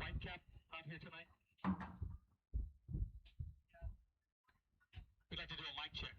mic check out here tonight? We'd like to do a mic check.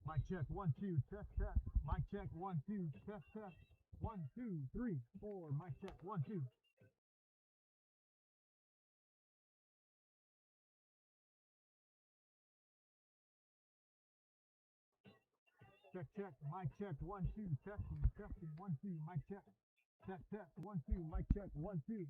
Mic check, 1, 2, test, test. Mic check, 1, 2, test, test. 1, 2, 3, 4. Mic check, 1, 2. Check, check. Mic check, 1, 2. Testing, testing. 1, 2. Mic check. Test, test. 1, 2. Mic check, 1, 2.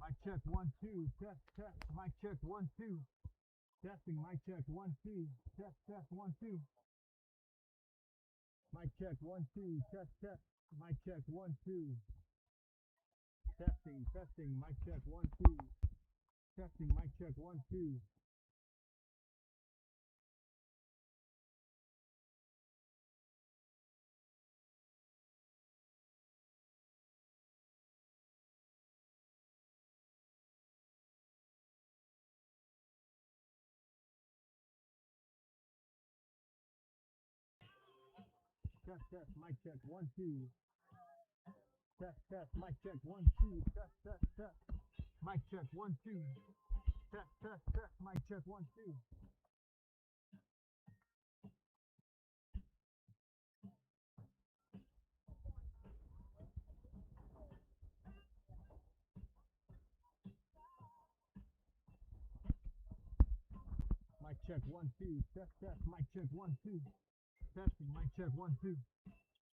Mic check, 1, 2, test, test. Mic check, 1, 2. Testing, mic check, 1, 2. Test, test, 1, 2. Mic check, 1, 2. Test, test. Mic check, 1, 2. Testing, testing. Mic check, 1, 2. Testing, mic check, 1, 2. Test, test, mic check, 1, 2. Test, test, mic check, 1, 2. Test, test, test. Mic check, 1, 2. Test, test, test. Mic check, 1, 2. Mic check, 1, 2. Test, test. Mic check, 1, 2. Testing, mic check, 1, 2.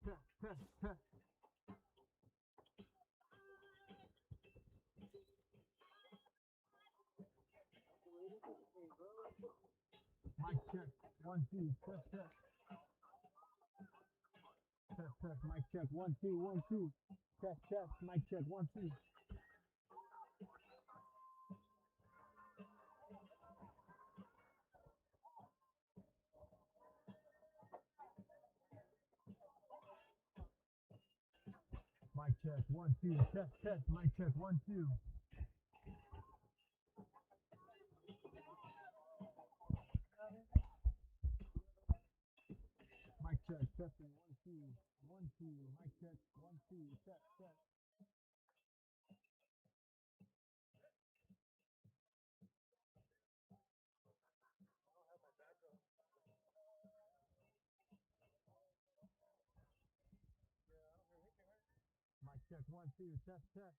Test, test, test. Mic check, 1, 2. Test, test. Test, test. Mic check, 1, 2, 1, 2. Test, test. Mic check, 1, 2. Mic check, 1, 2. Test, test. Mic check, 1, 2. Mic check, testing, 1, 2. 1, 2. Mic check, 1, 2. Test, test. Mic check, 1, 2. Test, test.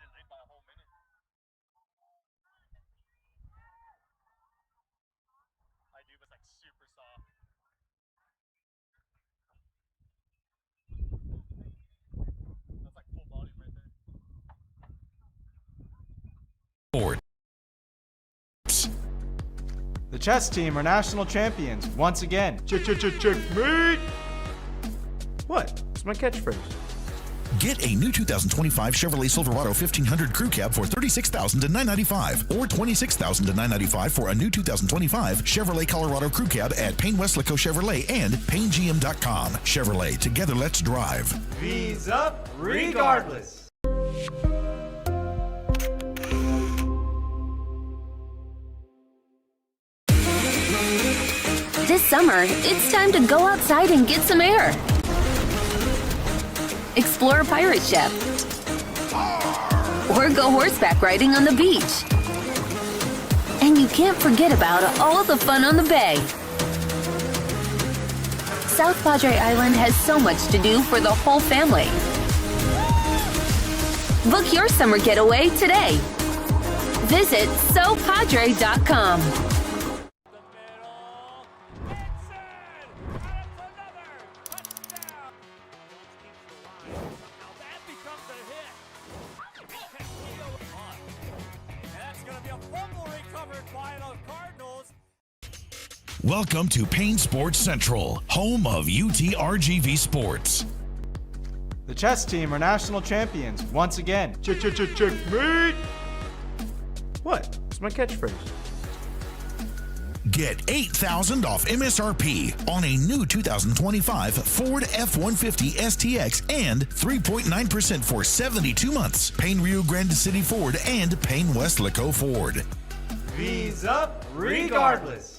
Delayed by a whole minute. I do, but it's like super soft. That's like chess team are national champions once again. Checkmate! What? It's my catchphrase. Get a new 2025 Chevrolet Silverado 1500 Crew Cab for $36,000 to $995 or $26,000 to $995 for a new 2025 Chevrolet Colorado Crew Cab at Payne Westlaco Chevrolet and PayneGM.com. Chevrolet, together let's drive. V's up regardless. This summer, it's time to go outside and get some air. Explore a pirate ship. Or go horseback riding on the beach. And you can't forget about all the fun on the bay. South Padre Island has so much to do for the whole family. Book your summer getaway today. Visit SoPadre.com. Welcome to Payne Sports Central, home of UTRGV Sports. The chess team are national champions once again. Checkmate! What? It's my catchphrase. Get $8,000 off MSRP on a new 2025 Ford F-150 STX and 3.9% for 72 months. Payne Rio Grande City Ford and Payne Westlaco Ford. V's up regardless.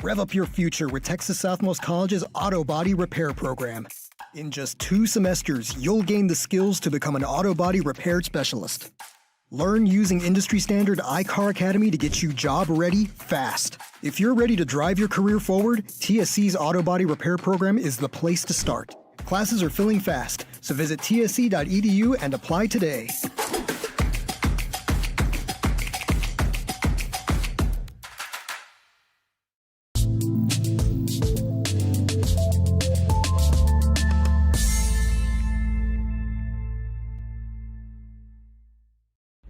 Rev up your future with Texas Southmost College's Auto Body Repair Program. In just 2 semesters, you'll gain the skills to become an auto body repair specialist. Learn using industry standard iCar Academy to get you job ready fast. If you're ready to drive your career forward, TSC's Auto Body Repair Program is the place to start. Classes are filling fast, so visit tsc.edu and apply today.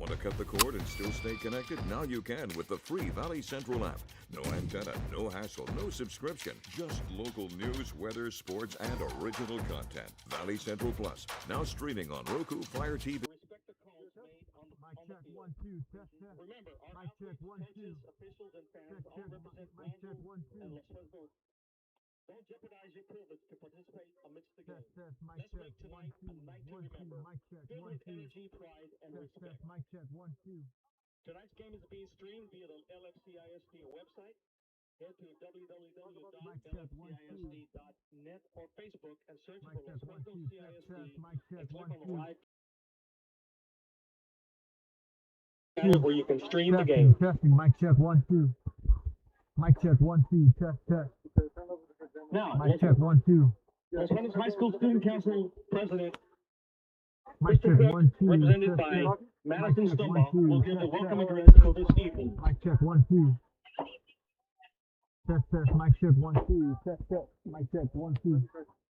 Want to cut the cord and still stay connected? Now you can with the free Valley Central app. No antenna, no hassle, no subscription. Just local news, weather, sports, and original content. Valley Central Plus, now streaming on Roku, Fire TV. Respect the calls made on the field. 1 2 test test. Remember, our check 1 2 officials and fans all represent Brownsville and Fresnos. Don't jeopardize your privilege to participate amidst the game. Let's make tonight a night to remember. Filled with energy, pride, and respect. Tonight's game is being streamed via the LFCISD website. Head to www.lfcisd.net or Facebook and search for Los Fresnos CISD and click on the live where you can stream the game. Testing, mic check 1 2. Mic check 1 2. Test test. Now, Mic check 1 2. Los Fresnos High School Student Council President, Mic check 1 2. represented Test, by test. Madison Mic check Stumbaugh, 1 2. will give the Test, welcome test. address for this evening. Mic check 1 2. Test test. Mic check 1 2. Test test. Mic check 1 2. Mic check 1 2.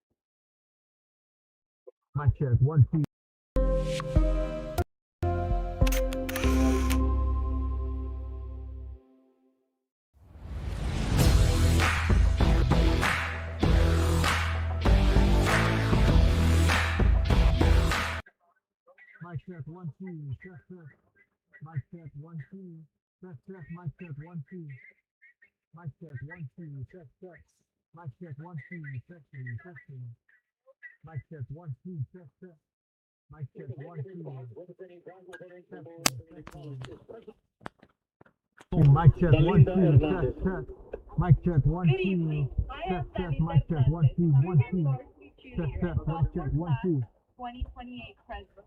Mic check 1 2. Test test. Mic check 1 2. Test test. Mic check 1 2. Mic check 1 2. Test test. Mic check 1 2. Testing testing. Mic check 1 2. Test test. Mic check 1 2. Mic check 1 2. Test test. Mic check 1 2. Test test. Mic check 1 2. 1 2. Test test. Mic check 1 2. 2028 Fresno.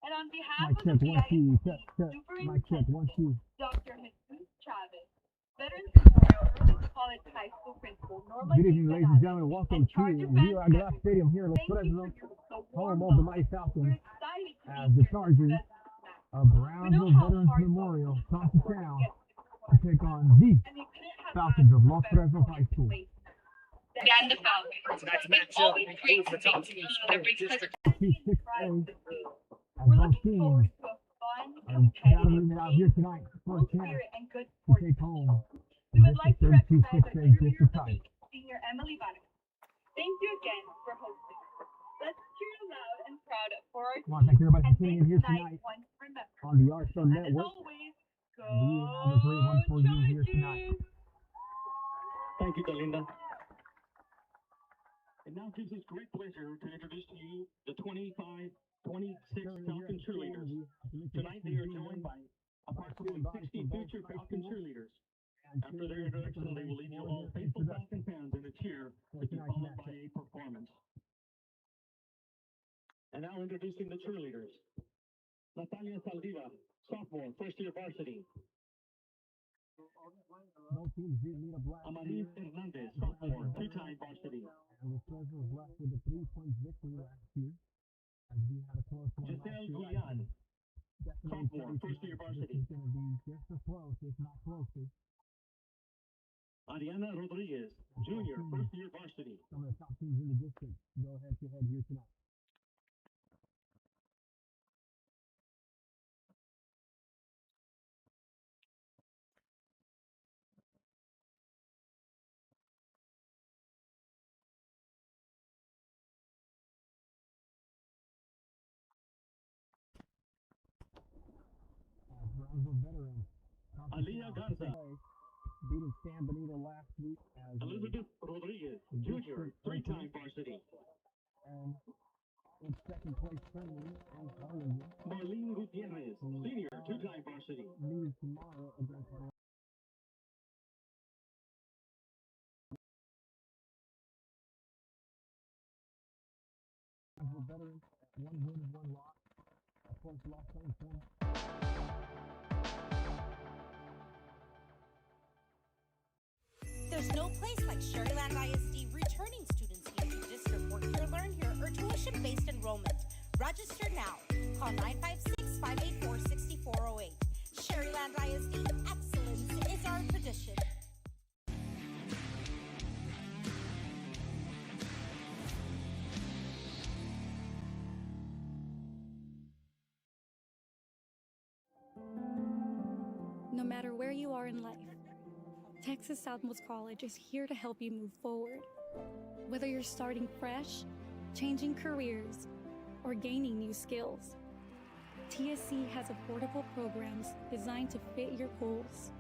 And on behalf Mic of check the 1 2. PISD Test test. Mic check 1 2. Dr. Jesus Chavez, Veterans Memorial Early College High School Principal, Norma Good evening, ladies and gentlemen. Welcome to here at Glass Stadium here in Los Fresnos, home of the Mighty Falcons, as the Chargers of Brownsville Veterans Memorial come to town to take on the Falcons of Los Fresnos High School. Stand the foul. Tonight's matchup includes the top teams from District 6A. As We're both looking forward teams to a fun, are competitive, battling it out here tonight for a chance spirit, and good to sports. take home We would like to District 32 recognize our 6A cheerleader district of the title. week, Senior Emily Banner. Thank you again for hosting. Let's cheer loud and proud for our Come on, thank everybody for and tuning make in here tonight tonight one to remember. on the Arsenal And as Network. always, go We have a great one for you here tonight. Chargers! Thank you, Belinda. It now gives us great pleasure to introduce to you the 25-26 Falcon cheerleaders. Tonight they are joined by approximately 60 future Falcon cheerleaders. After their introduction, they will leave you all faithful Falcon fans in a cheer, which is followed by a performance. And now introducing the cheerleaders. Natalia Saldiva, sophomore, first-year varsity. Both teams did meet up last year. Amaris Hernandez, sophomore, two-time varsity. And the Fresnos left with a 3-point victory last year. As we had a close one last Giselle year. Guyan, Definitely sophomore, pretty first-year tonight. varsity. This is going to be just as close, if not closer. Ariana Rodriguez, junior, first-year varsity. Some of the top teams in the district go head-to-head here tonight. Brownsville veterans. Aliyah Garza, Beating San Benito last week as Elizabeth Rodriguez, junior, three-time varsity. and in second place currently is Harlingen. Marlene Gutierrez, senior, two-time varsity. Meeting tomorrow against Harlingen. Brownsville veterans at 1 win, 1 loss. Of course, lost on form. There's no place like Sherryland ISD returning students need to district work here, learn here, or tuition-based enrollment. Register now. Call 956-584-6408. Sherryland ISD, excellence is our tradition. No matter where you are in life, Texas Southmost College is here to help you move forward. Whether you're starting fresh, changing careers, or gaining new skills, TSC has affordable programs designed to fit your goals.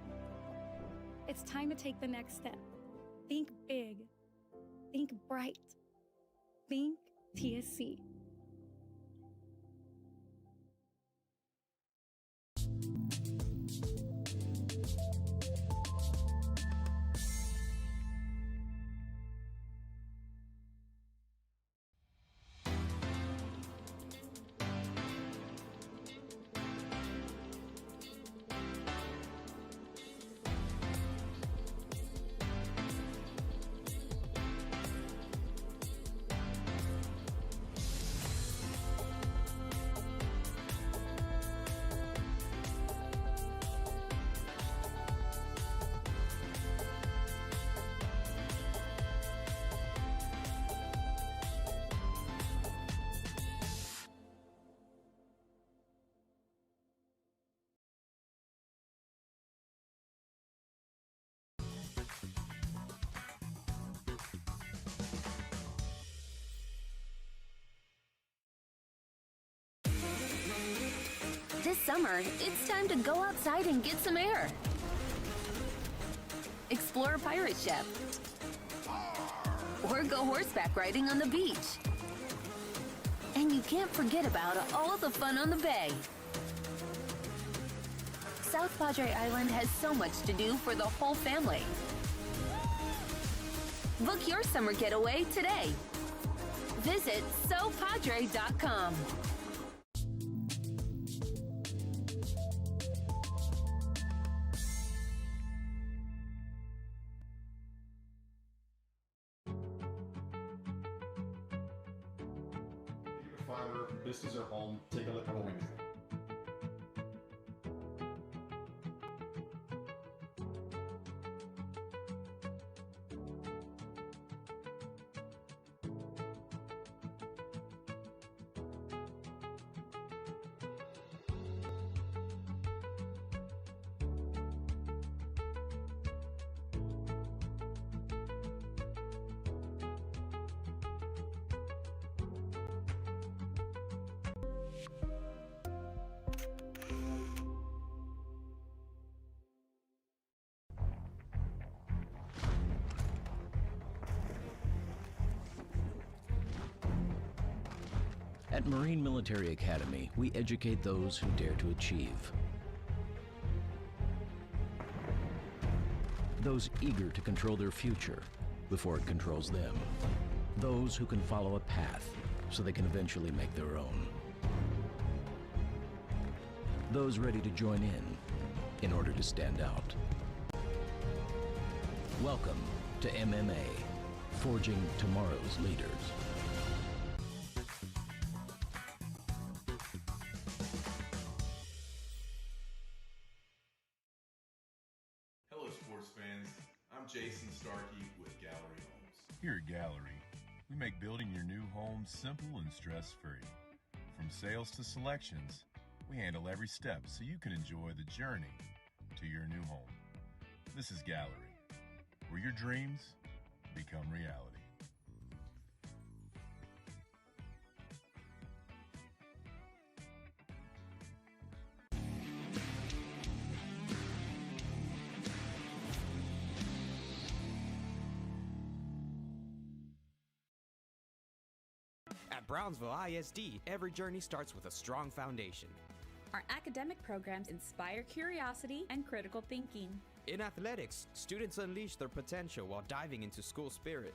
It's time to take the next step. Think big. Think bright. Think TSC. This summer, it's time to go outside and get some air. Explore a pirate ship. Or go horseback riding on the beach. And you can't forget about all the fun on the bay. South Padre Island has so much to do for the whole family. Book your summer getaway today. Visit SoPadre.com. This is our home. Take a look at what we do. At Marine Military Academy, we educate those who dare to achieve. Those eager to control their future before it controls them. Those who can follow a path so they can eventually make their own. Those ready to join in order to stand out. Welcome to MMA, forging tomorrow's leaders. Hello sports fans, I'm Jason Starkey with Gallery Homes. Here at Gallery, we make building your new home simple and stress-free. From sales to selections, we handle every step so you can enjoy the journey to your new home. This is Gallery, where your dreams become reality. At Brownsville ISD, every journey starts with a strong foundation. Our academic programs inspire curiosity and critical thinking. In athletics, students unleash their potential while diving into school spirit.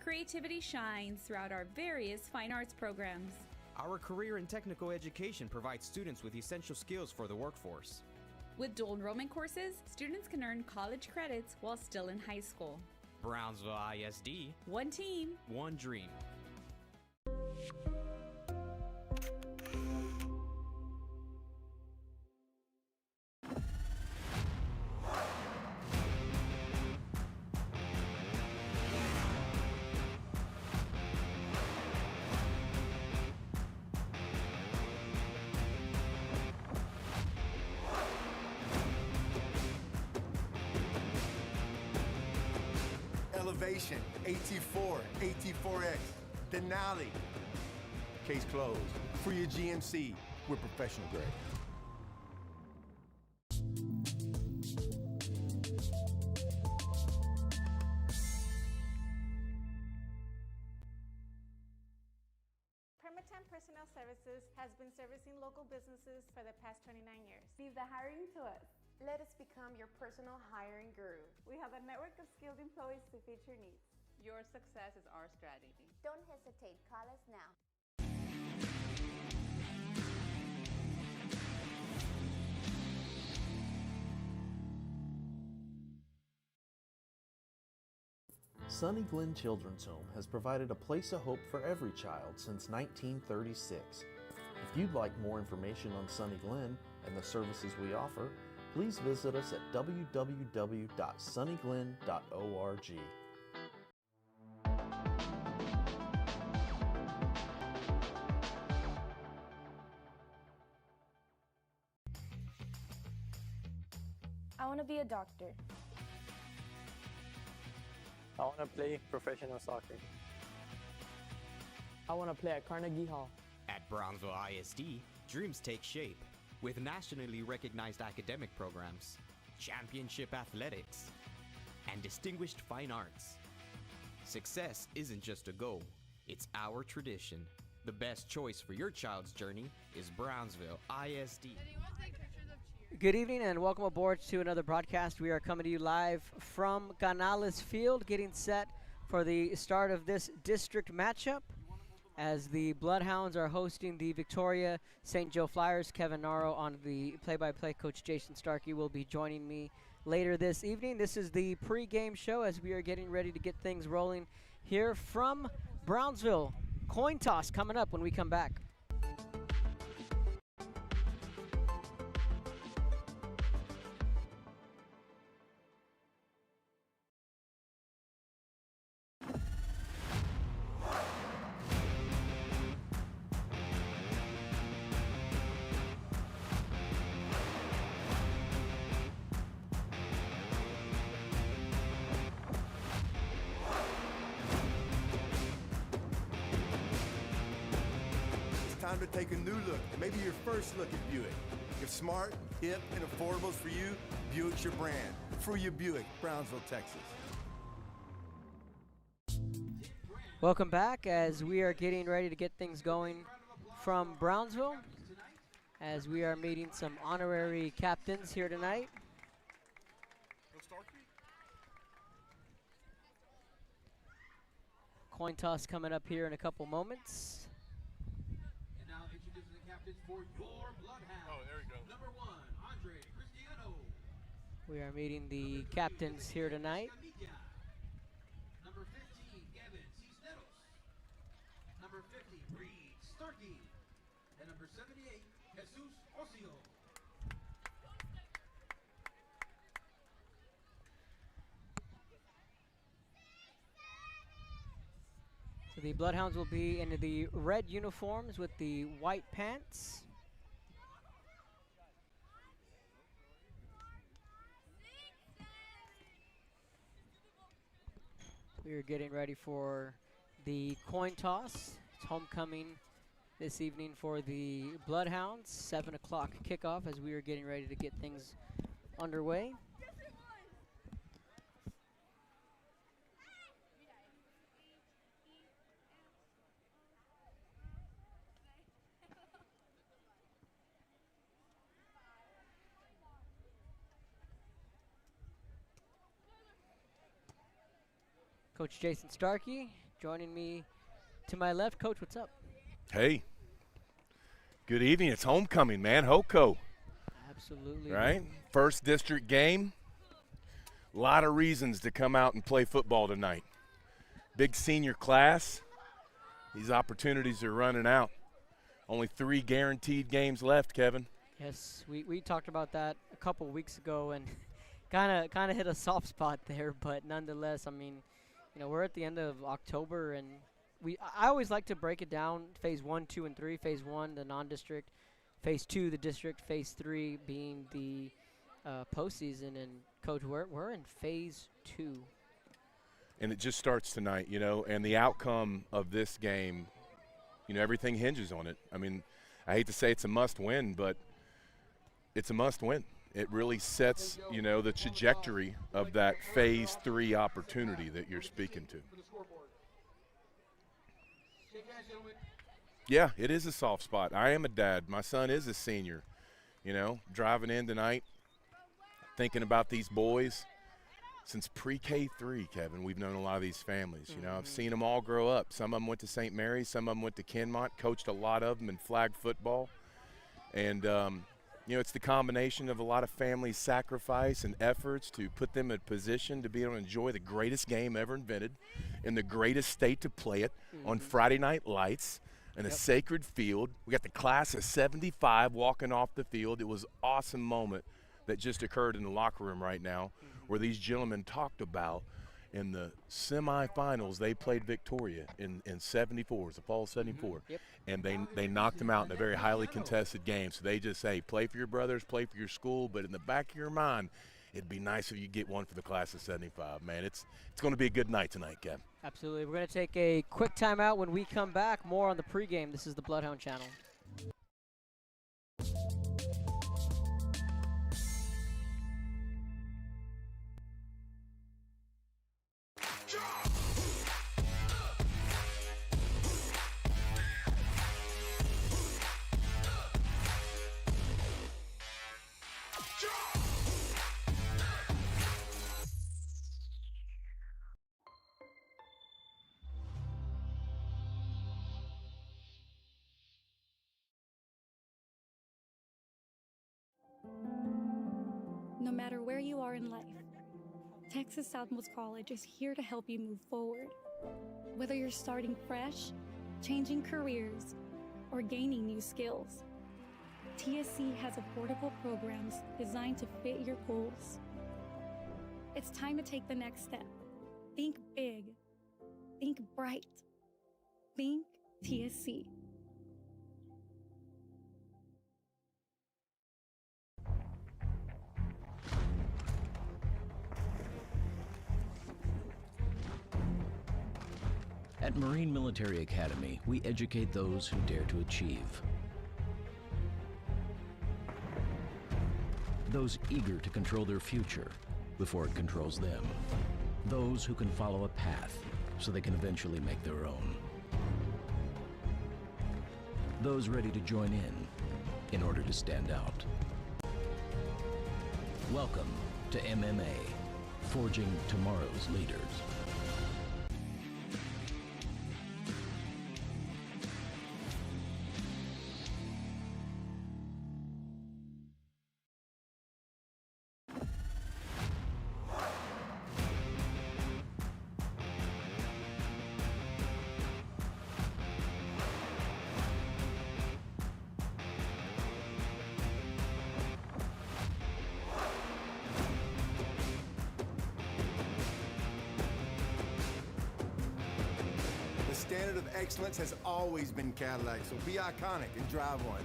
Creativity shines throughout our various fine arts programs. Our career and technical education provides students with essential skills for the workforce. With dual enrollment courses, students can earn college credits while still in high school. Brownsville ISD. One team. One dream. Elevation, AT4, AT4X, Denali. Case closed. For your GMC, we're professional grade. Permatemp Personnel Services has been servicing local businesses for the past 29 years. Leave the hiring to us. Let us become your personal hiring guru. We have a network of skilled employees to fit your needs. Your success is our strategy. Don't hesitate. Call us now. Sunny Glen Children's Home has provided a place of hope for every child since 1936. If you'd like more information on Sunny Glen and the services we offer, please visit us at www.sunnyglen.org. I want to be a doctor. I want to play professional soccer. I want to play at Carnegie Hall. At Brownsville ISD, dreams take shape with nationally recognized academic programs, championship athletics, and distinguished fine arts. Success isn't just a goal, it's our tradition. The best choice for your child's journey is Brownsville ISD. Good evening and welcome aboard to another broadcast. We are coming to you live from Canales Field, getting set for the start of this district matchup as the Bloodhounds are hosting the Victoria St. Joe Flyers. Kevin Naro on the play-by-play. Coach Jason Starkey will be joining me later this evening. This is the pre-game show as we are getting ready to get things rolling here from Brownsville. Coin toss coming up when we come back. Time to take a new look, maybe your first look at Buick. If smart, hip, and affordable is for you, Buick's your brand. Fruya Buick, Brownsville, Texas. Welcome back as we are getting ready to get things going from Brownsville, as we are meeting some honorary captains here tonight. Coin toss coming up here in a couple moments. And now introducing the captains for your Bloodhound. Oh, there we go. Number 1, Andre Cristiano. We are meeting the captains here tonight. Number 15, Gavin Cisneros. Number 50, Reed Starkey. And number 78, Jesus Ocio. So the Bloodhounds will be in the red uniforms with the white pants. We are getting ready for the coin toss. It's homecoming this evening for the Bloodhounds. 7 o'clock kickoff as we are getting ready to get things underway. Coach Jason Starkey joining me to my left. Coach, what's up? Hey, good evening. It's homecoming, man. HOCO. Absolutely. Right? First district game. A lot of reasons to come out and play football tonight. Big senior class. These opportunities are running out. Only 3 guaranteed games left, Kevin. Yes, we talked about that a couple weeks ago and kind of hit a soft spot there, but nonetheless, I mean, you know, we're at the end of October, and I always like to break it down, phase 1, 2, and 3. Phase 1, the non-district. Phase 2, the district. Phase 3 being the postseason. And, Coach, we're in phase 2. And it just starts tonight, you know, and the outcome of this game, you know, everything hinges on it. I mean, I hate to say it's a must-win, but it's a must-win. It really sets, you know, the trajectory of that phase 3 opportunity that you're speaking to. Yeah, it is a soft spot. I am a dad. My son is a senior. You know, driving in tonight, thinking about these boys. Since pre-K 3, Kevin, we've known a lot of these families. You know, I've seen them all grow up. Some of them went to St. Mary's. Some of them went to Kenmont, coached a lot of them in flag football. And, you know, it's the combination of a lot of family sacrifice and efforts to put them in a position to be able to enjoy the greatest game ever invented in the greatest state to play it on Friday Night Lights in a sacred field. We got the class of 75 walking off the field. It was an awesome moment that just occurred in the locker room right now where these gentlemen talked about in the semifinals they played Victoria in 74, it was the fall of 74, and they knocked them out in a very highly contested game. So they just say, play for your brothers, play for your school, but in the back of your mind, it'd be nice if you get one for the class of 75. Man, it's going to be a good night tonight, Kev. Absolutely. We're going to take a quick timeout. When we come back, more on the pregame. This is the Bloodhound Channel. No matter where you are in life, Texas Southmost College is here to help you move forward. Whether you're starting fresh, changing careers, or gaining new skills, TSC has affordable programs designed to fit your goals. It's time to take the next step. Think big. Think bright. Think TSC. At Marine Military Academy, we educate those who dare to achieve. Those eager to control their future before it controls them. Those who can follow a path so they can eventually make their own. those ready to join in order to stand out. Welcome to MMA, forging tomorrow's leaders. The standard of excellence has always been Cadillac, so be iconic and drive one.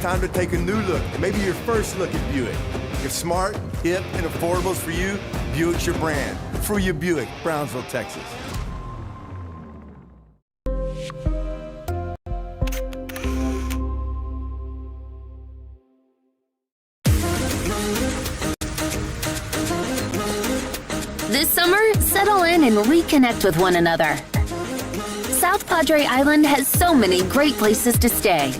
Time to take a new look, maybe your first look at Buick. If smart, hip, and affordable is for you, Buick's your brand. For your Buick, Brownsville, Texas. This summer, settle in and reconnect with one another. South Padre Island has so many great places to stay.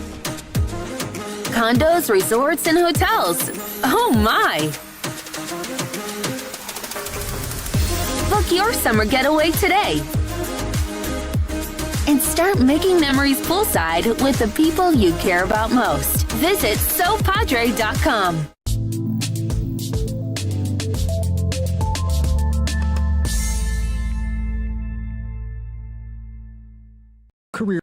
Condos, resorts, and hotels. Oh my! Book your summer getaway today. And start making memories poolside with the people you care about most. Visit SoPadre.com. Career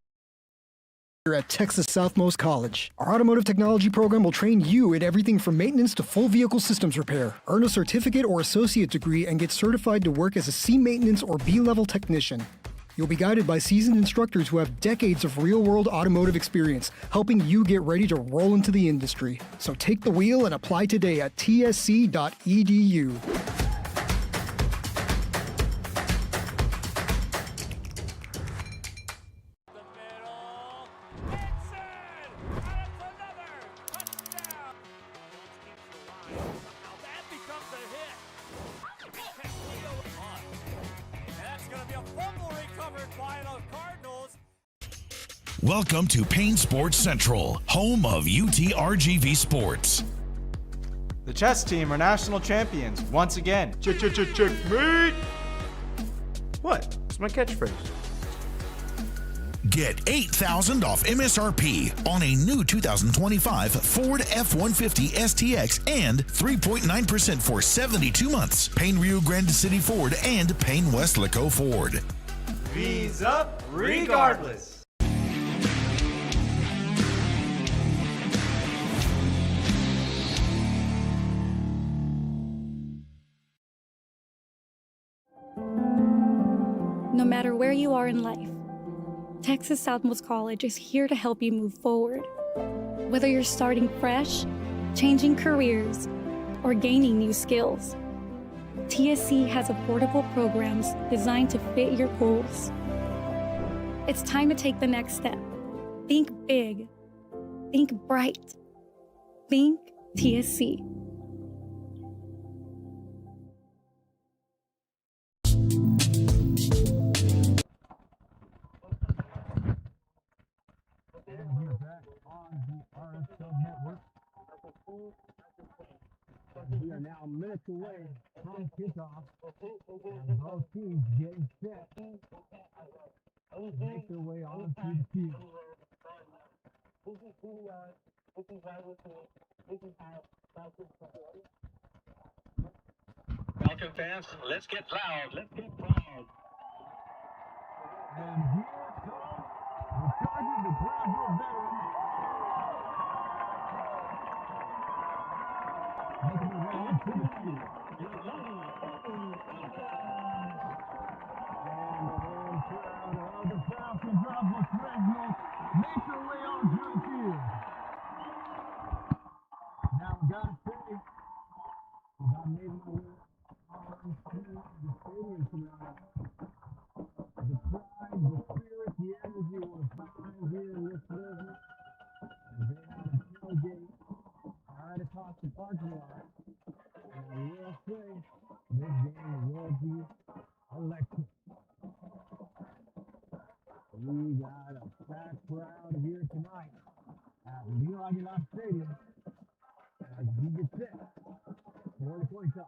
at Texas Southmost College. Our automotive technology program will train you in everything from maintenance to full vehicle systems repair. Earn a certificate or associate degree and get certified to work as a C maintenance or B-level technician. You'll be guided by seasoned instructors who have decades of real-world automotive experience, helping you get ready to roll into the industry. So take the wheel and apply today at tsc.edu. Welcome to Payne Sports Central, home of UTRGV Sports. The chess team are national champions once again. Checkmate! What? It's my catchphrase. Get $8,000 off MSRP on a new 2025 Ford F-150 STX and 3.9% for 72 months. Payne Rio Grande City Ford and Payne Westlaco Ford. V's up regardless. No matter where you are in life, Texas Southmost College is here to help you move forward. Whether you're starting fresh, changing careers, or gaining new skills, TSC has affordable programs designed to fit your goals. It's time to take the next step. Think big. Think bright. Think TSC. And we're back on the RSL Network. We are now minutes away from kickoff, and both teams getting set to make their way onto the field. Falcon fans, let's get loud. Let's get proud. And here comes the Chargers, the Brownsville veterans. Making their way into the field. And the home crowd of the Falcons of Fresnos make their way onto the field. Now, I gotta say, veterans tonight. The pride, the spirit, the energy was found here in this business. They had a tailgate right across the parking lot. And I will say, this game will be electric. We got a packed crowd here tonight at Leo Aguilar Stadium as we get set for the point toss.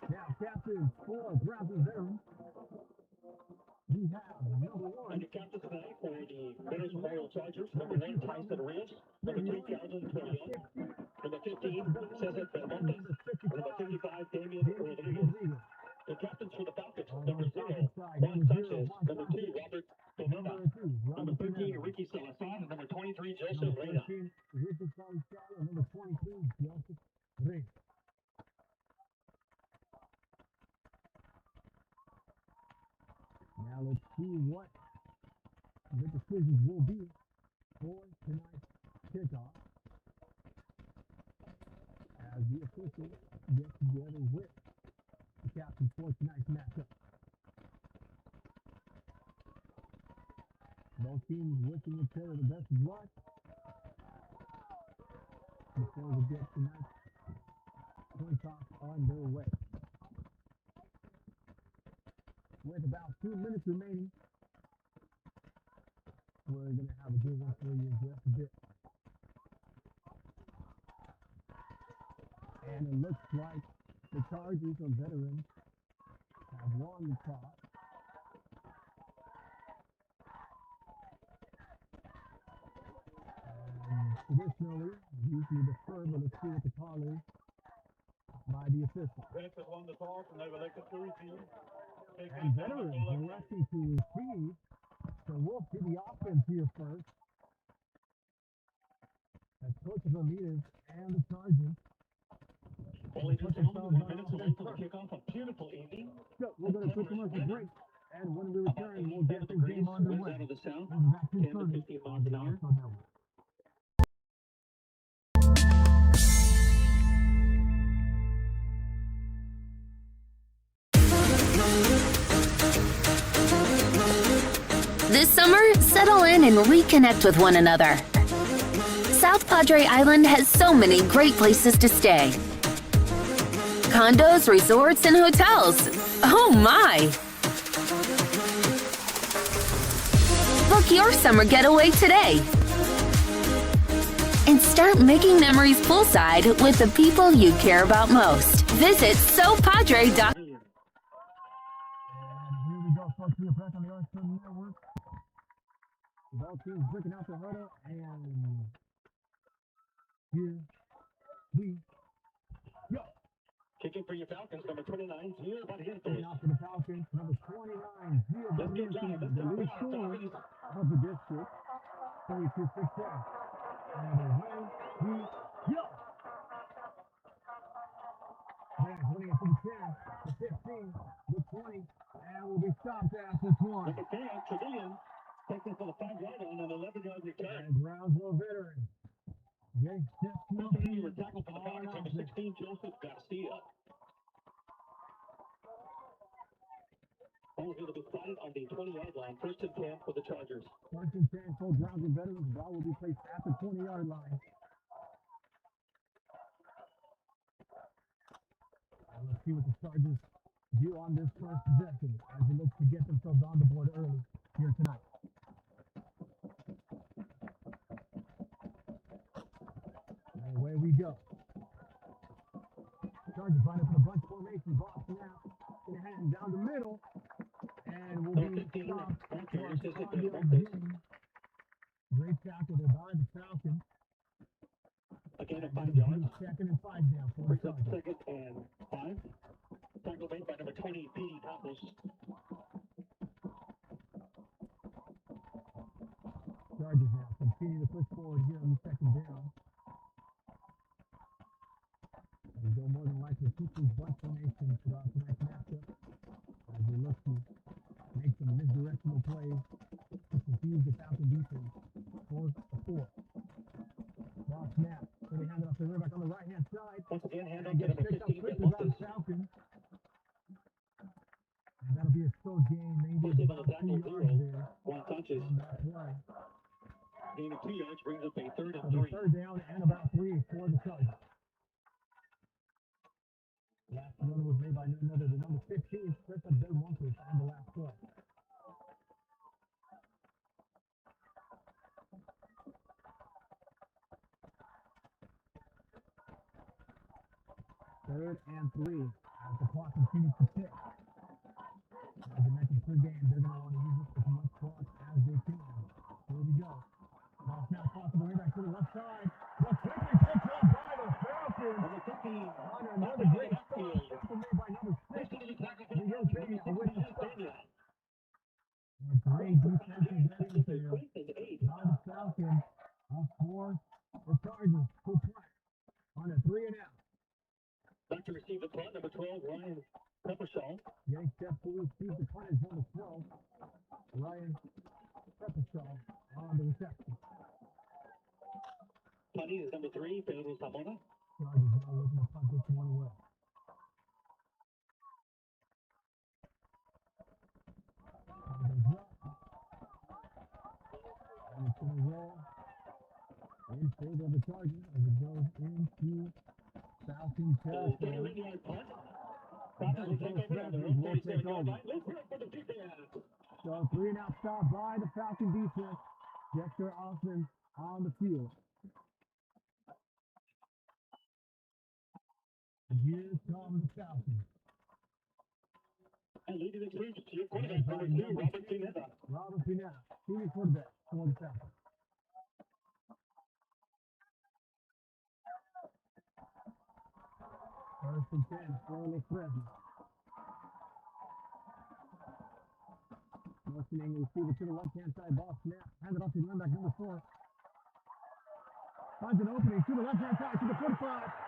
Now, captain for Brownsville veterans, we have number one. And the captain tonight for the Fresnos Memorial Chargers, number 1, Tyson Rios, number 3, Calvin Quillian, number 15, Cesar Belmonte, number 55, Damian Rodriguez. The captains for the Falcons, number 0, Juan Sanchez, number 2, Robert Pineda, number 13, Ricky Salazar, and number 23, Joseph Reyna. Ricky Salazar, and number 23, Joseph Reyna. Now let's see what the decisions will be for tonight's kickoff as the officials get together with the captain for tonight's matchup. Both teams wishing each other the best of luck before we get tonight's point toss underway. With about 2 minutes remaining, we're going to have a good one for you in just a bit. And it looks like the Chargers of veterans have won the toss. And traditionally, usually defer, but let's see what the call is by the official. Veterans won the toss and they've elected to receive. And veterans electing to receive, so we'll see the offense here first. As Coach Ramirez and the Chargers Only just 1 minute away from the kickoff. A beautiful evening. So we're going to quick commercial break, and when we return, we'll get the game underway. Out of the south, We'll be back to 10 to 15 miles an hour. This summer, settle in and reconnect with one another. South Padre Island has so many great places to stay. Condos, resorts, and hotels. Oh my! Book your summer getaway today. And start making memories poolside with the people you care about most. Visit SoPadre.com. And here we go, folks. We are back on the Arsenal Network. Both teams breaking out the huddle, and here we go. Kicking for your Falcons, number 29, Gio Barrientos. Kicking off for the Falcons, number 29, Gio Barrientos, the lead scorer of the district, 32 success. And away we go. Man, running it to the 10, the 15, the 20, and we'll be stopped after 20. Number 10, Trevelyan, taking for the 5-yard line and 11-yard return. And Brownsville veteran. Jake First were tackled for the Falcons, number 16, Joseph Garcia. Ball is going to be spotted on the 20-yard line. First and 10 for the Chargers. First and 10 for Brownsville veterans. Ball will be placed at the 20-yard line. And let's see what the Chargers do on this first possession as they look to get themselves on the board early here tonight. And away we go. Chargers line up in a bunch formation. Ball snap. Gonna hand down the middle. And we'll be stopped for audio game. Great tackle there by the Falcons. Again, a 5 yards. Second and 5 now for the Chargers. Second and 5. Tackle made by number 20, P.D. Campos. Chargers now continue to push forward here on the second down. They go more than likely keep these bunch formations throughout tonight's matchup as they look to make some misdirectional plays to confuse the Falcon defense. 4-4. Ball snap. So they hand it off to the back on the right-hand side. Once again, hand and on to gets number picked up 15, quickly by the Falcons. by none other than number 15, Christopher Del Monte on the last play. Third and 3 as the clock continues to tick. As I mentioned pregame, they're going to want to use this as much clock as they can. Here we go. Ball snap across the way back to the left side. But quickly picked up by the Falcons. On another great start. Tackle made by number 6. New York Baby with the stop. And great defensive readiness there by the Falcons. On 4, the Chargers to punt on a 3 and out. Back to receive the punt, number 12, Ryan Peppershaw. Getting set to receive the punt is number 12, Ryan Peppershaw on the reception. Punting is number 3, Pedro Zamora. Chargers now looking to punt this one away. And it's going to roll in favor of the Chargers as it goes into Falcon territory. So 3 and out stop by the Falcon defense. Dexter Austin on the field. And here comes the Falcons. And leading the troops to your quarterback, number 2, Robert Pineda. Robert Pineda, senior quarterback for the Falcons. First and 10 for Fresnos. Motioning the receiver to the left-hand side, ball snap, handed off to the running back number 4. Finds an opening to the left-hand side, to the 45,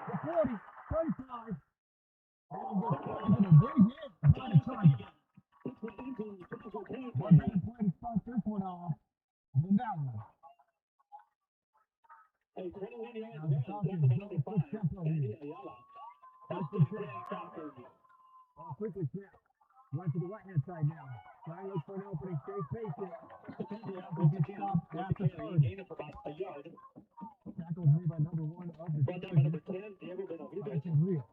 the 40, 35. And the big hit by the Chargers. One better play to start this one off than that one. Now the Falcons go full tempo here. First and 10. Ball quickly snap. Run to the right-hand side now. Try and look for an opening. Stay patient. Falcons get stopped at the 30. Tackles made by number 1 of the Chargers. Bryson Real.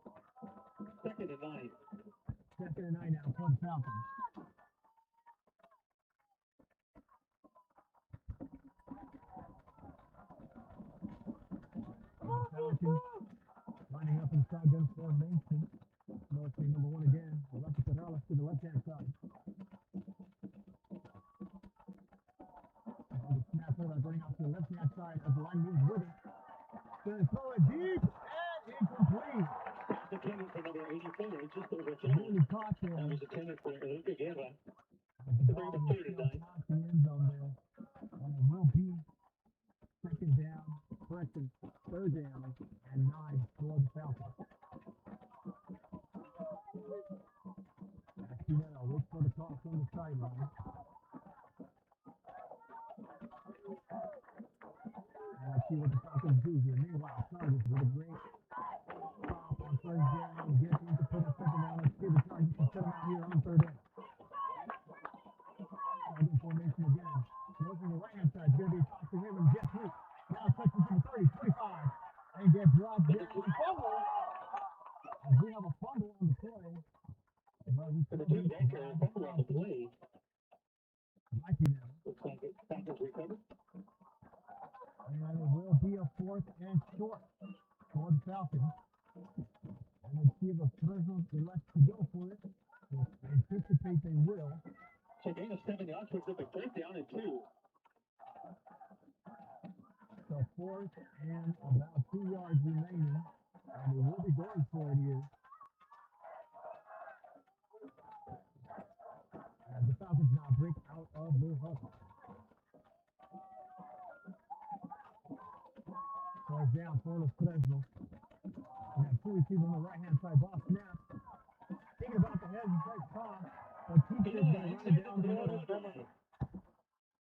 Second and 9. Second and 9 now for the Falcons. Falcons lining up inside them for Mason. Mostly number 1 again. Left to Perales to the left-hand side. And the snap hold going out to the left-hand side as the line moves with it. Going to throw it deep and incomplete. That's the cannon for number 84, just over a Really caught there. That was a cannon for Enrique Guerra. The ball was still past the end zone there. And it will be second down, correction, third down, and 9 for the Falcons. Now, wait for the toss on the sideline. And let's see what the Falcons do here. Meanwhile, Chargers with a great stop on first down. Gets in to put a second down. Let's see the Chargers can set them out here on third down. Chargers formation again. Looking the right-hand side. Going to be a toss to him and Jeff Luke. Now touches to the 30, 25. And gets dropped down. Fumble. As we have a fumble on the play. For the team anchor, fumble on the play. Might be now. Looks like it. Falcons recovered. And it will be a 4th and short for the Falcons. And let's see if the Fresnos elect to go for it. We'll anticipate they will. So gain of 7 yards puts up a first down and 2. So 4th and about 2 yards remaining. And they will be going for it here. As the Falcons now break out of their huddle. Fourth down for the Fresno. We have 2 receivers on the right-hand side. Ball snap. Thinking about the head and first toss. But T-Shirt's going to run it down the middle.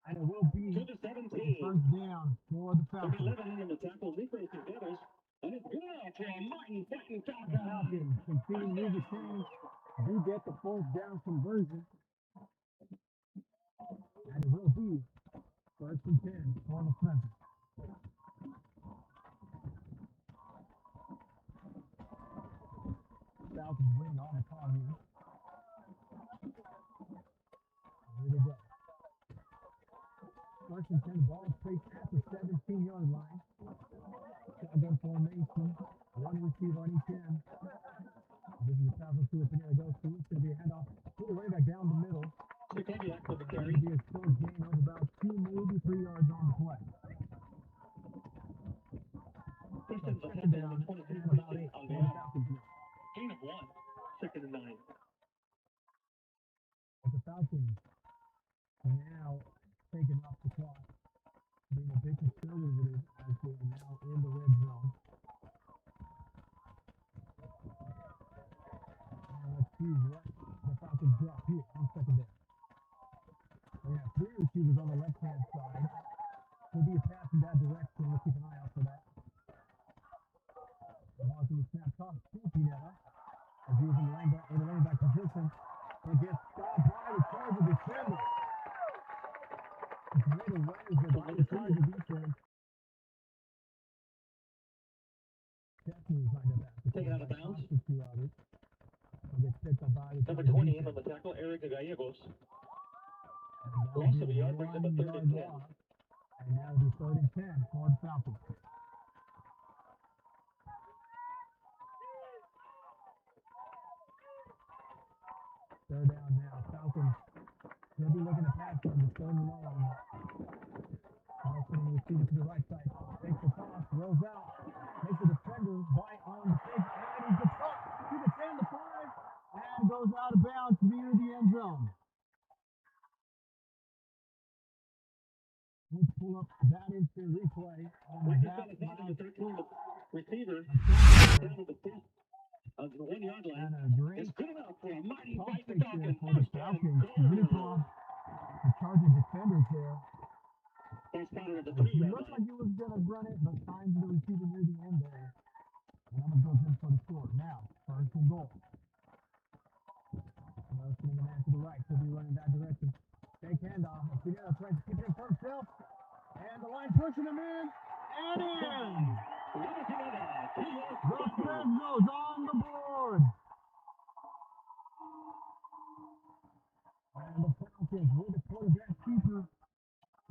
And it will be to the 17. First down for the Falcons. 11 in the tackle. Nicholas together. And it's good for a mighty second Falcons. Falcons continue to move the chains. Do get the 4th down conversion. And it will be first and 10 for the Fresno. Falcons win on the call here. Here we go. First and 10, ball placed at the 17-yard line. Shotgun formation. One receiver on each end. This is the travel to it. They're going to go to. It's going to be a handoff to the running back down the middle. It's going to be a short gain of about 2, maybe 3 yards on the play. Second down, and about 8 on the Falcons now. Gain of 1, second and 9. The Falcons now taking off the clock, being a bit conservative as they are now in the red zone. And let's see what the Falcons drop here on second down. They have 3 receivers on the left-hand side. Could be a pass in that direction. We'll keep an eye out for that. The ball to the snap toss to Pineda. As he was in the running back position. It gets stopped by the Charger defender. It's made away by the Charger defense. Definitely find a back. Taken out of bounds. Gets picked up by the Number 20 in on the tackle, Eric Gallegos. Loss of a yard brings up a 3rd and 10. And now it'll be 3rd and 10 for the Falcons. Third down now. Falcons. They'll be looking to pass on the 3rd and long. Nelson receiver to the right side. Takes the toss, rolls out. Makes the defender bite on the fake. And he gets up to the 10, the 5. And goes out of bounds near the end zone. Let's pull up that instant replay on the back line. Receiver down at the 10. The 1 yard line. It's good enough for a mighty fight the Falcons. For the Falcons. The Chargers defenders there. It looked like he was going to run it, but finds the receiver near the end there. And I'm going to go in for the score. Now, 1st and goal. Sending a man to the right. He'll be running that direction. Fake handoff. Pineda tries to keep it for himself. And the line pushing him in. And in! The Fresnos on the board. And the Falcons with the quarterback keeper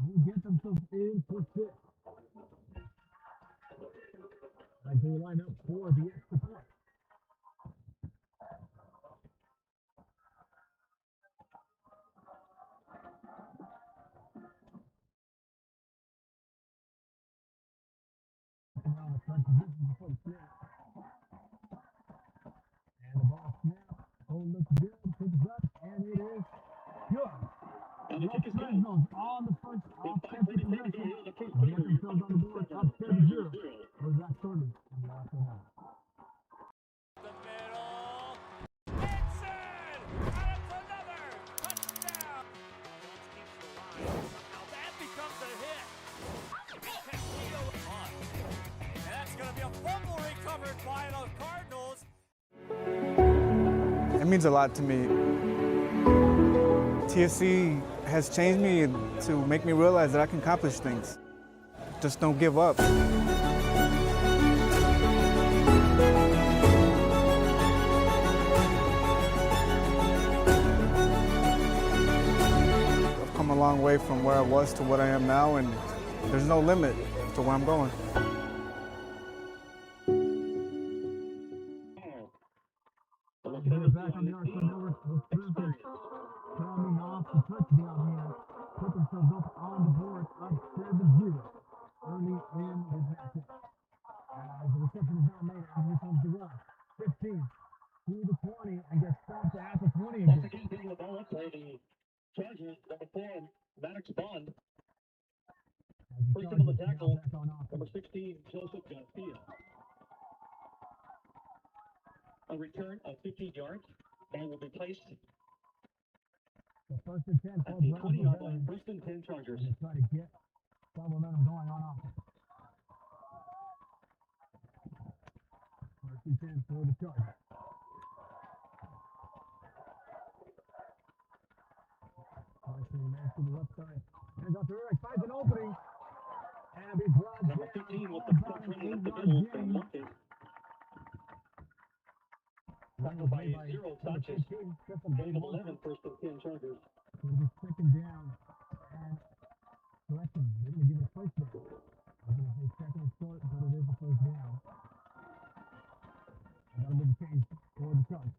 will get themselves in for 6. As they line up for the extra point. Now the front position before the snap. And the ball snap. Oh, looks good. Picks up. And it is good. The Fresnos on the first offensive possession. They get themselves on the board. Up 7-0. We're back shortly. And the last one out. The middle. Benson! And it's another touchdown! Keeps the line. Now that becomes a hit. Castillo on. And that's going to be a fumble recovered by the Cardinals. It means a lot to me. TSC has changed me to make me realize that I can accomplish things. Just don't give up. I've come a long way from where I was to what I am now, and there's no limit to where I'm going. Back on the Arsenal Network with Brewster coming off the touchdown here. Put themselves up on the board of 7-0 early in this matchup. The reception is now made, and here comes the run. 15 to the 20, and gets stopped at the 20 again. Once again, getting the ball up for the Chargers, number 4, Maddox Bond. First on the tackle, number 16, Joseph Garcia. A return of 15 yards. Ball will be placed So 1st and 10 at for the Brownsville. 20-yard line. 1st and 10 Chargers. They try to get some momentum going on offense. 1st and 10 for the Chargers. Man to the left side. Hands off to Eric. Finds an opening. And a big drive. Number 15 with the front running up the middle from Montes. Tackle by 0 Sanchez. Gain of 11, first and 10 Chargers. It'll be second down. And correction, they're going to give it a first down. I'm going to say second and short, but it is a first down. And that'll be the change for the Chargers.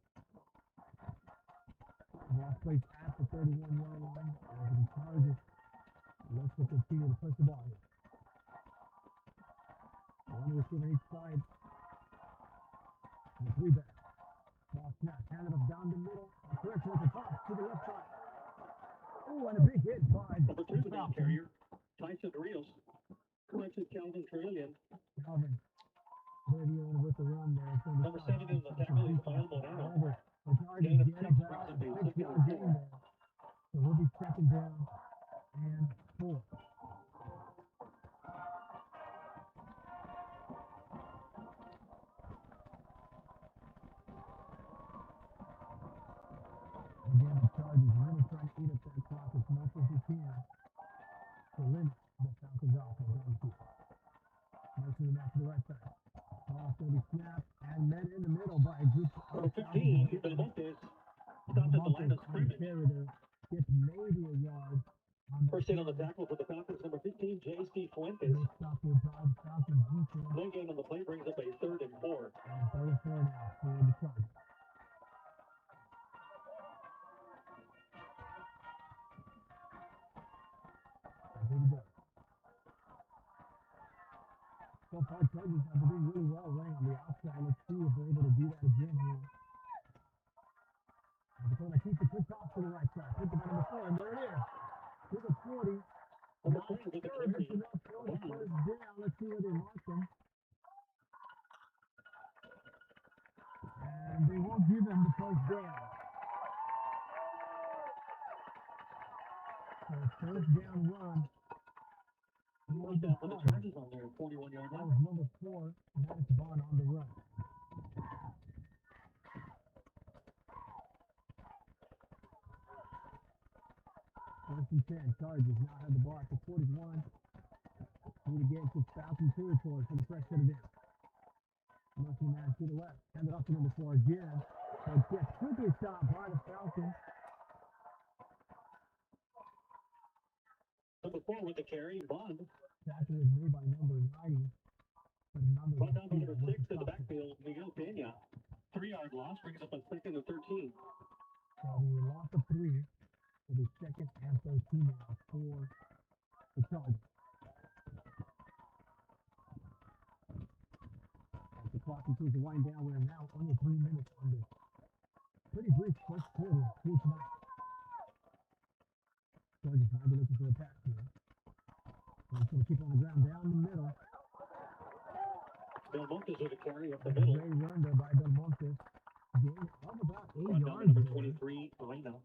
Ball placed at the 31-yard line. Over the Chargers. Let's continue to push the ball here. One receiver on each side. And the three back. Ball snap, handed up down the middle. Correction at the top to the left side. Ooh, and a big hit by Number 2 with the carrier, Tyson Rios. Corrected Calvin Trillian. Calvin. Trillian with the run there. Number 7 in the tackle is Kyle Moreno. However, the Chargers get about a 6-yard gain there. So we'll be second down and 4. Again, the Chargers really trying to eat up that clock as much as they can to limit the Falcons' offense on the field. Motion them out to the right side. Ball going to be snapped and met in the middle by a group of 15, Belmontes. Stopped at the line of scrimmage. Gets maybe a yard. First hit on the tackle for the Falcons, number 15, J.C. Fuentes. Stop there by the Falcons defense. One gain on the play brings up a 3rd and 4. And 3rd and 4 now for the Chargers. Here we go. So far, Chargers have been doing really well running on the outside. Let's see if they're able to do that again here. They're going to keep the pitch off to the right side. Pick it number 4, and there it is. To the 40. Number 4 with the carry. First down. Let's see where they mark them. And they won't give them the first down. So first down run. First down for the Chargers on their 41-yard line. That was number 4, Max Bond on the run. First and 10, Chargers now have the ball at the 41. Need to get to Falcon territory for the fresh set of down. Motion man to the left. Hand it off to number 4 again. So it gets quickly stopped by the Falcons. Number 4 with the carry, Bond. Tackle is made by number 90. Brought down to number 6 in the backfield, Miguel Peña. 3-yard loss brings up a 2nd and 13. So the loss of 3 will be 2nd and 13 now for the Chargers. As the clock continues to wind down, we're now only 3 minutes on this pretty brief first quarter here tonight. Chargers might be looking for a pass here. He's going to keep on the ground down the middle. Belmontes with a carry up the middle. Great run there by Belmontes. Gain of about 8 yards. Number 23, Reina.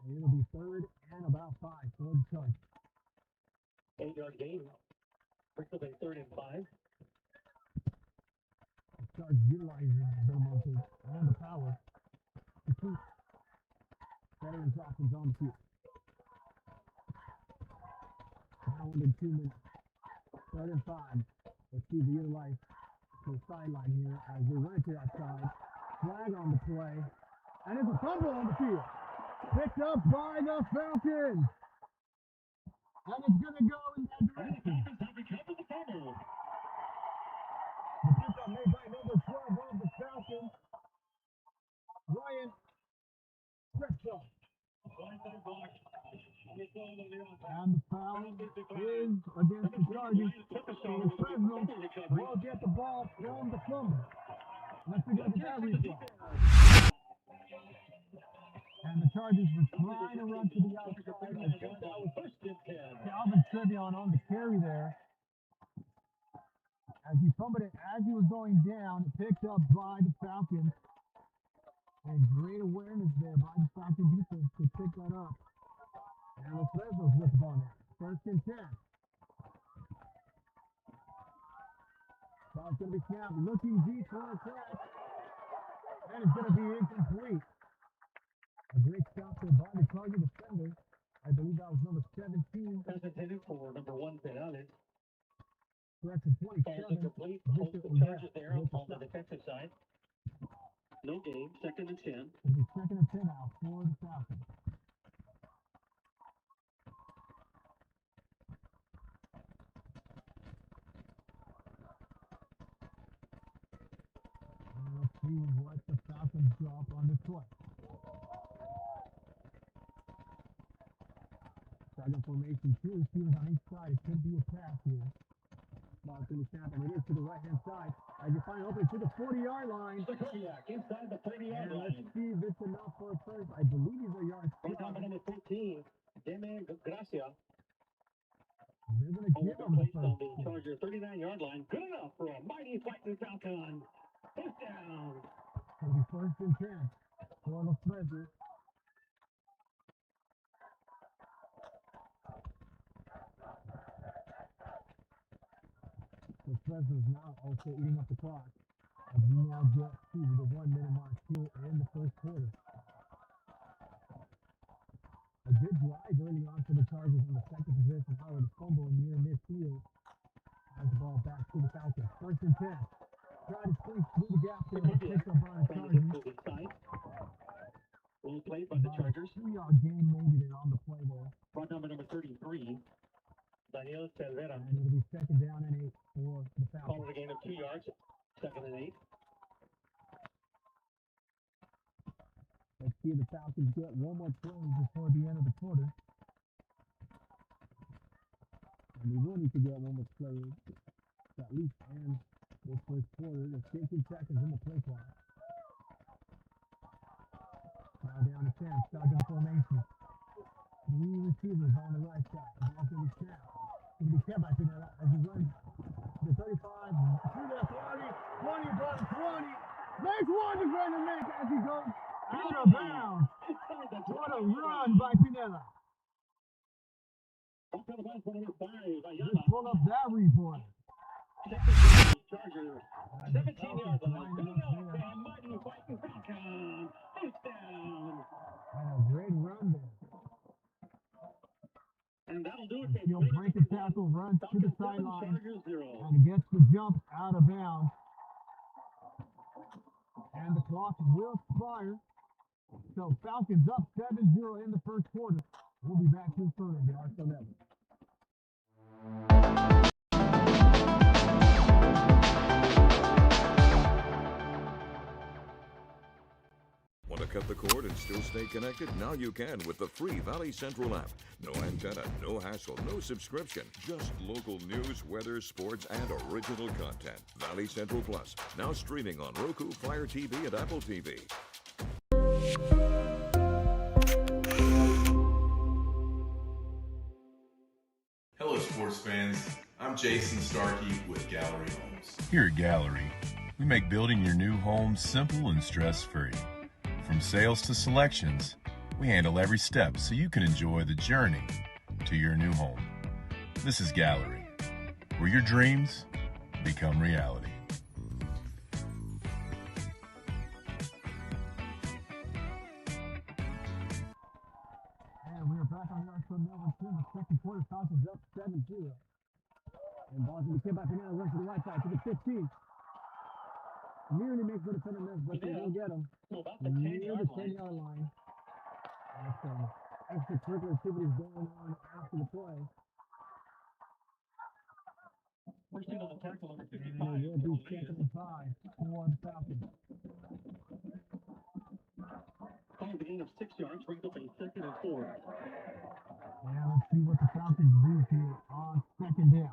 And it'll be 3rd and about 5 for the Chargers. 8-yard gain. Brings up a 3rd and 5. The Chargers utilizing Belmontes and the power to keep Veterans offense on the field. Now under 2 minutes. 3rd and 5. Let's see the utilize the sideline here as they run to that side. Flag on the play. And it's a fumble on the field. Picked up by the Falcons. And it's going to go in that direction. The pickup made by number 12 of the Falcons. Ryan Fresnos. And the foul is against the Chargers. And Fresno will get the ball from the fumble. Let's go to that replay. And the Chargers were trying to run to the outside. Calvin Trevion on the carry there. As he fumbled it, as he was going down, picked up by the Falcons. And great awareness there by the Falcon defense to pick that up. And the Fresnos with the ball now. 1st and 10. Ball's going to be snapped, looking deep for a catch. And it's going to be incomplete. A great stop there by the Charger defender. I believe that was number 17. That's intended for number 1, Perales. Correction, 27. Incomplete. Holds the Chargers there on the defensive side. No game, 2nd and 10. It'll be 2nd and 10 now for the Falcons. Let's see what the Falcons drop on this play. Second formation, two receivers on each side. It could be a pass here. Ball to the snap, and it is to the right-hand side. As you find open to the 40-yard line. Inside the 30-yard And line. let's see if it's enough for a first. I believe he's a yard. Right now, number 14, Deme Gracia. They're going to get him the Placed on first. the Charger 39-yard line. Good enough for a mighty fighting Falcon. First down. It'll be 1st and 10 for the Fresnos. The Fresnos now also eating up the clock. As we now get to the 1 minute mark here in the first quarter. A good drive early on for the Chargers in the second position. However, the fumble near midfield has the ball back to the Falcons. 1st and 10. Try to squeeze through the gap there. Picked up by the Chargers. Well played by the Chargers. 3-yard gain made it on the play there. Front number 33, Daniel Cervera. And it'll be 2nd down and 8 for the Falcons. Called a gain of 2 yards. 2nd and 8. Let's see if the Falcons get one more play before the end of the quarter. And we will need to get one more play to at least end this first quarter. There's 15 seconds in the play clock. Now down to 10, starting formation. 3 receivers on the right side. Ball to the snap. Going to be kept back in there as he runs the 35, to the 30, 20, about 20. Makes one to going to make as he goes out of bounds. What a run by Pinella. Let's pull up that replay. Charger, 17-yard line. Good enough for a mighty fighting Falcon. First down. And a great run there. And that'll do it. He'll break a tackle, runs to the sideline, and gets the jump out of bounds. And the clock will expire. So Falcons up 7-0 in the first quarter. We'll be back to further in the RSL Network. Want to cut the cord and still stay connected? Now you can with the free Valley Central app. No antenna, no hassle, no subscription. Just local news, weather, sports, and original content. Valley Central Plus, now streaming on Roku, Fire TV, and Apple TV. Hello, sports fans. I'm Jason Starkey with Gallery Homes. Here at Gallery, we make building your new home simple and stress-free. From sales to selections, we handle every step so you can enjoy the journey to your new home. This is Gallery, where your dreams become reality. And we are back on the RSL Network team. The second quarter, Falcons up 7-0. And ball's going to be kicked by Pinella, runs to the right side to the 15. Nearly makes the defender miss, but they will get him. Near the 10-yard line. And some extracurricular activities going on after the play. First in on the tackle, number 55. And it will be 2nd and 5 for the Falcons. Called a gain of 6 yards, brings up a 2nd and 4. And let's see what the Falcons do here on 2nd down.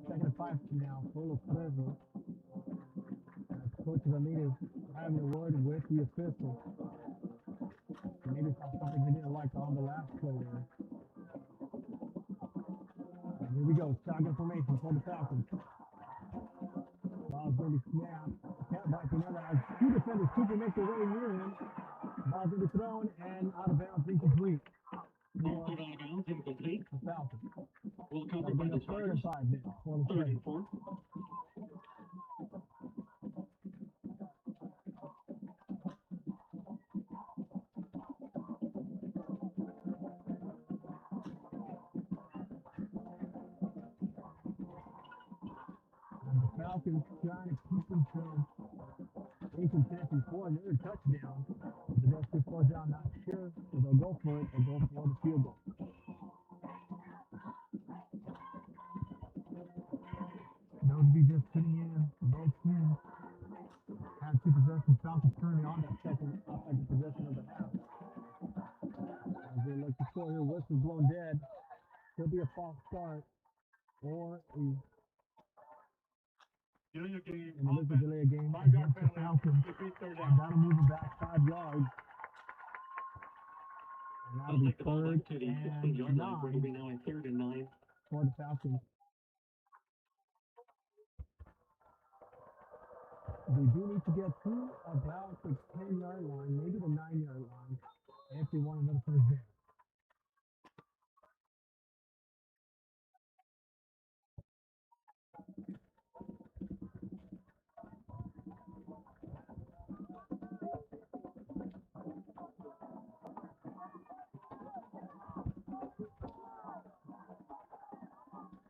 Second and 5 now, full of Fresnos. Coach Ramirez having a word with the official. Maybe saw something he didn't like on the last play there. And here we go, shotgun formation for the Falcons. Ball's going to be snapped. Can't bite another as 2 defenders keep make their way near him. Ball's going to be thrown and out of bounds, incomplete. Ball put out of bounds, incomplete. The Falcons. Will cover by the 3rd and 5 now for the 3rd and 4. Falcons trying to keep themselves in contention for another touchdown. The best two fourth down, not sure if they'll go for it or go for the field goal. Those be just sitting in both teams. Have two possessions. Falcons currently on that second offensive possession of the half. As they look to score here, whistle blown dead. Could be a false start or a Junior game. and it is a delay game against the Falcons. And that'll move it back 5 yards. And that'll be third to the and 16-yard line, where it'll be 9 now a 3rd and 9. for the Falcons. They do need to get to about the 10-yard line, maybe the 9-yard line, if they want another first down.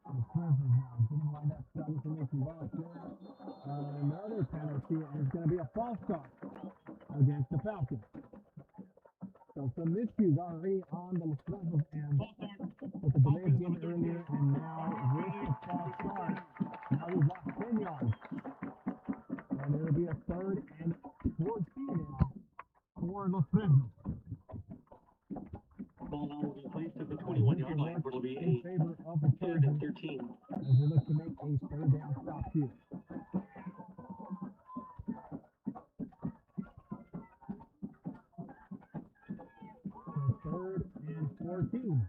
The Fresnos now getting lined up, starting to make some balls there. Another penalty, and it's going to be a false start against the Falcons. So some miscues already on the Fresnos end with the delayed game earlier, and now with the false start, now we've lost 10 yards. And it'll be a 3rd and 14 now for the Fresnos. Ball now will be placed at the 21-yard line, where it'll be In a favor of the 3rd and Chargers 13. as they look to make a 3rd down stop here. So 3rd and 14.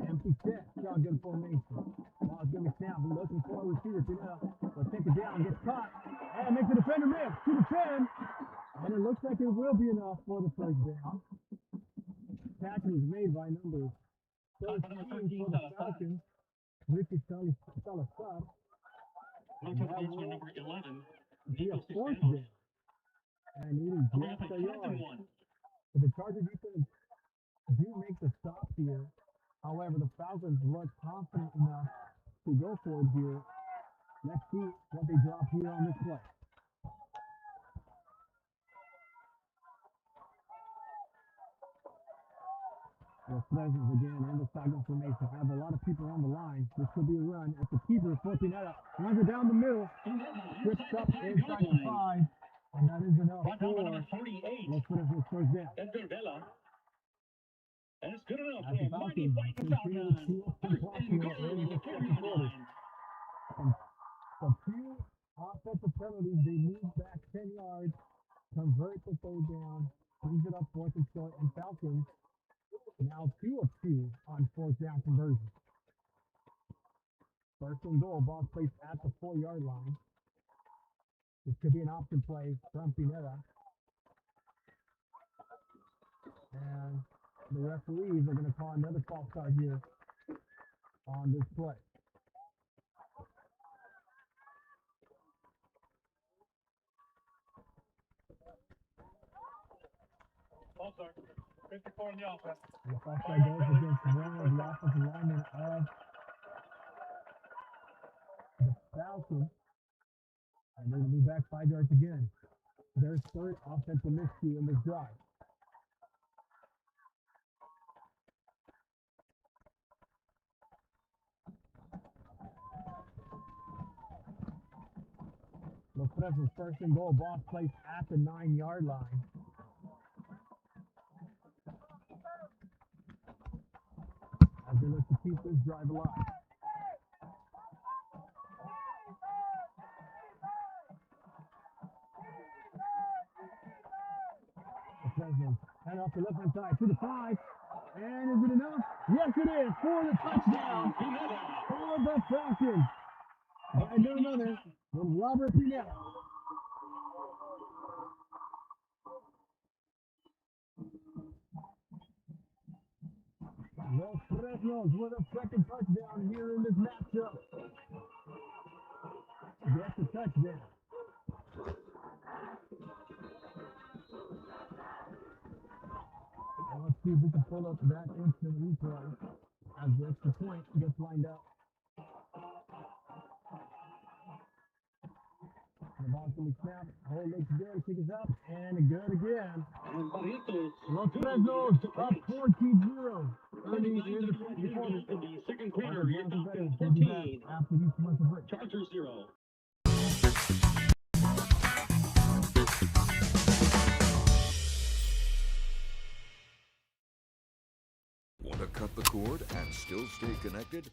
Empty set, shotgun formation. Ball's going to be snapped. Looking for a receiver. Will take it down, gets caught, and makes the defender miss to the 10. And it looks like it will be enough for the first down. Tackle is made by number 13 for the Falcons, Ricky Salazar. One to the bench, number 11. Be a 4th down. And needing just a yard. So the Charger defense do make the stop here. However, the Falcons look confident enough to go for it here. Let's see what they drop here on this play. The Fresnos again in the shotgun formation. Have a lot of people on the line. This could be a run. It's the keeper, Fortinetta. Runs it down the middle. Trips up inside the 5. And that is enough for the Fresnos first down. Edgar Vela. And it's good enough As the for a mighty Falcons fight continue shotgun. to up the clock here in the second quarter. From the 2 offensive penalties, they move back 10 yards, convert the 3rd down, brings it up 4th and short, and Falcons now 2 of 2 on 4th down conversion. 1st and goal, ball placed at the 4-yard line. This could be an option play from Pineda. And the referees are going to call another false start here on this play. False start. 54 in the offense. The false start goes against one of the offensive linemen of the Falcons. And they're going to be back 5 yards again. Their 3rd offensive miscue in this drive. The Fresnos 1st and goal, ball placed at the 9-yard line. As they look to keep this drive alive. The Fresnos hand off the left-hand side to the 5. And is it enough? Yes, it is for the touchdown for the Falcons. By none other than Robert Pineda. Los Fresnos with a 2nd touchdown here in this matchup. Gets a touchdown. And let's see if we can pull up that instant replay as the extra point gets lined up. The ball's going to be snapped. Hold looks good. Kick is up. And good again. Los Fresnos up 14-0. Early in the quarter. Second quarter, We'll be back after these commercial break. Chargers 0. Want to cut the cord and still stay connected?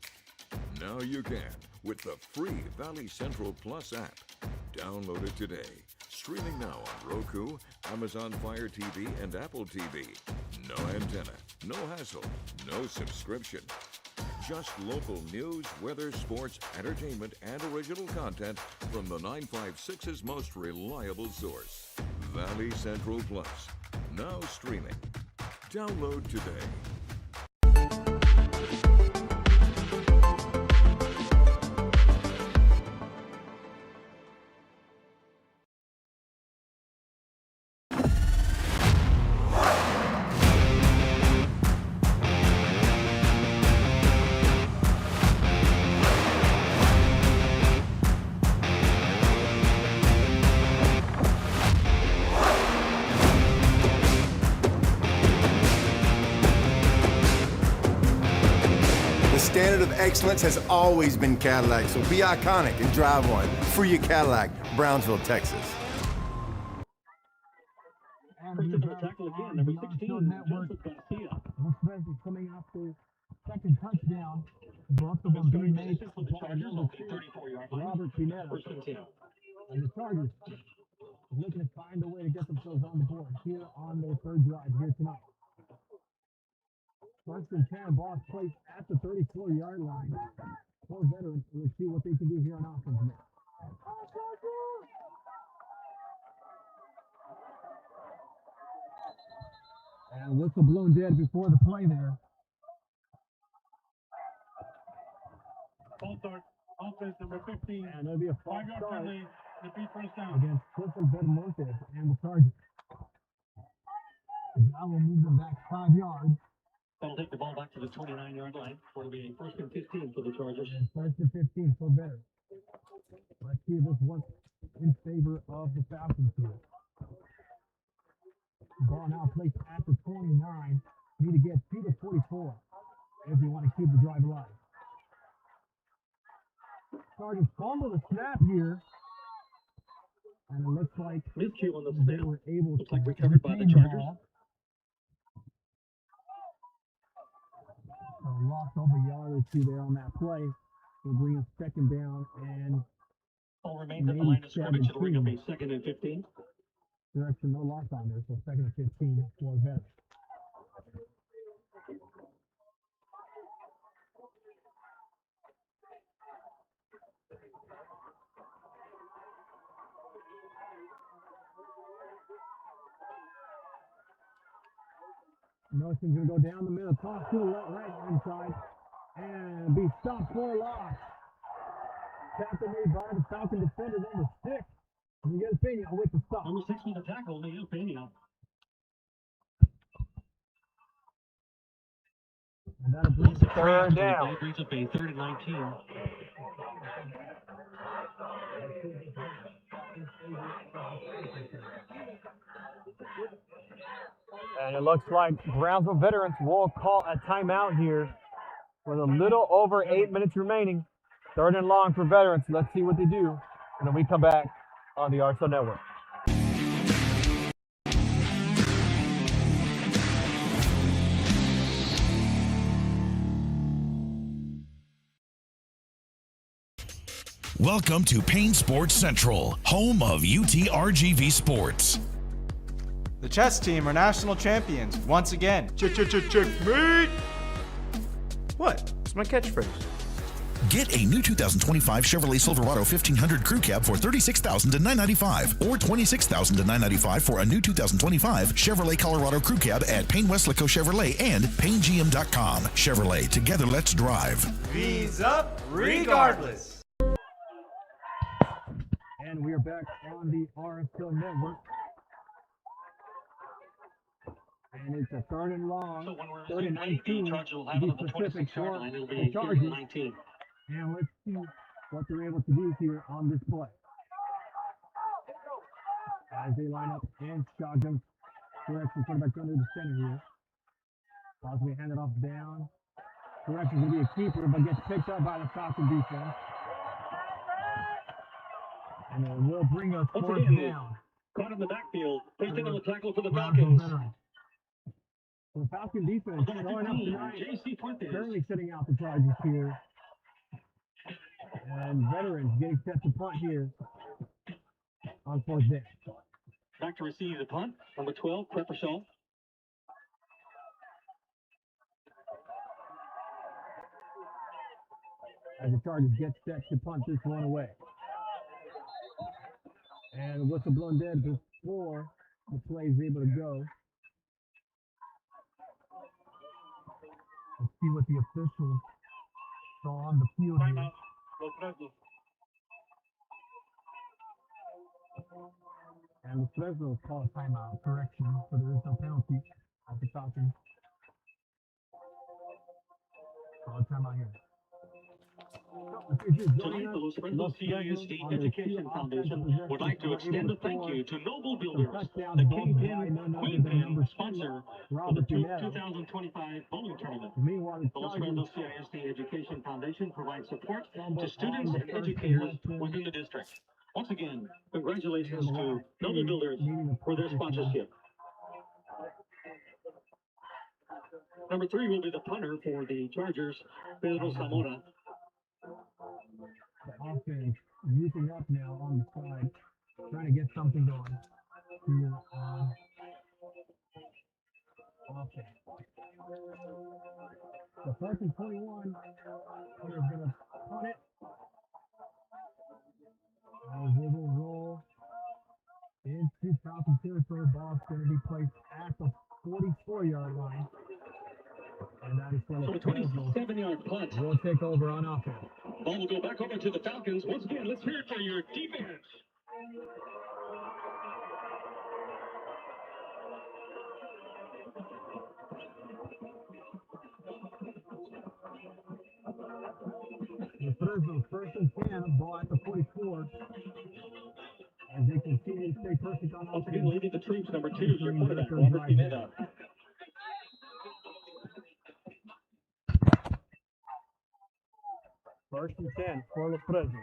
Now you can with the free Valley Central Plus app. Download it today. Streaming now on Roku, Amazon Fire TV, and Apple TV. No antenna, no hassle, no subscription. Just local news, weather, sports, entertainment, and original content from the 956's most reliable source. Valley Central Plus. Now streaming. Download today. The standard of excellence has always been Cadillac, so be iconic and drive one. Free your Cadillac, Brownsville, Texas. And we're back on the Armstrong Network. Los Fresnos coming off the second touchdown. Both of them being made by number 2, Robert Pineda. And the Chargers looking to find a way to get themselves on the board here on their third drive here tonight. First and 10, ball placed at the 34-yard line. 4 veterans. Let's see what they can do here on offense. And whistle blown dead before the play there. False start, offense number 15. And there'll be a false start first down. against Clifford Benamontes and the Chargers. Now we'll move them back 5 yards. They'll take the ball back to the 29-yard line. It'll be a first and 15 for the Chargers. And first and 15 for better. Let's see this one in favor of the Falcons here. Ball now placed at the 29. Need to get to the 44 if you want to keep the drive alive. Chargers fumble the snap here. And it looks like miscue on the they snap. were able Looks to like recovered by the Chargers. So lost over a yard or two there on that play. We'll bring us second down and Ball remains at the line of scrimmage. It'll bring up a second and 15. Direction, no loss on there, so second and 15 for Vets. Motion's going to go down the middle, toss to the right hand side, and be stopped for a loss. Tackle made by the Falcon defender, number 6. And you get Pena with the stop. Number 6 with the tackle, Miguel Pena. And that'll bring the third down. That brings up a third and 19. And it looks like Brownsville veterans will call a timeout here with a little over 8 minutes remaining. Third and long for veterans. Let's see what they do. And then we come back on the RSL Network. Welcome to Payne Sports Central, home of UTRGV Sports. The chess team are national champions once again. Checkmate! What? It's my catchphrase. Get a new 2025 Chevrolet Silverado 1500 Crew Cab for $36,000 to $995 or $26,000 to $995 for a new 2025 Chevrolet Colorado Crew Cab at Payne Westlaco Chevrolet and PayneGM.com. Chevrolet, together let's drive. V's up regardless. And we are back on the RSL Network. And it's a third and long, So when we're 30 and 19, the Chargers will have it on the specific 26-yard for line. It'll be the a third Chargers. and 19. And let's see what they're able to do here on this play. As they line up and shotgun correction, quarterback under the center here. Possibly hand it off down. Correction will be a keeper, but gets picked up by the Falcon defense. And it will bring us fourth down. Caught in the backfield. First down on the tackle for the Falcons. The Falcon defense showing up tonight. Currently sitting out the Chargers here. And veterans getting set to punt here on fourth down. Back to receive the punt. Number 12, Preppershaw. As the Chargers get set to punt this one away. And the whistle blown dead before the play is able to go. Let's see what the officials saw on the field here. And the Fresnos call timeout. Correction, so there is no penalty at the Falcons. Call timeout here. Tonight, the Los Fresnos CISD Education Foundation would like to extend a thank you to Noble Builders, the Queen Pin sponsor of the 2025 bowling tournament. The Los Fresnos CISD Education Foundation provides support to students and educators within the district. Once again, congratulations to Noble Builders for their sponsorship. Number 3 will be the punter for the Chargers, Pedro Zamora. The offense using up now on the side, trying to get something going here on offense. The first and 21, Hunter's going to punt it. As they will roll into Falcon territory, ball's going to be placed at the 44-yard line. And that is for the 27-yard punt. We'll take over on offense. Ball will go back over to the Falcons. Once again, let's hear it for your defense. The Fresno first and 10, ball at the 44. As they continue to stay perfect on offense. Once again, leading the troops, number 2, your quarterback, Robert Pineda. First and 10 for the Fresno.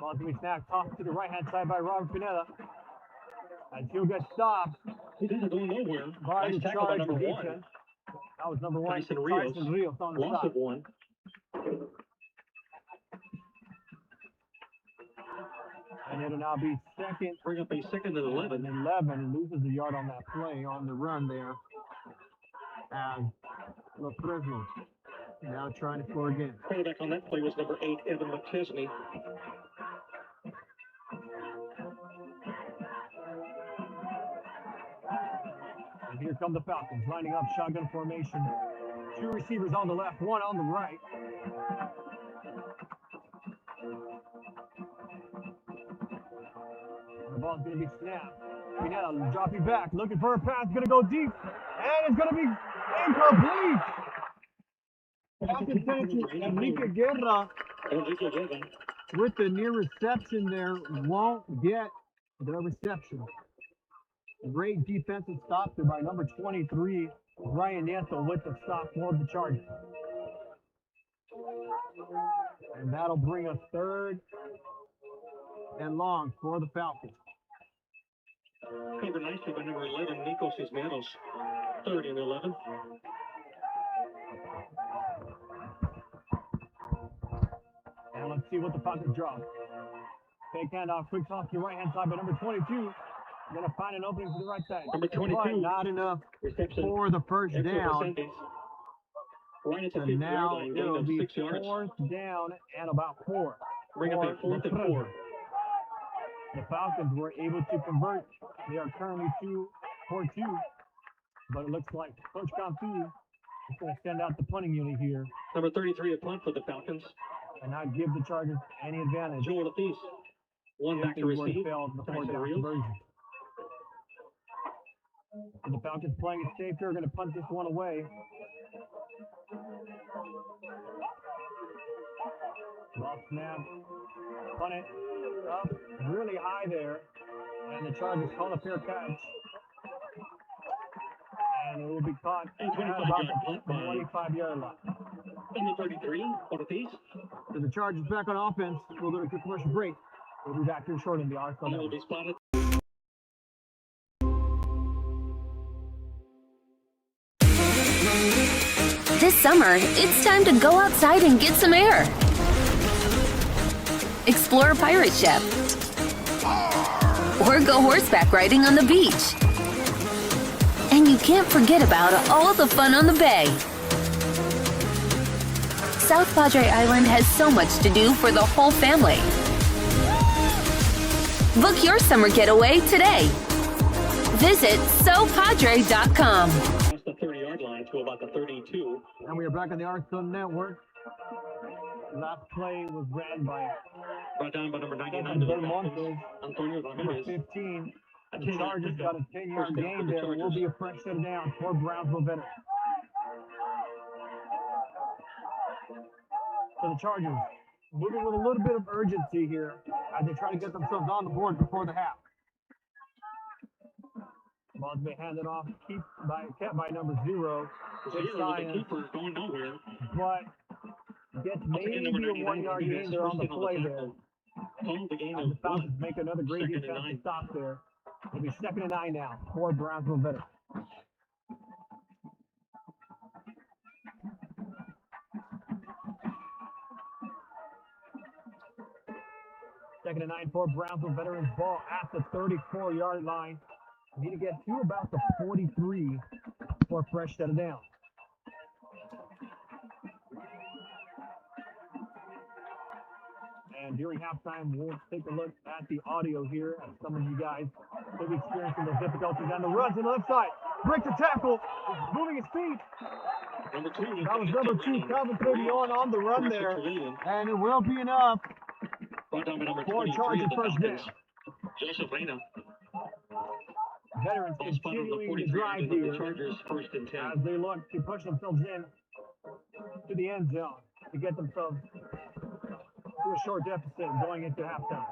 Ball to be snapped off to the right-hand side by Robert Pineda. As he'll get stopped. He didn't go nowhere. By Nice the tackle by Charge number 1. defense. That was number 1. Tyson Rios. On the Loss side. of 1. And it'll now be second. Bring up a second and 11. And 11 loses a yard on that play on the run there. As the Fresno now trying to score again. Quarterback on that play was number 8, Evan McChesney. And here come the Falcons lining up shotgun formation. 2 receivers on the left, 1 on the right. And the ball's going to be snapped. Pineda dropping back, looking for a pass, going to go deep, and it's going to be incomplete. Falcons sent it to Enrique Guerra with the near reception there, won't get the reception. Great defensive stop there by number 23, Ryan Nieto, with the stop for the Chargers. And that'll bring us third and long for the Falcons. Covered nicely by number 11, Nico Cisneros. 3rd and 11. And let's see what the Falcons drop. Fake handoff, quick toss to the right-hand side by number 22. Gonna find an opening to the right side. Number 22. But not enough reception for the first down. Right at the And 50-yard now line, it'll gain be of 6 yards. 4th down and about 4. Bring up a 4th and 4. The Falcons were able to convert. They are currently 2 for 2. But it looks like Coach Cantu is going to send out the punting unit here. Number 33 a punt for the Falcons. And not give the Chargers any advantage. Joel Ortiz. 1 back to receive. Tyson Rios. And the Falcons playing it safe here, are going to punt this one away. Ball snap. Punt it up really high there. And the Chargers call a fair catch. And it will be caught at about the 25-yard line. Number 33, on a piece. So the Chargers back on offense. We'll do a quick commercial break. We'll be back here shortly in the Arsenal Will be spotted. This summer, it's time to go outside and get some air. Explore a pirate ship. Or go horseback riding on the beach. And you can't forget about all the fun on the bay. South Padre Island has so much to do for the whole family. Book your summer getaway today. Visit SoPadre.com. Past the 30-yard line to about the 32. And we are back on the Arsenal Network. Last play was ran by Brought down by number 99. Antonio number Ramirez. 15. The Chargers got a 10-yard gain there. It will be a fresh set down for Brownsville veterans. For the Chargers, moving with a little bit of urgency here as they try to get themselves on the board before the half. Ball's been handed off, kept by number 0. Keeper going nowhere. But gets maybe a 1-yard gain there on the play there. And the Falcons make another great defensive stop there. It'll be 2nd and 9 now for Brownsville veterans. Second and 9 for Brownsville veterans. Ball at the 34-yard line. Need to get to about the 43 for a fresh set of down. And during halftime, we'll take a look at the audio here as some of you guys will be experiencing those difficulties on the run to the left side. Breaks the tackle. He's moving his feet. Number 2. That was number 2, Calvin Travion on the run there. And it will be enough Brought down by number for 23 Chargers of the first down. Falcons. Joseph Reyna. Veterans Ball spotted the continuing to 43 drive of the here Chargers, 1st and 10. as they look to push themselves in to the end zone to get themselves to a short deficit going into halftime.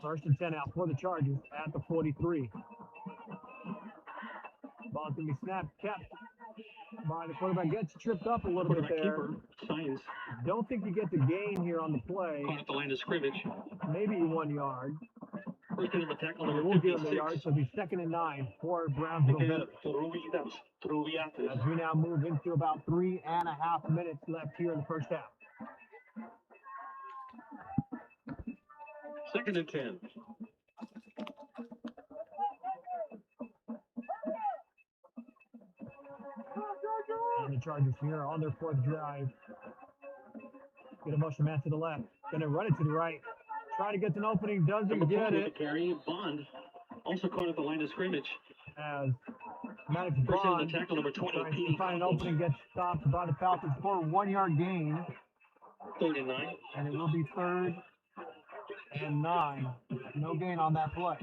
1st and 10 out for the Chargers at the 43. Ball's going to be snapped, kept by the quarterback. Gets tripped up a little bit there. Keeper, Science. Don't think you get the gain here on the play. Off the line of scrimmage. Maybe 1 yard. First in the tackle, It number will give them 56. the yard, so it'll be 2nd and 9 for Brownsville veterans. As we now move into about 3.5 minutes left here in the first half. 2nd and 10. And the Chargers here on their 4th drive. Get a motion man to the left. Gonna run it to the right. Try to get an opening, doesn't get it. Carry Bond, also caught at the line of scrimmage. As Maddox First in Bond the tackle, number 20. trying to find an opening, gets stopped by the Falcons for a 1-yard gain. 3rd and 9. And it will be 3rd and 9. No gain on that play.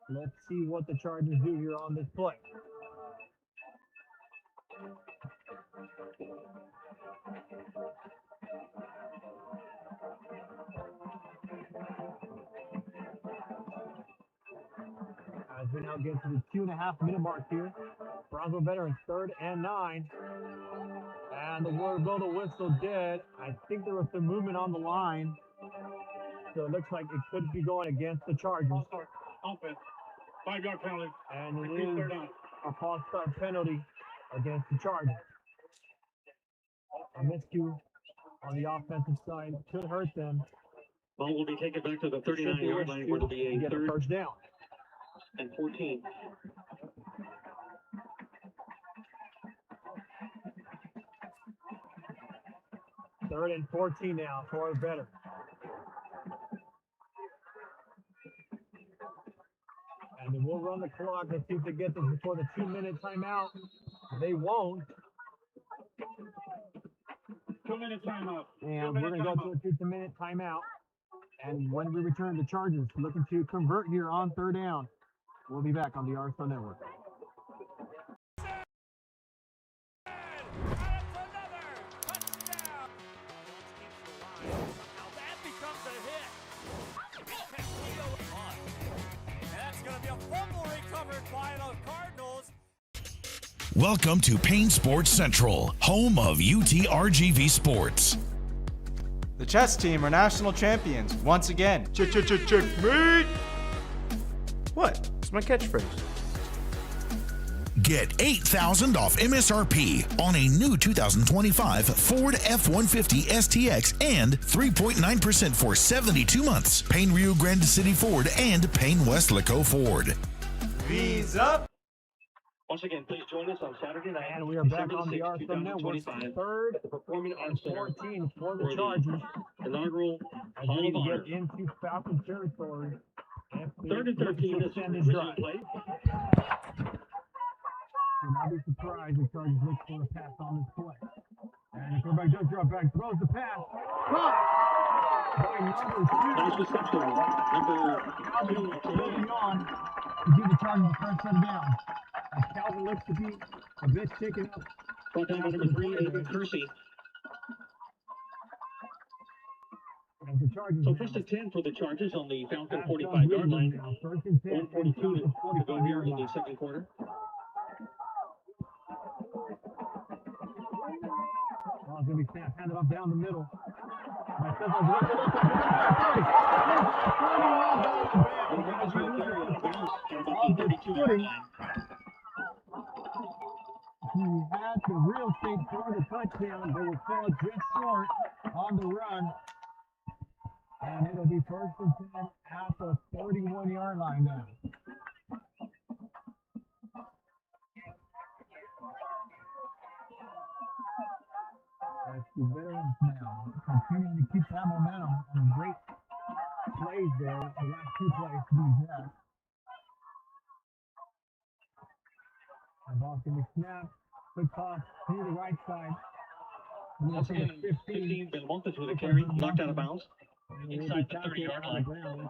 Let's see what the Chargers do here on this play. As we now get to the 2.5 minute mark here. Brownsville veterans 3rd and 9. And the word blow the whistle did. I think there was some movement on the line. So it looks like it could be going against the Chargers. Offense. 5-yard penalty. And it is a false start penalty against the Chargers. A miscue on the offensive side could hurt them. Ball will be taken back to the 39-yard line where it'll be a get a 3rd first down. and 14. Third and 14 now for better. And then we'll run the clock. Let's see if they get this before the 2-minute timeout. They won't. 2-minute timeout. And we're going to go to a 2-minute timeout. And when we return, the Chargers looking to convert here on 3rd down. We'll be back on the RSL Network. Now that becomes a hit. And that's going to be a fumble recovered by the Cardinals. Welcome to Payne Sports Central, home of UTRGV Sports. The chess team are national champions once again. Checkmate! What? It's my catchphrase. Get $8,000 off MSRP on a new 2025 Ford F-150 STX and 3.9% for 72 months. Payne Rio Grande City Ford and Payne West Laco Ford. V's up. Once again, please join us on Saturday night. And we are back on the RSL Network. Third at the Performing and Arts Center 14 for the for the Chargers. inaugural As Hall we of get Honor. into Falcon territory. Third and 13 is extended resume drive. play. Should not be surprised if Chargers look for a pass on this play. And the quarterback does drop back, throws the pass. Caught by number 2. Nice reception. Calvin moving on to give the Chargers the first set down. As Calvin looks to be a bit shaken up. Brought down by number 3, Aiden Kersey. As the Chargers So now, first and 10 for the Chargers on the Falcon pass 45-yard line. now. First and 10. 1:42 to go 45 here in the line. second quarter. Ball's going to be snapped, handed off down the middle. He had the real estate for the touchdown. They were called just short on the run. And it'll be first and 10 at the 41-yard line now. That's the veterans now continuing to keep that momentum on great plays there. The last 2 plays to be exact. And ball's going to be snapped. Quick toss to the right side. Once again, 15, Belmontes with a carry, knocked out of bounds. Inside the 30-yard line.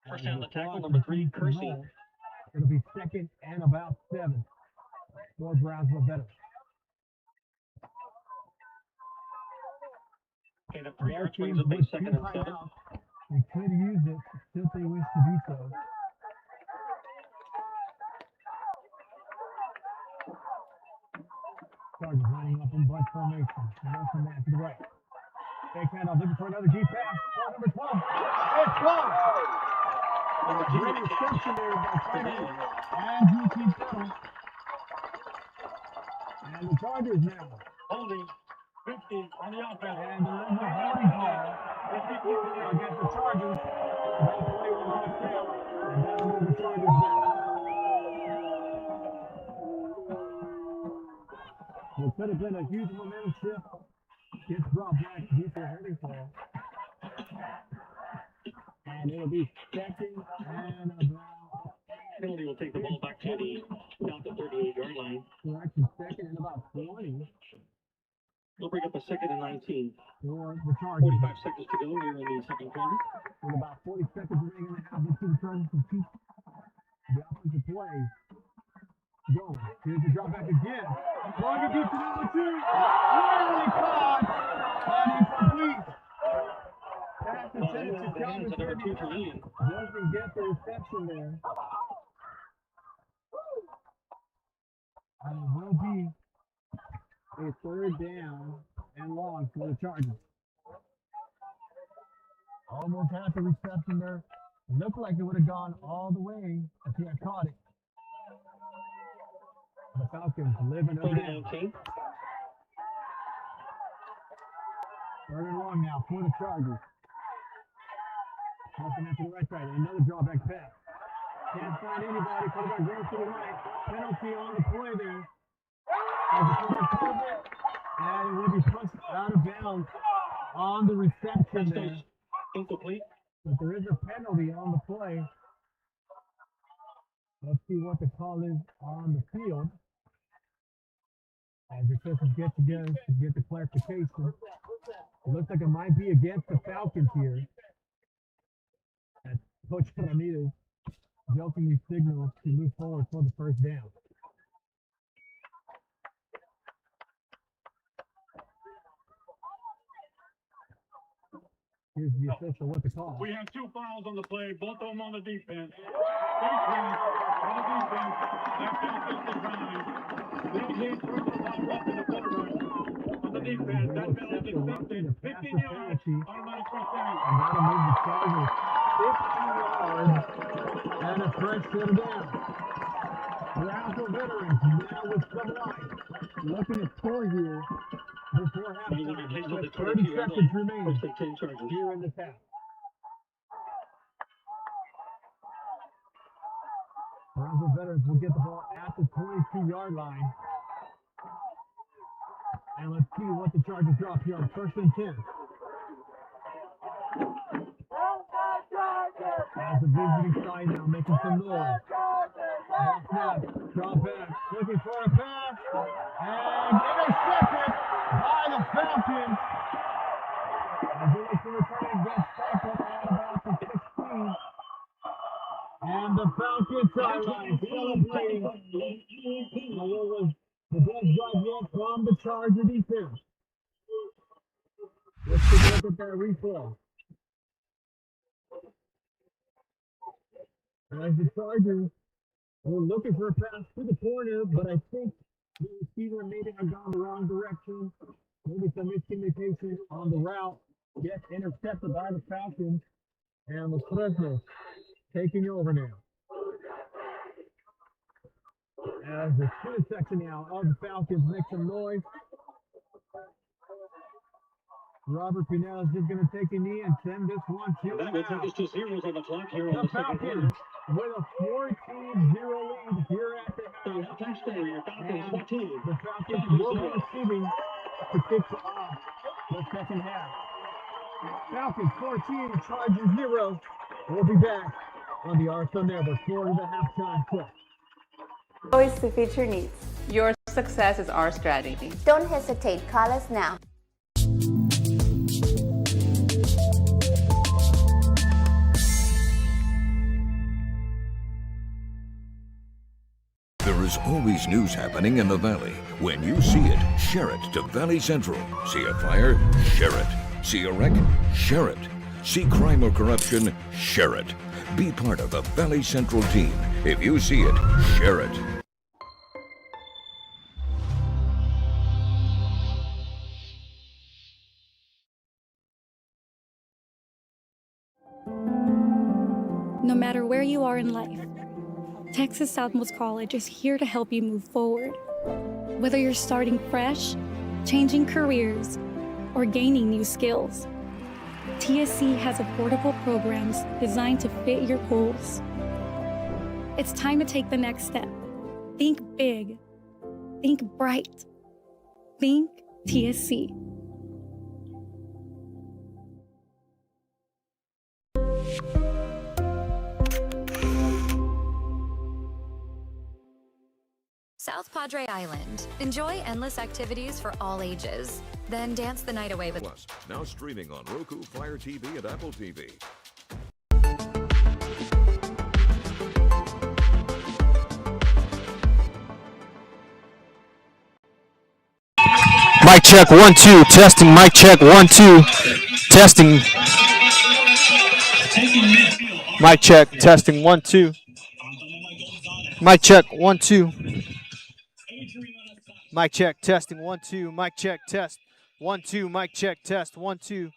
First down the tackle, number 3, Kersey. It'll be second and about 7 for Brownsville veterans. And up 3 yards, brings up a second and 7. They could use it should they wish to do so. Chargers lining up in bunch formation. Nelson man to the right. Fake handoff, looking for another deep pass. Ball number 12. It's caught. Great reception there by Fresnos and Joaquin Settle. And the Chargers now holding 50 on the offense. And there is a holding call against the Chargers. That play will not count. And that'll move the Chargers back. It could have been a huge momentum shift. Gets brought back due to a holding call. And it'll be second and about. Penalty will take the ball back to the Falcon 38-yard line. Correction, second and about 20. They'll bring up a second and 19. For the Chargers. 45 seconds to go here in the second quarter. With about 40 seconds remaining in the half, let's see the Chargers compete. The offensive play. Going. Here's the drop back again. Longer deep to number 2. Nearly caught. And incomplete. Pass intended to Calvin Kirby. Doesn't get the reception there. And it will be a third down and long for the Chargers. Almost had the reception there. It looked like it would have gone all the way if he had caught it. The Falcons living over there. Third and long now for the Chargers. Looking at to the right side. Another drawback pass. Can't find anybody. Quarterback goes to the right. Penalty on the play there. As the quarterback pulls it. And it will be pushed out of bounds on the reception there. Incomplete. But there is a penalty on the play. Let's see what the call is on the field. As the officials get together to get the clarification. It looks like it might be against the Falcons here. As Coach Ramirez jokingly signals to move forward for the first down. Here's the official with the call. We have 2 fouls on the play, both of them on the defense. First one on the defense. That finishes the drive. Then here's first down left in the quarterback. On the defense, that penalty is accepted. 15 yards, automatic first down. And that'll move the Chargers 15 yards and a fresh set of down. Brownsville veterans now with some life. Looking to score here before halftime with 30 seconds remaining here in the half. Brownsville veterans will get the ball at the 22-yard line. And let's see what the Chargers drop here on 1st and 10. As the visiting side now making some noise. Ball snap, drop back, looking for a pass, and intercepted by the Falcons. As they look to return, gets tackled at about the 16. And the Falcons sideline celebrating what was the best drive yet from the Charger defense. Let's take a look at that replay. As the Chargers were looking for a pass to the corner, but I think the receiver maybe had gone the wrong direction. Maybe some miscommunication on the route. Gets intercepted by the Falcons. And the Fresnos taking over now. As the student section now of the Falcons makes some noise. Robert Pinell is just going to take a knee and send this one to That will take us to zeros on the clock here on the the second quarter. Falcons with a 14-0 lead here at the half. Attack score, your Falcons 14. The Falcons will be receiving to kick off the second half. Falcons 14, Chargers 0. We'll be back on the Arthur Network for the halftime clip. Always to fit your needs. Your success is our strategy. Don't hesitate. Call us now. There is always news happening in the Valley. When you see it, share it to Valley Central. See a fire? Share it. See a wreck? Share it. See crime or corruption? Share it. Be part of the Valley Central team. If you see it, share it. No matter where you are in life, Texas Southmost College is here to help you move forward. Whether you're starting fresh, changing careers, or gaining new skills, TSC has affordable programs designed to fit your goals. It's time to take the next step. Think big. Think bright. Think TSC. South Padre Island. Enjoy endless activities for all ages. Then dance the night away with Plus, now streaming on Roku, Fire TV, and Apple TV. Mic check 1 2 testing. Mic check 1 2 testing. Mic check testing 1 2. Mic check 1 2. Mic check testing 1 2. Mic check test 1 2. Mic check test 1 2.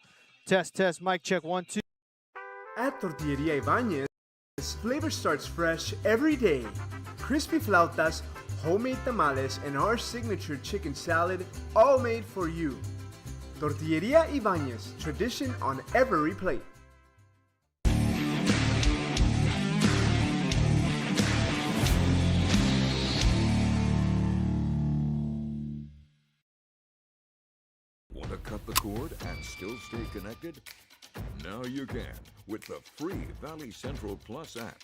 Test mic check 1 2. At Tortilleria Ibañez, flavor starts fresh every day. Crispy flautas, homemade tamales, and our signature chicken salad, all made for you. Tortilleria Ibañez, tradition on every plate. Want to cut the cord and still stay connected? Now you can with the free Valley Central Plus app.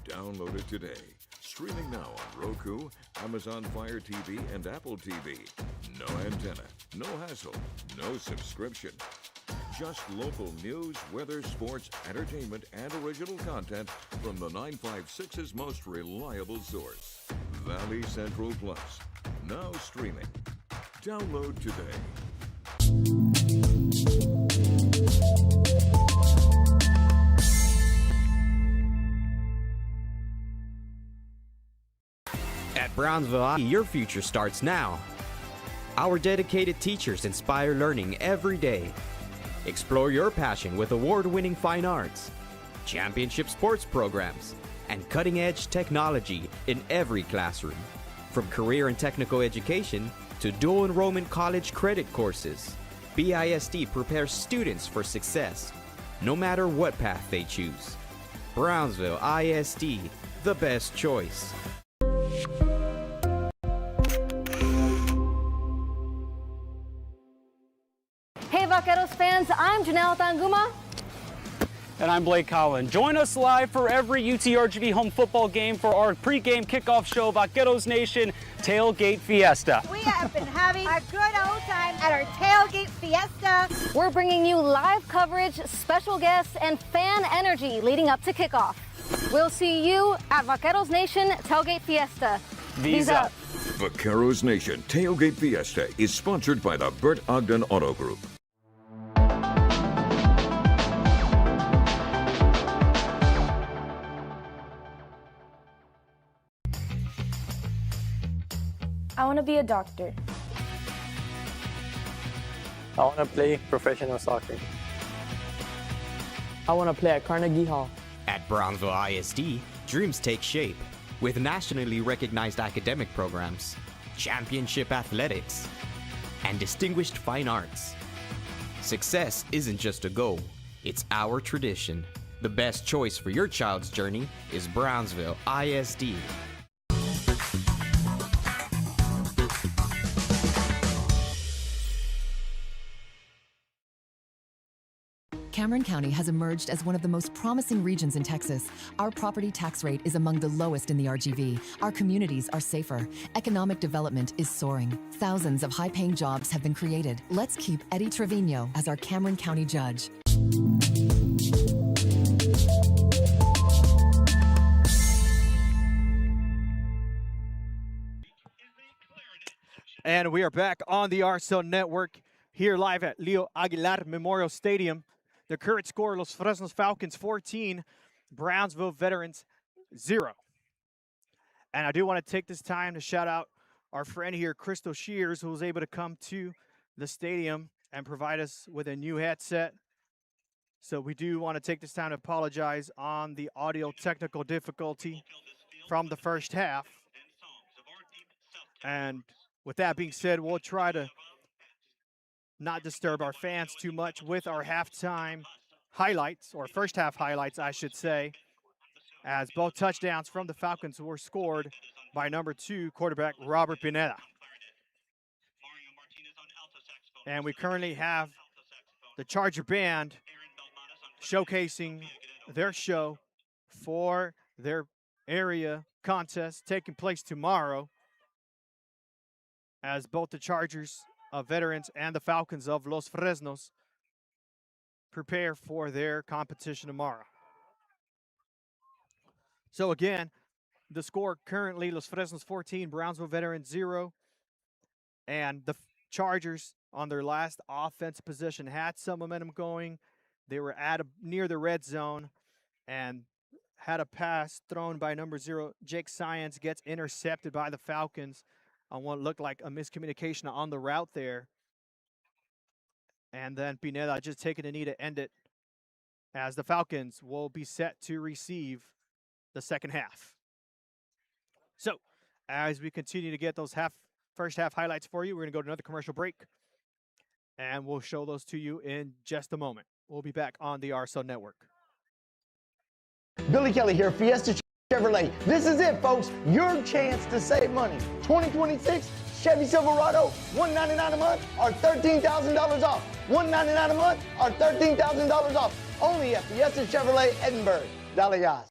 Download it today. Streaming now on Roku, Amazon Fire TV, and Apple TV. No antenna, no hassle, no subscription. Just local news, weather, sports, entertainment, and original content from the 956's most reliable source, Valley Central Plus. Now streaming. Download today. At Brownsville, your future starts now. Our dedicated teachers inspire learning every day. Explore your passion with award-winning fine arts, championship sports programs, and cutting-edge technology in every classroom. From career and technical education to dual enrollment college credit courses, BISD prepares students for success, no matter what path they choose. Brownsville ISD, the best choice. Hey Vaqueros fans, I'm Janelle Tanguma. And I'm Blake Collin. Join us live for every UTRGV home football game for our pre-game kickoff show, Vaqueros Nation Tailgate Fiesta. We have been having a good old time at our Tailgate Fiesta. We're bringing you live coverage, special guests, and fan energy leading up to kickoff. We'll see you at Vaqueros Nation Tailgate Fiesta. V's up. Vaqueros Nation Tailgate Fiesta is sponsored by the Bert Ogden Auto Group. I want to be a doctor. I want to play professional soccer. I want to play at Carnegie Hall. At Brownsville ISD, dreams take shape with nationally recognized academic programs, championship athletics, and distinguished fine arts. Success isn't just a goal, it's our tradition. The best choice for your child's journey is Brownsville ISD. Cameron County has emerged as one of the most promising regions in Texas. Our property tax rate is among the lowest in the RGV. Our communities are safer. Economic development is soaring. Thousands of high-paying jobs have been created. Let's keep Eddie Trevino as our Cameron County judge. And we are back on the RSL Network here live at Leo Aguilar Memorial Stadium. The current score, Los Fresnos Falcons 14, Brownsville Veterans 0. And I do want to take this time to shout out our friend here, Crystal Shears, who was able to come to the stadium and provide us with a new headset. So we do want to take this time to apologize on the audio technical difficulty from the first half. And with that being said, we'll try to not disturb our fans too much with our halftime highlights, or first half highlights, I should say, as both touchdowns from the Falcons were scored by number 2 quarterback Robert Pineda. And we currently have the Charger Band showcasing their show for their area contest taking place tomorrow, as both the Chargers of Veterans and the Falcons of Los Fresnos prepare for their competition tomorrow. So again, the score currently, Los Fresnos 14, Brownsville Veterans 0. And the Chargers on their last offensive possession had some momentum going. They were near the red zone and had a pass thrown by number 0, Jake Science, gets intercepted by the Falcons on what looked like a miscommunication on the route there. And then Pineda just taking a knee to end it, as the Falcons will be set to receive the second half. So as we continue to get those first half highlights for you, we're going to go to another commercial break, and we'll show those to you in just a moment. We'll be back on the RSO Network. Billy Kelly here, Fiesta Chevrolet. This is it, folks. Your chance to save money. 2026 Chevy Silverado, $199 a month or $13,000 off. $199 a month or $13,000 off. Only at Fiesta Chevrolet Edinburgh. Dale gas.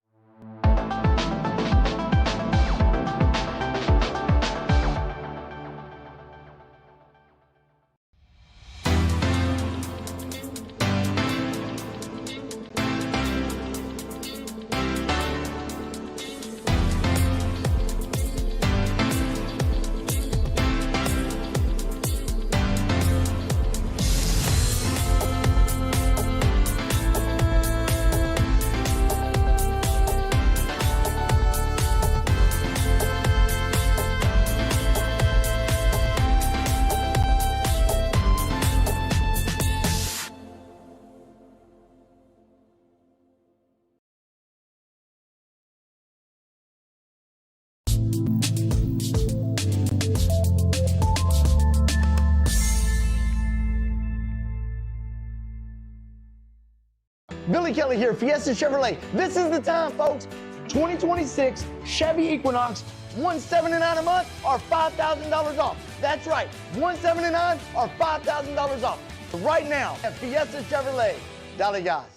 Billy Kelly here, Fiesta Chevrolet. This is the time, folks. 2026 Chevy Equinox, $179 a month or $5,000 off. That's right, $179 or $5,000 off. Right now at Fiesta Chevrolet. Dale gas.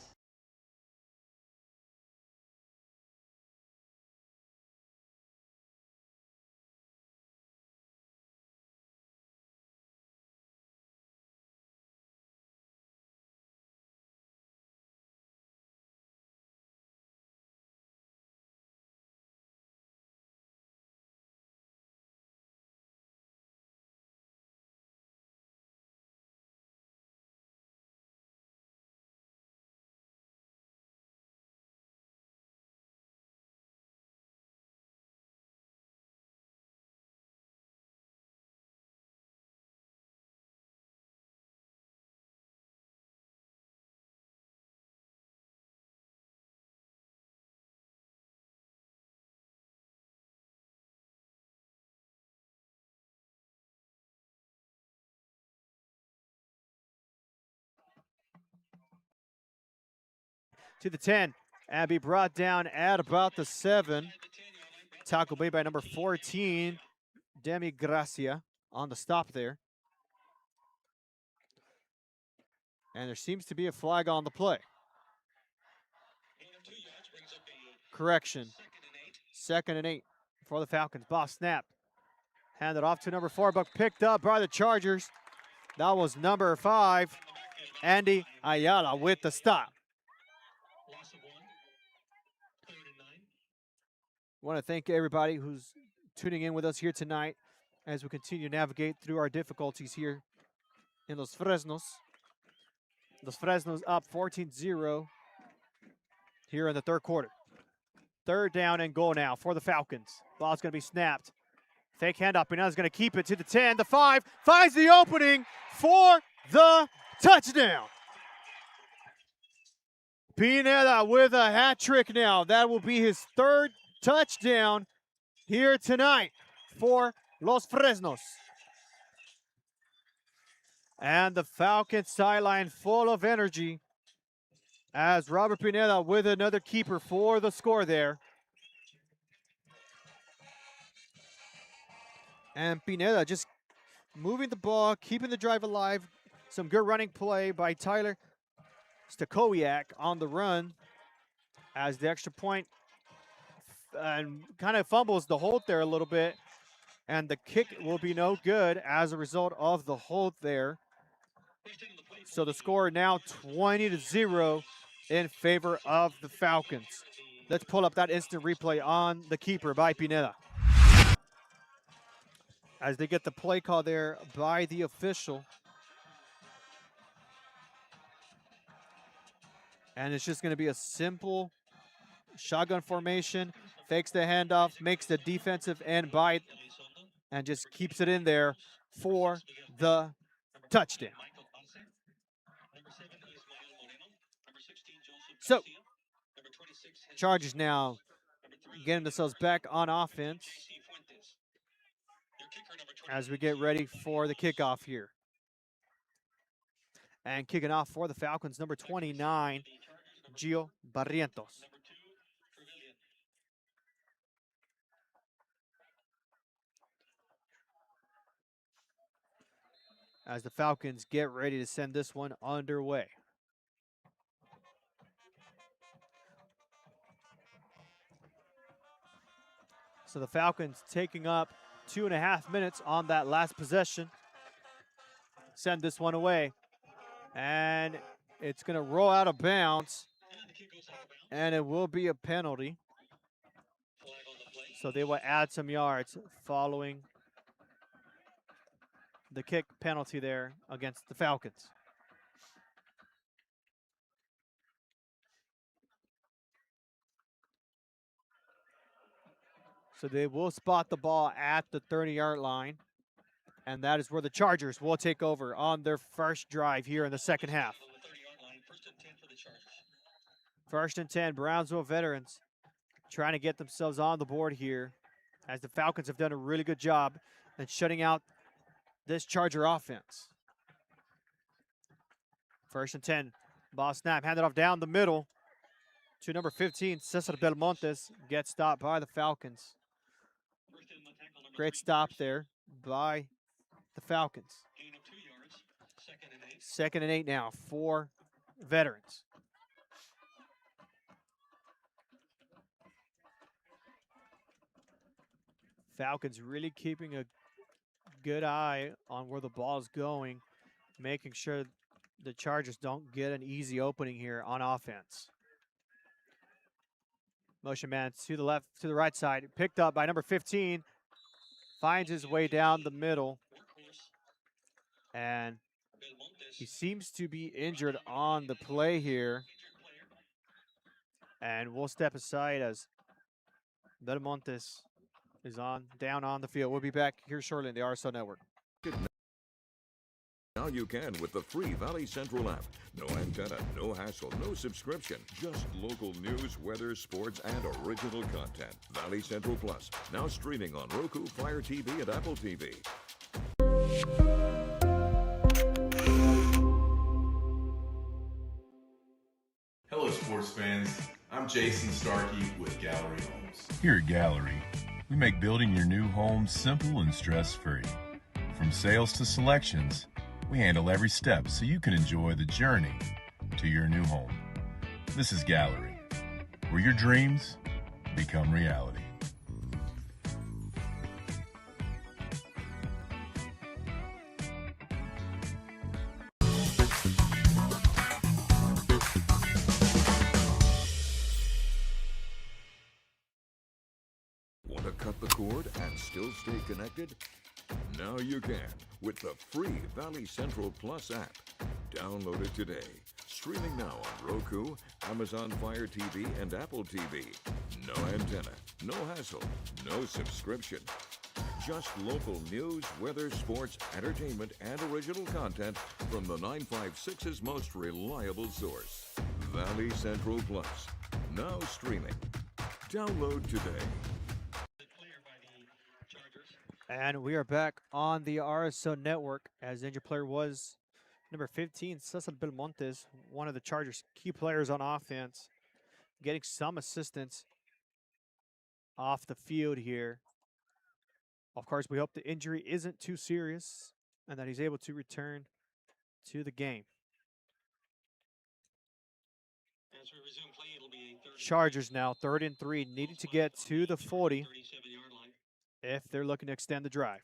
To the 10, and be brought down at about the 7. Tackle made by number 14, Demi Gracia, on the stop there. And there seems to be a flag on the play. Correction. 2nd and 8 for the Falcons. Ball snap. Handed off to number 4, but picked up by the Chargers. That was number 5, Andy Ayala with the stop. I want to thank everybody who's tuning in with us here tonight as we continue to navigate through our difficulties here in Los Fresnos. Los Fresnos up 14-0 here in the third quarter. 3rd down and goal now for the Falcons. Ball's going to be snapped. Fake handoff, and now is going to keep it to the 10. The 5 finds the opening for the touchdown. Pineda with a hat trick now. That will be his 3rd touchdown here tonight for Los Fresnos. And the Falcons sideline full of energy as Robert Pineda with another keeper for the score there. And Pineda just moving the ball, keeping the drive alive. Some good running play by Tyler Stakowiak on the run as the extra point and kind of fumbles the hold there a little bit. And the kick will be no good as a result of the hold there. So the score now 20-0 in favor of the Falcons. Let's pull up that instant replay on the keeper by Pineda. As they get the play call there by the official. And it's just going to be a simple shotgun formation. Fakes the handoff, makes the defensive end bite, and just keeps it in there for the touchdown. So, Chargers now getting themselves back on offense as we get ready for the kickoff here. And kicking off for the Falcons, number 29, Gio Barrientos. As the Falcons get ready to send this one underway. So the Falcons taking up 2.5 minutes on that last possession. Send this one away. And it's going to roll out of bounds. And it will be a penalty. So they will add some yards following the kick penalty there against the Falcons. So they will spot the ball at the 30-yard line. And that is where the Chargers will take over on their first drive here in the second half. 1st and 10, Brownsville veterans trying to get themselves on the board here as the Falcons have done a really good job in shutting out this Charger offense. 1st and 10 Ball snap, handed off down the middle to number 15, Cesar Belmontes. Gets stopped by the Falcons. Great stop there by the Falcons. 2nd and 8 now for Veterans. Falcons really keeping a good eye on where the ball's going, making sure the Chargers don't get an easy opening here on offense. Motion man to the left, to the right side, picked up by number 15, finds his way down the middle, and he seems to be injured on the play here. And we'll step aside as Belmontes is down on the field. We'll be back here shortly in the RSL Network. Now you can with the free Valley Central app. No antenna, no hassle, no subscription. Just local news, weather, sports, and original content. Valley Central Plus, now streaming on Roku, Fire TV, and Apple TV. Hello, sports fans. I'm Jason Starkey with Gallery Homes. Here at Gallery, we make building your new home simple and stress-free. From sales to selections, we handle every step so you can enjoy the journey to your new home. This is Gallery, where your dreams become reality. Want to cut the cord and still stay connected? Now you can with the free Valley Central Plus app. Download it today. Streaming now on Roku, Amazon Fire TV, and Apple TV. No antenna, no hassle, no subscription. Just local news, weather, sports, entertainment, and original content from the 956's most reliable source. Valley Central Plus. Now streaming. Download today. And we are back on the RSO Network as injured player was number 15, Cesar Belmontes, one of the Chargers' key players on offense, getting some assistance off the field here. Of course, we hope the injury isn't too serious and that he's able to return to the game. Chargers now 3rd and 3, needing to get to the 40 if they're looking to extend the drive.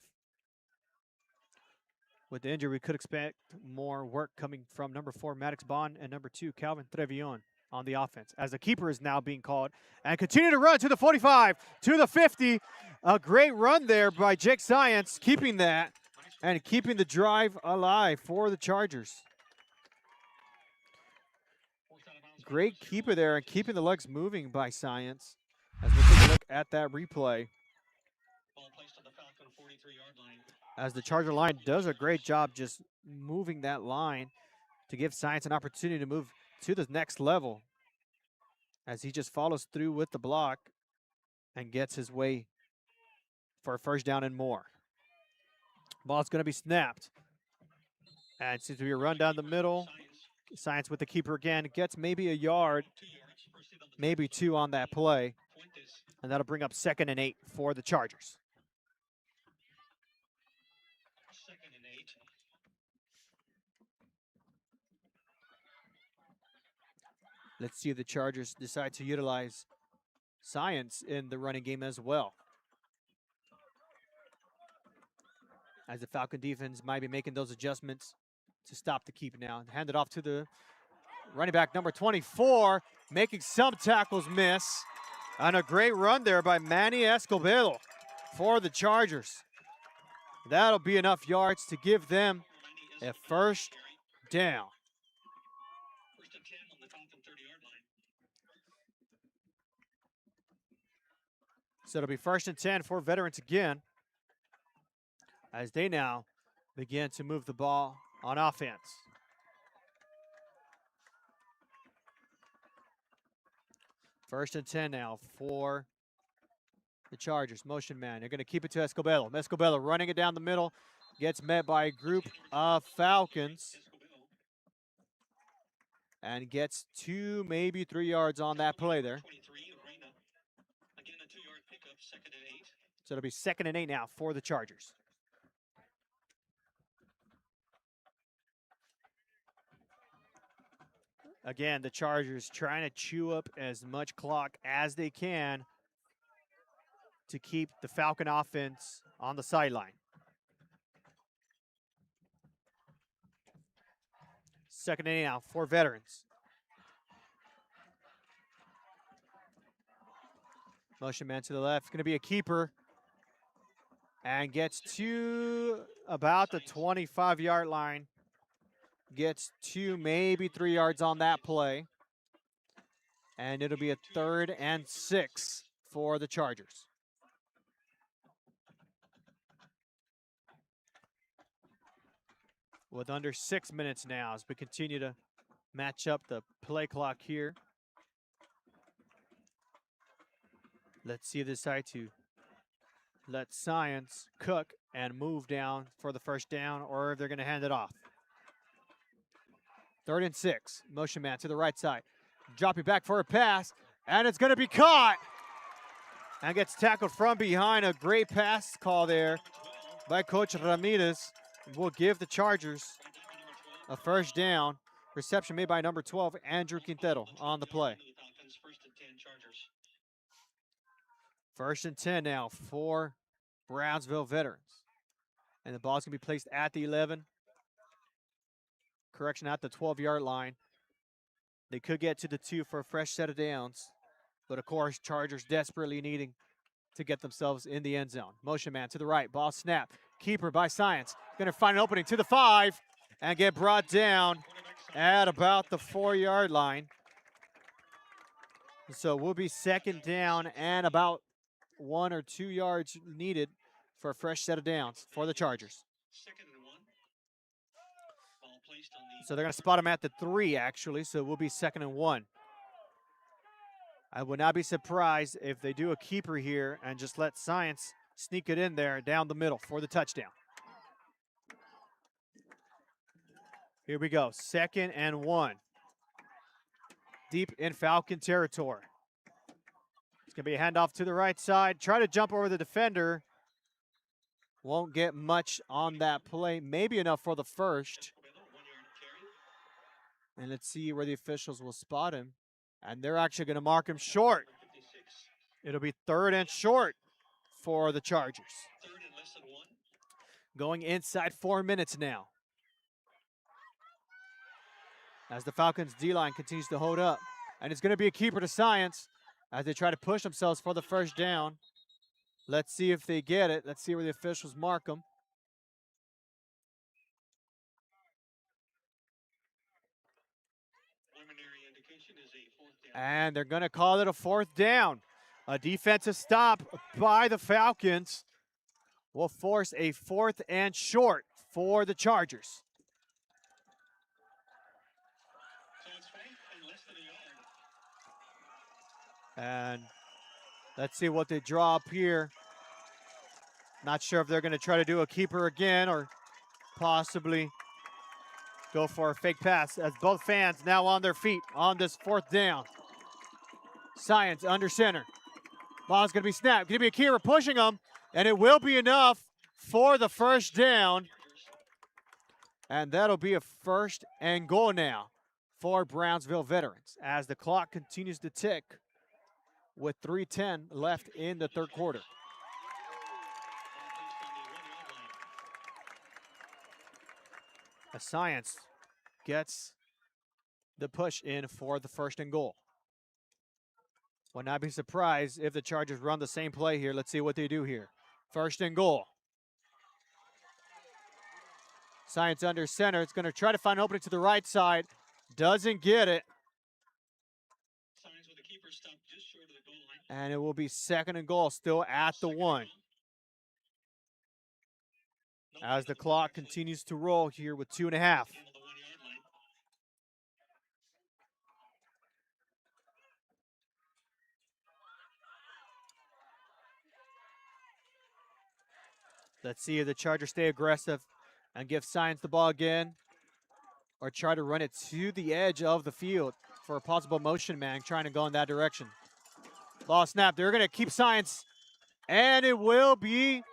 With the injury, we could expect more work coming from number 4, Maddox Bond, and number 2, Calvin Trevion on the offense, as the keeper is now being called. And continue to run to the 45, to the 50. A great run there by Jake Science, keeping that and keeping the drive alive for the Chargers. Great keeper there and keeping the legs moving by Science. As we take a look at that replay, as the Charger line does a great job just moving that line to give Science an opportunity to move to the next level, as he just follows through with the block and gets his way for a first down and more. Ball's going to be snapped. And it seems to be a run down the middle. Science with the keeper again. Gets maybe a yard, maybe 2 on that play. And that'll bring up 2nd and 8 for the Chargers. Let's see if the Chargers decide to utilize Science in the running game as well, as the Falcon defense might be making those adjustments to stop the keep now. Hand it off to the running back, number 24, making some tackles miss. And a great run there by Manny Escobedo for the Chargers. That'll be enough yards to give them a first down. So it'll be 1st and 10 for Veterans again, as they now begin to move the ball on offense. First and 10 now for the Chargers. Motion man. They're going to keep it to Escobedo. Escobedo running it down the middle. Gets met by a group of Falcons. and gets 2, maybe 3 yards on that play there. So it'll be 2nd and 8 now for the Chargers. Again, the Chargers trying to chew up as much clock as they can to keep the Falcon offense on the sideline. 2nd and 8 now for Veterans. Motion man to the left, going to be a keeper. And gets to about the 25-yard line. Gets 2, maybe 3 yards on that play. And it'll be a 3rd and 6 for the Chargers. With under 6 minutes now as we continue to match up the play clock here. Let's see if they decide to let Science cook and move down for the first down, or if they're going to hand it off. 3rd and 6. Motion man to the right side. Dropping back for a pass, and it's going to be caught. And gets tackled from behind. A great pass call there by Coach Ramirez. Will give the Chargers a first down. Reception made by number 12, Andrew Quintero, on the play. 1st and 10 now for Brownsville Veterans. And the ball's going to be placed at the 11. Correction, at the 12-yard line. They could get to the 2 for a fresh set of downs. But, of course, Chargers desperately needing to get themselves in the end zone. Motion man to the right. Ball snap. Keeper by Science. Going to find an opening to the 5 and get brought down at about the 4-yard line. So we'll be 2nd down and about 1 or 2 yards needed for a fresh set of downs for the Chargers. So they're going to spot him at the 3, actually, so we'll be 2nd and 1. I would not be surprised if they do a keeper here and just let Science sneak it in there down the middle for the touchdown. Here we go, 2nd and 1. Deep in Falcon territory. It's going to be a handoff to the right side. Try to jump over the defender. Won't get much on that play. Maybe enough for the first. And let's see where the officials will spot him. And they're actually going to mark him short. It'll be 3rd and short for the Chargers. Going inside 4 minutes now. As the Falcons' D-line continues to hold up. And it's going to be a keeper to Science as they try to push themselves for the first down. Let's see if they get it. Let's see where the officials mark them. And they're going to call it a 4th down. A defensive stop by the Falcons will force a 4th and short for the Chargers. And let's see what they draw up here. Not sure if they're going to try to do a keeper again or possibly go for a fake pass, as both fans now on their feet on this 4th down. Science under center. Ball's going to be snapped. Going to be a keeper pushing them, and it will be enough for the first down. And that'll be a 1st and goal now for Brownsville Veterans as the clock continues to tick with 3:10 left in the 3rd quarter. Science gets the push in for the 1st and goal. Would not be surprised if the Chargers run the same play here. Let's see what they do here. 1st and goal. Science under center. It's going to try to find an opening to the right side. Doesn't get it. And it will be 2nd and goal, still at the 1. As the clock continues to roll here with 2.5. Let's see if the Chargers stay aggressive and give Science the ball again. or try to run it to the edge of the field for a possible motion man trying to go in that direction. Ball snap. They're going to keep science, and it will be.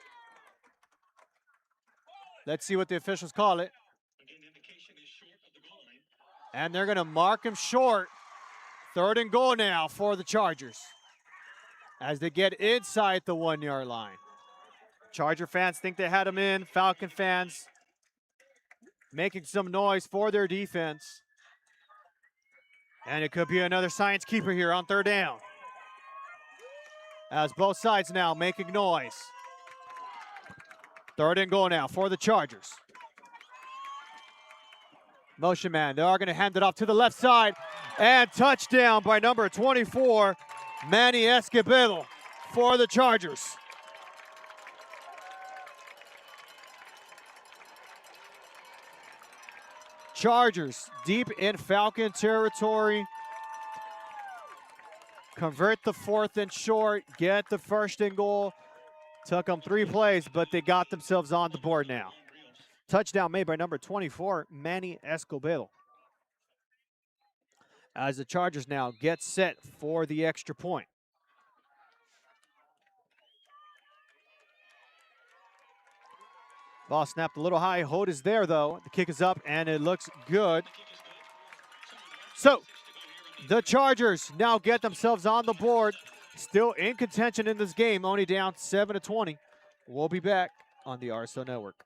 Let's see what the officials call it. And they're going to mark him short. 3rd and goal now for the Chargers as they get inside the 1-yard line. Charger fans think they had him in. Falcon fans making some noise for their defense. And it could be another science keeper here on 3rd down. As both sides now making noise. 3rd and goal now for the Chargers. Motion man, they are going to hand it off to the left side. And touchdown by number 24, Manny Escobedo for the Chargers. Chargers deep in Falcon territory. Convert the 4th and short, get the 1st and goal. Took them 3 plays, but they got themselves on the board now. Touchdown made by number 24, Manny Escobedo. As the Chargers now get set for the extra point. Ball snapped a little high. Hold is there, though. The kick is up, and it looks good. So, the Chargers now get themselves on the board. Still in contention in this game, only down 7-20. We'll be back on the RSO Network.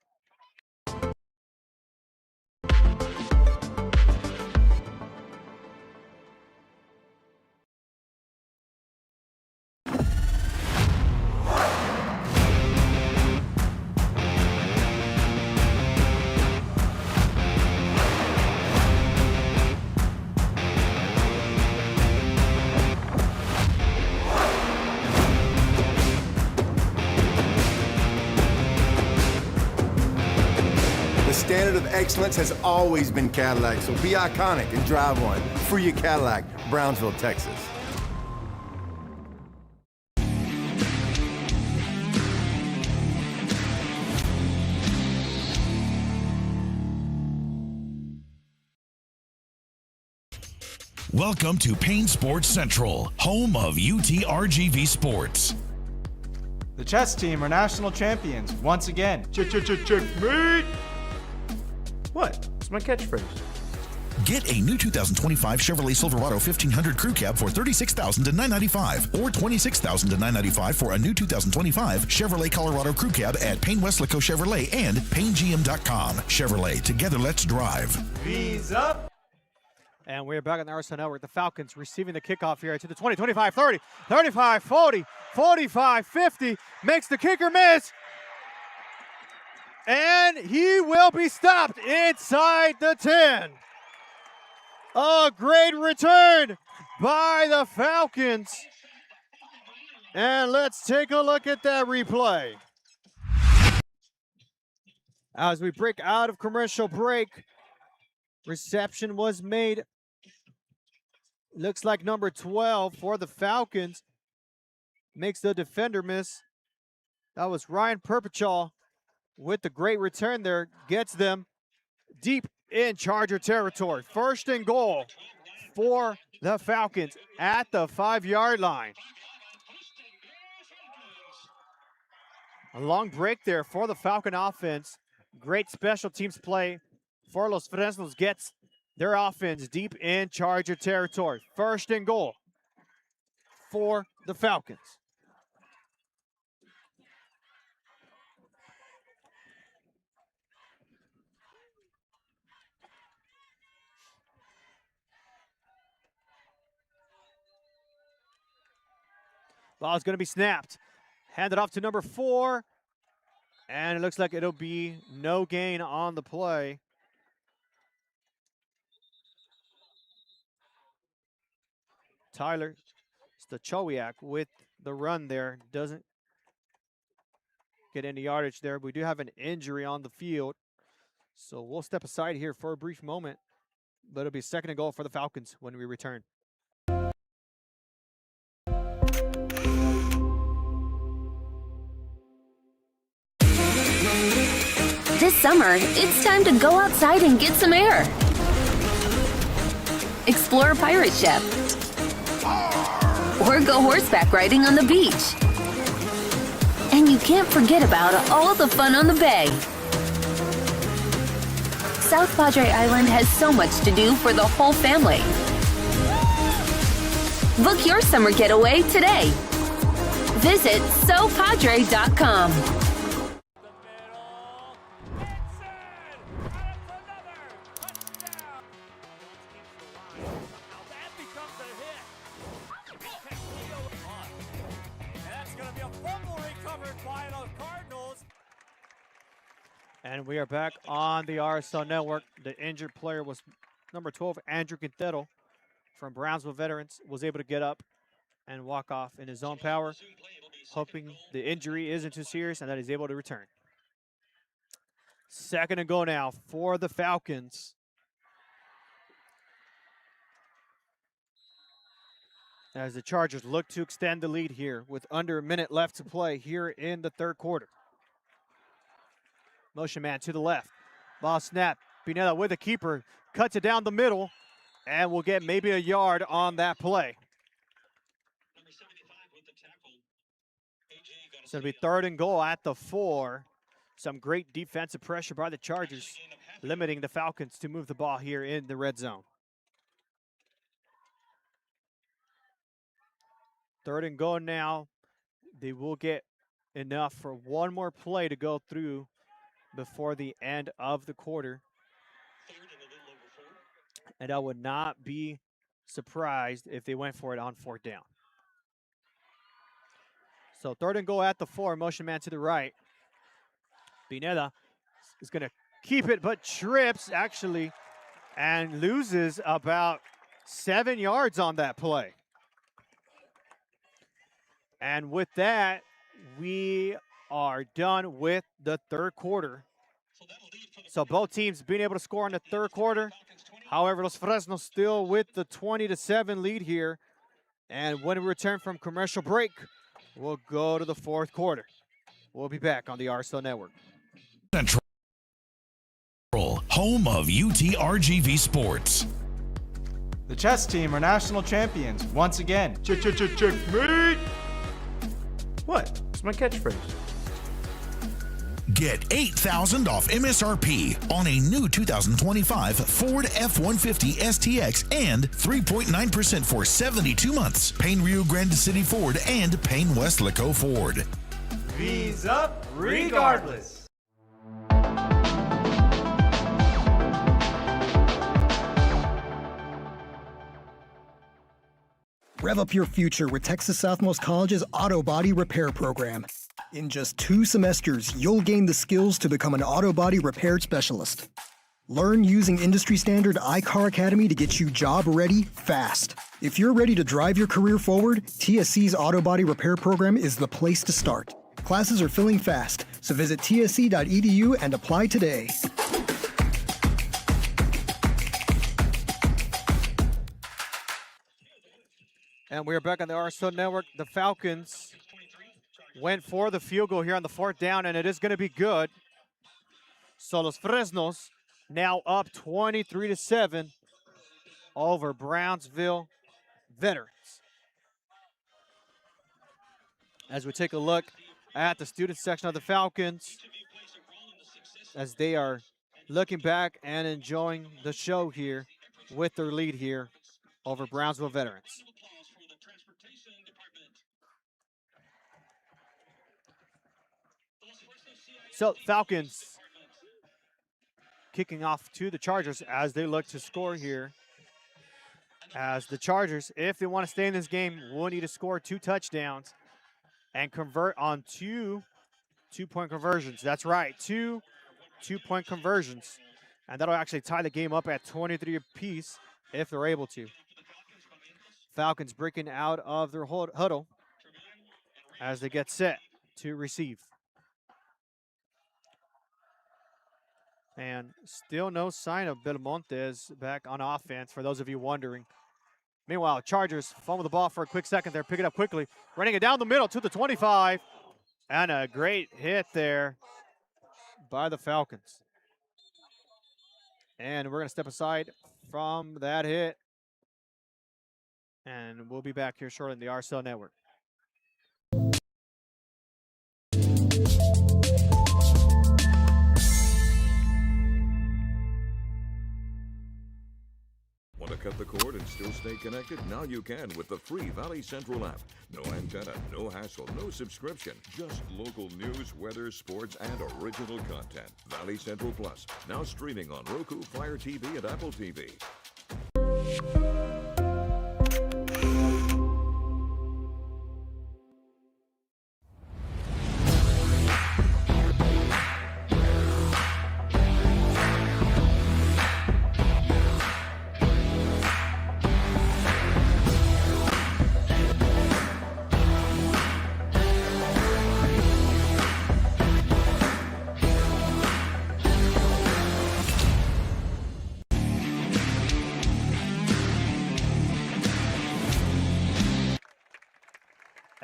The standard of excellence has always been Cadillac, so be iconic and drive one. Free your Cadillac, Brownsville, Texas. Welcome to Payne Sports Central, home of UTRGV Sports. The chess team are national champions once again. Checkmate! What? It's my catchphrase. Get a new 2025 Chevrolet Silverado 1500 Crew Cab for $36,000 to $995, or $26,000 to $995 for a new 2025 Chevrolet Colorado Crew Cab at Payne Westlaco Chevrolet and PayneGM.com. Chevrolet, together let's drive. V's up. And we're back on the RSO Network. The Falcons receiving the kickoff here to the 20, 25, 30, 35, 40, 45, 50. Makes the kicker miss. And he will be stopped inside the 10. A great return by the Falcons. And let's take a look at that replay. As we break out of commercial break, reception was made. Looks like number 12 for the Falcons makes the defender miss. That was Ryan Perpetual with the great return there. Gets them deep in Charger territory. 1st and goal for the Falcons at the 5-yard line. A long break there for the Falcon offense. Great special teams play for Los Fresnos. Gets their offense deep in Charger territory. 1st and goal for the Falcons. Ball is going to be snapped. Handed off to number 4. And it looks like it'll be no gain on the play. Tyler Stachowiak with the run there. Doesn't get any yardage there. We do have an injury on the field. So we'll step aside here for a brief moment. But it'll be 2nd and goal for the Falcons when we return. This summer, it's time to go outside and get some air. explore a pirate ship, or go horseback riding on the beach. And you can't forget about all the fun on the bay. South Padre Island has so much to do for the whole family. Book your summer getaway today. Visit SoPadre.com. And we are back on the RSL Network. The injured player was number 12, Andrew Quintero from Brownsville Veterans, was able to get up and walk off in his own power, hoping the injury isn't too serious and that he's able to return. Second and goal now for the Falcons. As the Chargers look to extend the lead here with under a minute left to play here in the third quarter. Motion man to the left. Ball snap. Pineda with the keeper. Cuts it down the middle. And we'll get maybe a yard on that play. So it'll be third and goal at the 4. Some great defensive pressure by the Chargers, limiting the Falcons to move the ball here in the red zone. Third and goal now. They will get enough for one more play to go through before the end of the quarter. And I would not be surprised if they went for it on fourth down. So third and goal at the 4, motion man to the right. Pineda is going to keep it, but trips actually and loses about 7 yards on that play. And with that, we are done with the third quarter. So both teams being able to score in the third quarter. However, Los Fresnos still with the 20-7 lead here. And when we return from commercial break, we'll go to the fourth quarter. We'll be back on the RSL Network. Central, home of UTRGV Sports. The chess team are national champions once again. Checkmate! What? It's my catchphrase. Get $8,000 off MSRP on a new 2025 Ford F-150 STX and 3.9% for 72 months. Payne Rio Grande City Ford and Payne Westlaco Ford. V's up regardless. Rev up your future with Texas Southmost College's Auto Body Repair Program. In just 2 semesters, you'll gain the skills to become an auto body repair specialist. Learn using industry standard iCar Academy to get you job ready fast. If you're ready to drive your career forward, TSC's Auto Body Repair Program is the place to start. Classes are filling fast, so visit tsc.edu and apply today. And we are back on the RSL Network. The Falcons went for the field goal here on the fourth down, and it is going to be good. So Los Fresnos now up 23-7 over Brownsville Veterans. As we take a look at the student section of the Falcons, as they are looking back and enjoying the show here with their lead here over Brownsville Veterans. So Falcons kicking off to the Chargers as they look to score here. As the Chargers, if they want to stay in this game, will need to score 2 touchdowns and convert on 2 two-point conversions. That's right, 2 two-point conversions. And that'll actually tie the game up at 23 apiece if they're able to. Falcons breaking out of their huddle as they get set to receive. And still no sign of Belmontes back on offense, for those of you wondering. Meanwhile, Chargers fumble the ball for a quick second there, pick it up quickly, running it down the middle to the 25. And a great hit there by the Falcons. And we're going to step aside from that hit And we'll be back here shortly in the RSL Network. Want to cut the cord and still stay connected? Now you can with the free Valley Central app. No antenna, no hassle, no subscription. Just local news, weather, sports, and original content. Valley Central Plus, now streaming on Roku, Fire TV, and Apple TV.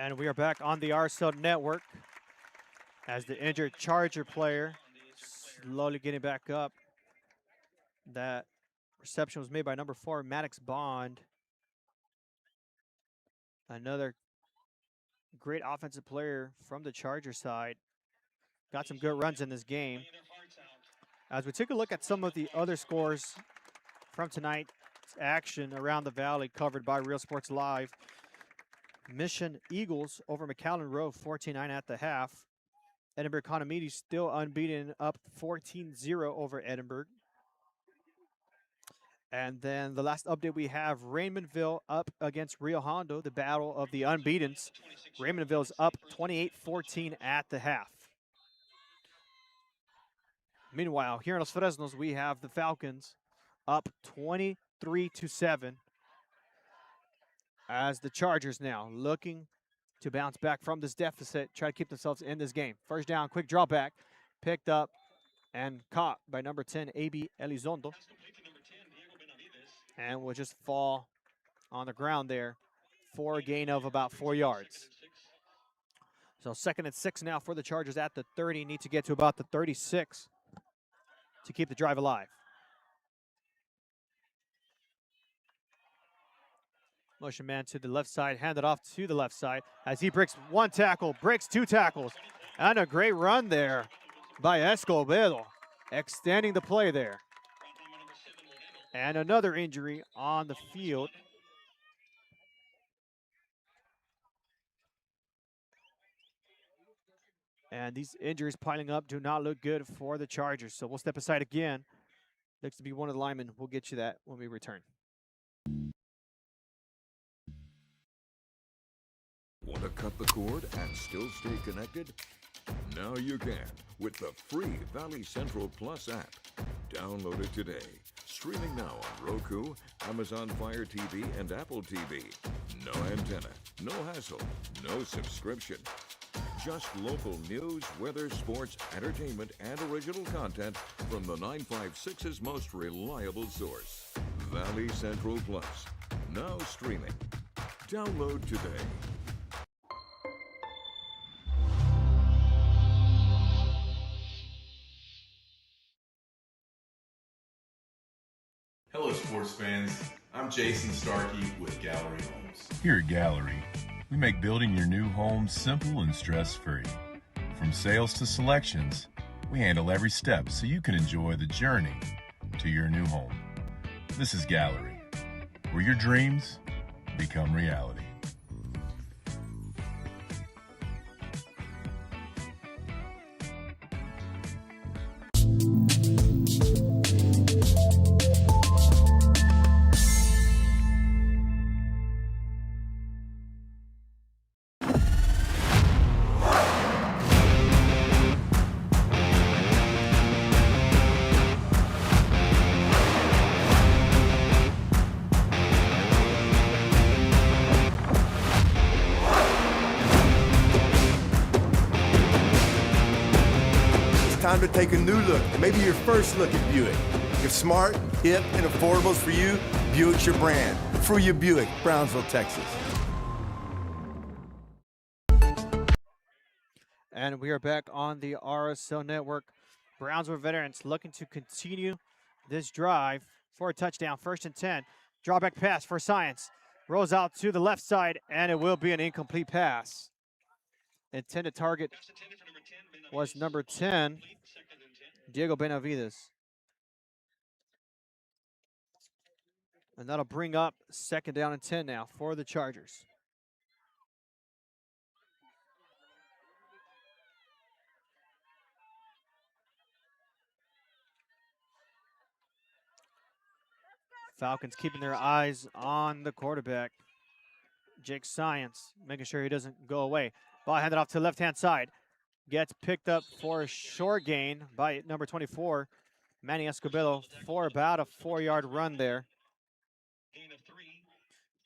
And we are back on the RSL Network as the injured Charger player slowly getting back up. That reception was made by number 4, Maddox Bond. Another great offensive player from the Charger side. Got some good runs in this game. As we take a look at some of the other scores from tonight's action around the Valley covered by Real Sports Live. Mission Eagles over McAllen Rowe 14-9 at the half. Edinburgh Condominium still unbeaten, up 14-0 over Edinburgh. And then the last update we have, Raymondville up against Rio Hondo, the battle of the unbeatens. Raymondville's up 28-14 at the half. Meanwhile, here in Los Fresnos, we have the Falcons up 23-7. As the Chargers now looking to bounce back from this deficit, try to keep themselves in this game. First down, quick draw back, picked up and caught by number 10, A.B. Elizondo. And will just fall on the ground there for a gain of about 4 yards. So 2nd and 6 now for the Chargers at the 30. Need to get to about the 36 to keep the drive alive. Motion man to the left side, handed off to the left side as he breaks 1 tackle, breaks 2 tackles, and a great run there by Escobedo, extending the play there. And another injury on the field. And these injuries piling up do not look good for the Chargers. So we'll step aside again. Looks to be one of the linemen. We'll get you that when we return. Want to cut the cord and still stay connected? Now you can with the free Valley Central Plus app. Download it today. Streaming now on Roku, Amazon Fire TV, and Apple TV. No antenna, no hassle, no subscription. Just local news, weather, sports, entertainment, and original content from the 956's most reliable source. Valley Central Plus. Now streaming. Download today. Hello, sports fans. I'm Jason Starkey with Gallery Homes. Here at Gallery, we make building your new home simple and stress-free. From sales to selections, we handle every step so you can enjoy the journey to your new home. This is Gallery, where your dreams become reality. Time to take a new look, maybe your first look at Buick. If smart, hip, and affordable is for you, Buick's your brand. Fruya Buick, Brownsville, Texas. And we are back on the RSL Network. Brownsville veterans looking to continue this drive for a touchdown. 1st and 10. Drawback pass for Science. Rolls out to the left side, and it will be an incomplete pass. Intended target was number 10, Diego Benavides. And that'll bring up 2nd down and 10 now for the Chargers. Falcons keeping their eyes on the quarterback, Jake Science, making sure he doesn't go away. Ball handed off to the left-hand side. Gets picked up for a short gain by number 24, Manny Escobedo, for about a 4-yard run there.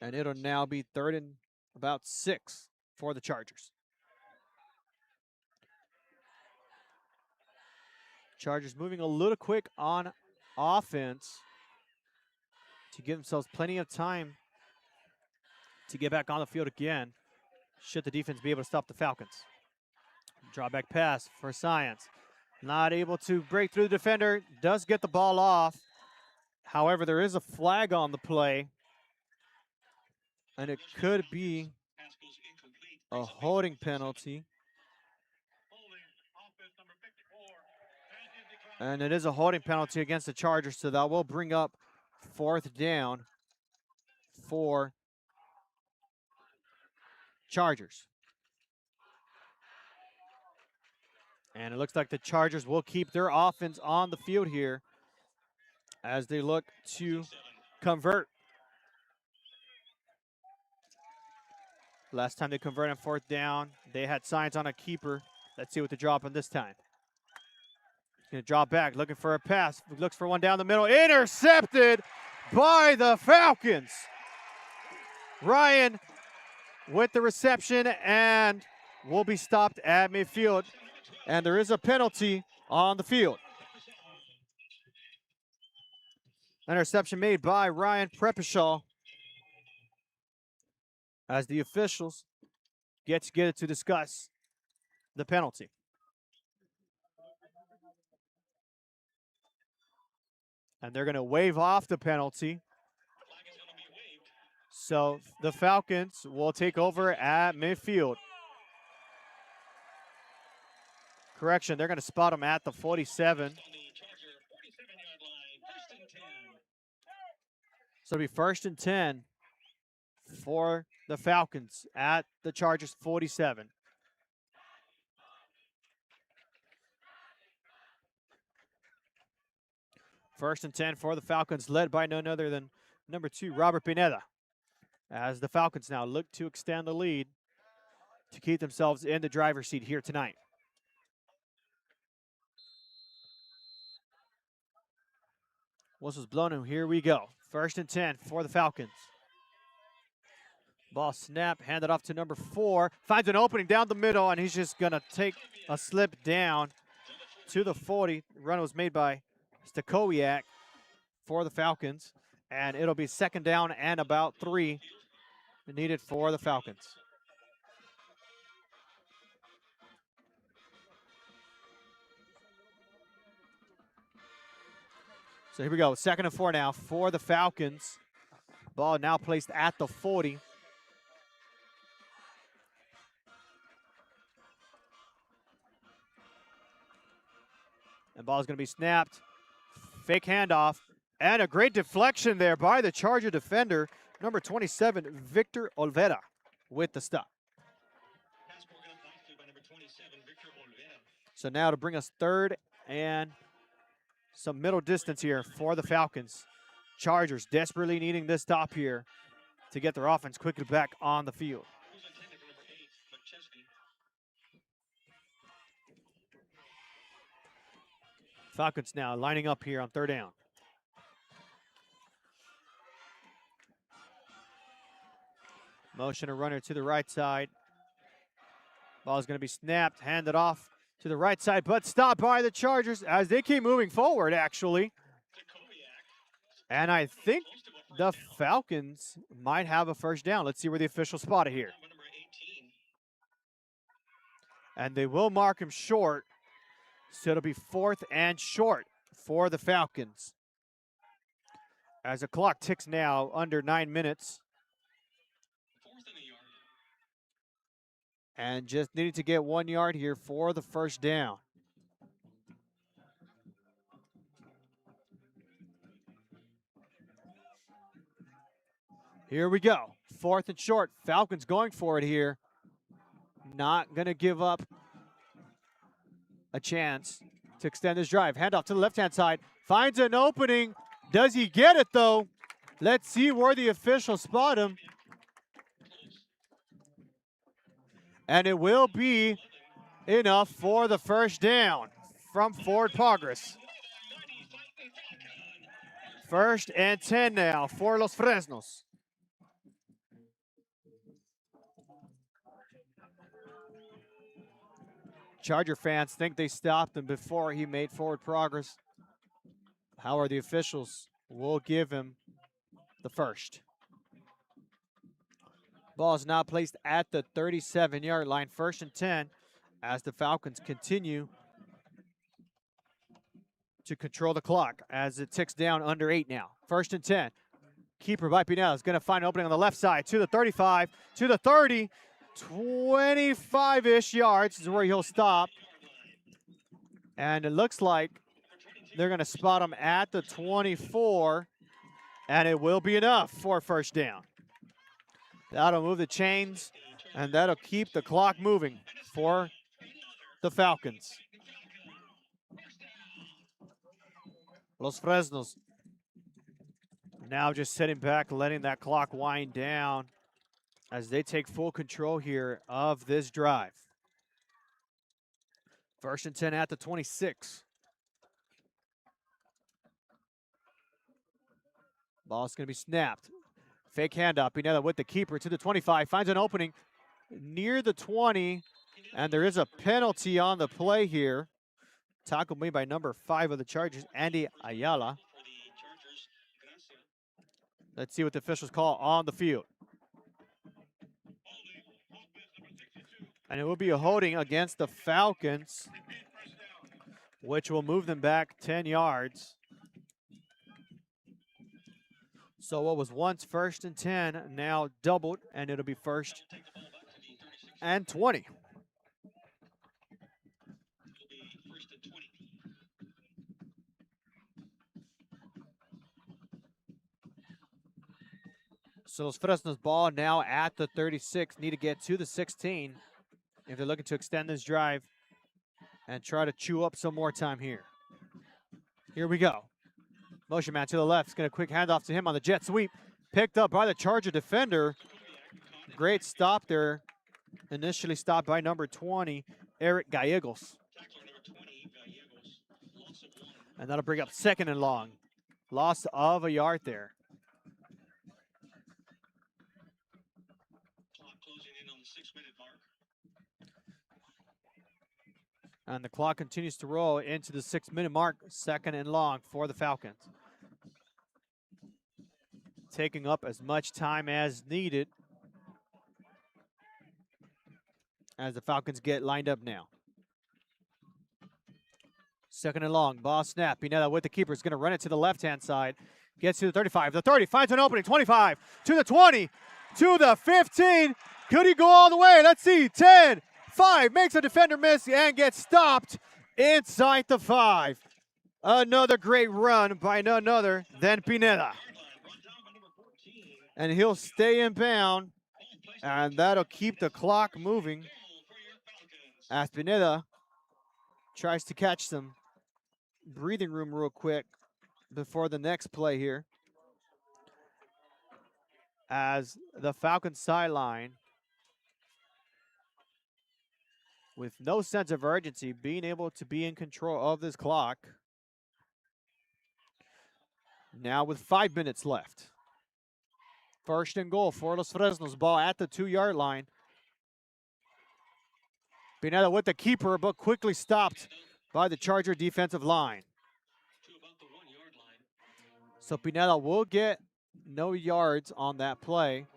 And it'll now be 3rd and about 6 for the Chargers. Chargers moving a little quick on offense to give themselves plenty of time to get back on the field again, should the defense be able to stop the Falcons. Drawback pass for Science. Not able to break through the defender, does get the ball off. However, there is a flag on the play, and it could be a holding penalty. And it is a holding penalty against the Chargers, so that will bring up 4th down for Chargers. And it looks like the Chargers will keep their offense on the field here as they look to convert. Last time they converted on 4th down, they had Science on a keeper. Let's see what they drop on this time. Going to drop back, looking for a pass. Looks for one down the middle. Intercepted by the Falcons. Ryan with the reception and will be stopped at midfield. And there is a penalty on the field. Interception made by Ryan Prepishaw as the officials get together to discuss the penalty. And they're going to waive off the penalty. So the Falcons will take over at midfield. Correction, they're going to spot him at the 47. So it'll be 1st and 10 for the Falcons at the Chargers 47. First and 10 for the Falcons, led by none other than number 2, Robert Pineda. As the Falcons now look to extend the lead to keep themselves in the driver's seat here tonight. Whistle's blown, and here we go. 1st and 10 for the Falcons. Ball snap, handed off to number 4. Finds an opening down the middle, and he's just going to take a slip down to the 40. Run was made by Stakowiak for the Falcons, and it'll be 2nd down and about 3 needed for the Falcons. So here we go, 2nd and 4 now for the Falcons. Ball now placed at the 40. And ball is going to be snapped. Fake handoff. And a great deflection there by the Charger defender, number 27, Victor Olvera, with the stop. So now to bring us 3rd and some middle distance here for the Falcons. Chargers desperately needing this stop here to get their offense quickly back on the field. Falcons now lining up here on 3rd down. Motion a runner to the right side. Ball is going to be snapped, handed off to the right side, but stopped by the Chargers as they keep moving forward, actually. And I think the Falcons might have a 1st down. Let's see where the official spot it here. And they will mark him short. So it'll be 4th and short for the Falcons. As the clock ticks now under 9 minutes And just needed to get 1 yard here for the first down. Here we go. 4th and short. Falcons going for it here. Not going to give up a chance to extend this drive. Handoff to the left-hand side. Finds an opening. Does he get it, though? Let's see where the officials spot him. And it will be enough for the first down from forward progress. 1st and 10 now for Los Fresnos. Charger fans think they stopped him before he made forward progress. However, the officials will give him the first. Ball is now placed at the 37-yard line, 1st and 10, as the Falcons continue to control the clock as it ticks down under 8 now. 1st and 10. Keeper by Pineda is going to find an opening on the left side to the 35, to the 30, 25-ish yards is where he'll stop. And it looks like they're going to spot him at the 24, and it will be enough for first down. That'll move the chains, and that'll keep the clock moving for the Falcons. Los Fresnos now just sitting back, letting that clock wind down as they take full control here of this drive. 1st and 10 at the 26. Ball's going to be snapped. Fake handoff. Pineda with the keeper to the 25. Finds an opening near the 20. And there is a penalty on the play here. Tackled made by number 5 of the Chargers, Andy Ayala. Let's see what the officials call on the field. And it will be a holding against the Falcons, which will move them back 10 yards. So what was once 1st and 10, now doubled, and it'll be 1st and 20. So Los Fresnos ball now at the 36. Need to get to the 16 if they're looking to extend this drive and try to chew up some more time here. Here we go. Motion man to the left. Is going to quick handoff to him on the jet sweep. Picked up by the Charger defender. Great stop there. Initially stopped by number 20, Eric Gallegos. And that'll bring up 2nd and long. Loss of a yard there. And the clock continues to roll into the 6-minute mark, 2nd and long for the Falcons. Taking up as much time as needed as the Falcons get lined up now. 2nd and long, ball snap. Pineda with the keeper is going to run it to the left-hand side. Gets to the 35, the 30, finds an opening, 25, to the 20, to the 15. Could he go all the way? Let's see, 10, 5, makes a defender miss and gets stopped inside the 5. Another great run by none other than Pineda. And he'll stay in bound, and that'll keep the clock moving as Pineda tries to catch some breathing room real quick before the next play here. As the Falcons sideline, with no sense of urgency, being able to be in control of this clock. Now with 5 minutes left. 1st and goal for Los Fresnos. Ball at the 2-yard line. Pineda with the keeper, but quickly stopped by the Charger defensive line. So Pineda will get no yards on that play,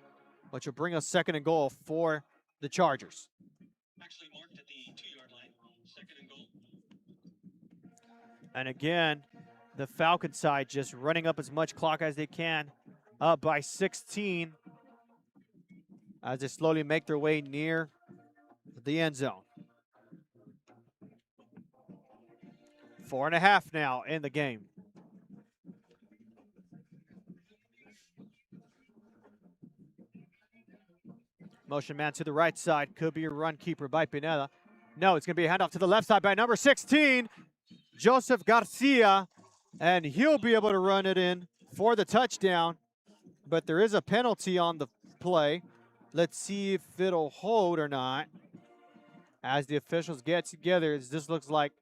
which will bring us 2nd and goal for the Chargers. Actually marked at the 2-yard line, 2nd and goal. And again, the Falcon side just running up as much clock as they can, up by 16 as they slowly make their way near the end zone. 4.5 now in the game. Motion man to the right side. Could be a run keeper by Pineda. No, it's going to be a handoff to the left side by number 16, Joseph Garcia. And he'll be able to run it in for the touchdown. But there is a penalty on the play. Let's see if it'll hold or not. As the officials get together, this looks like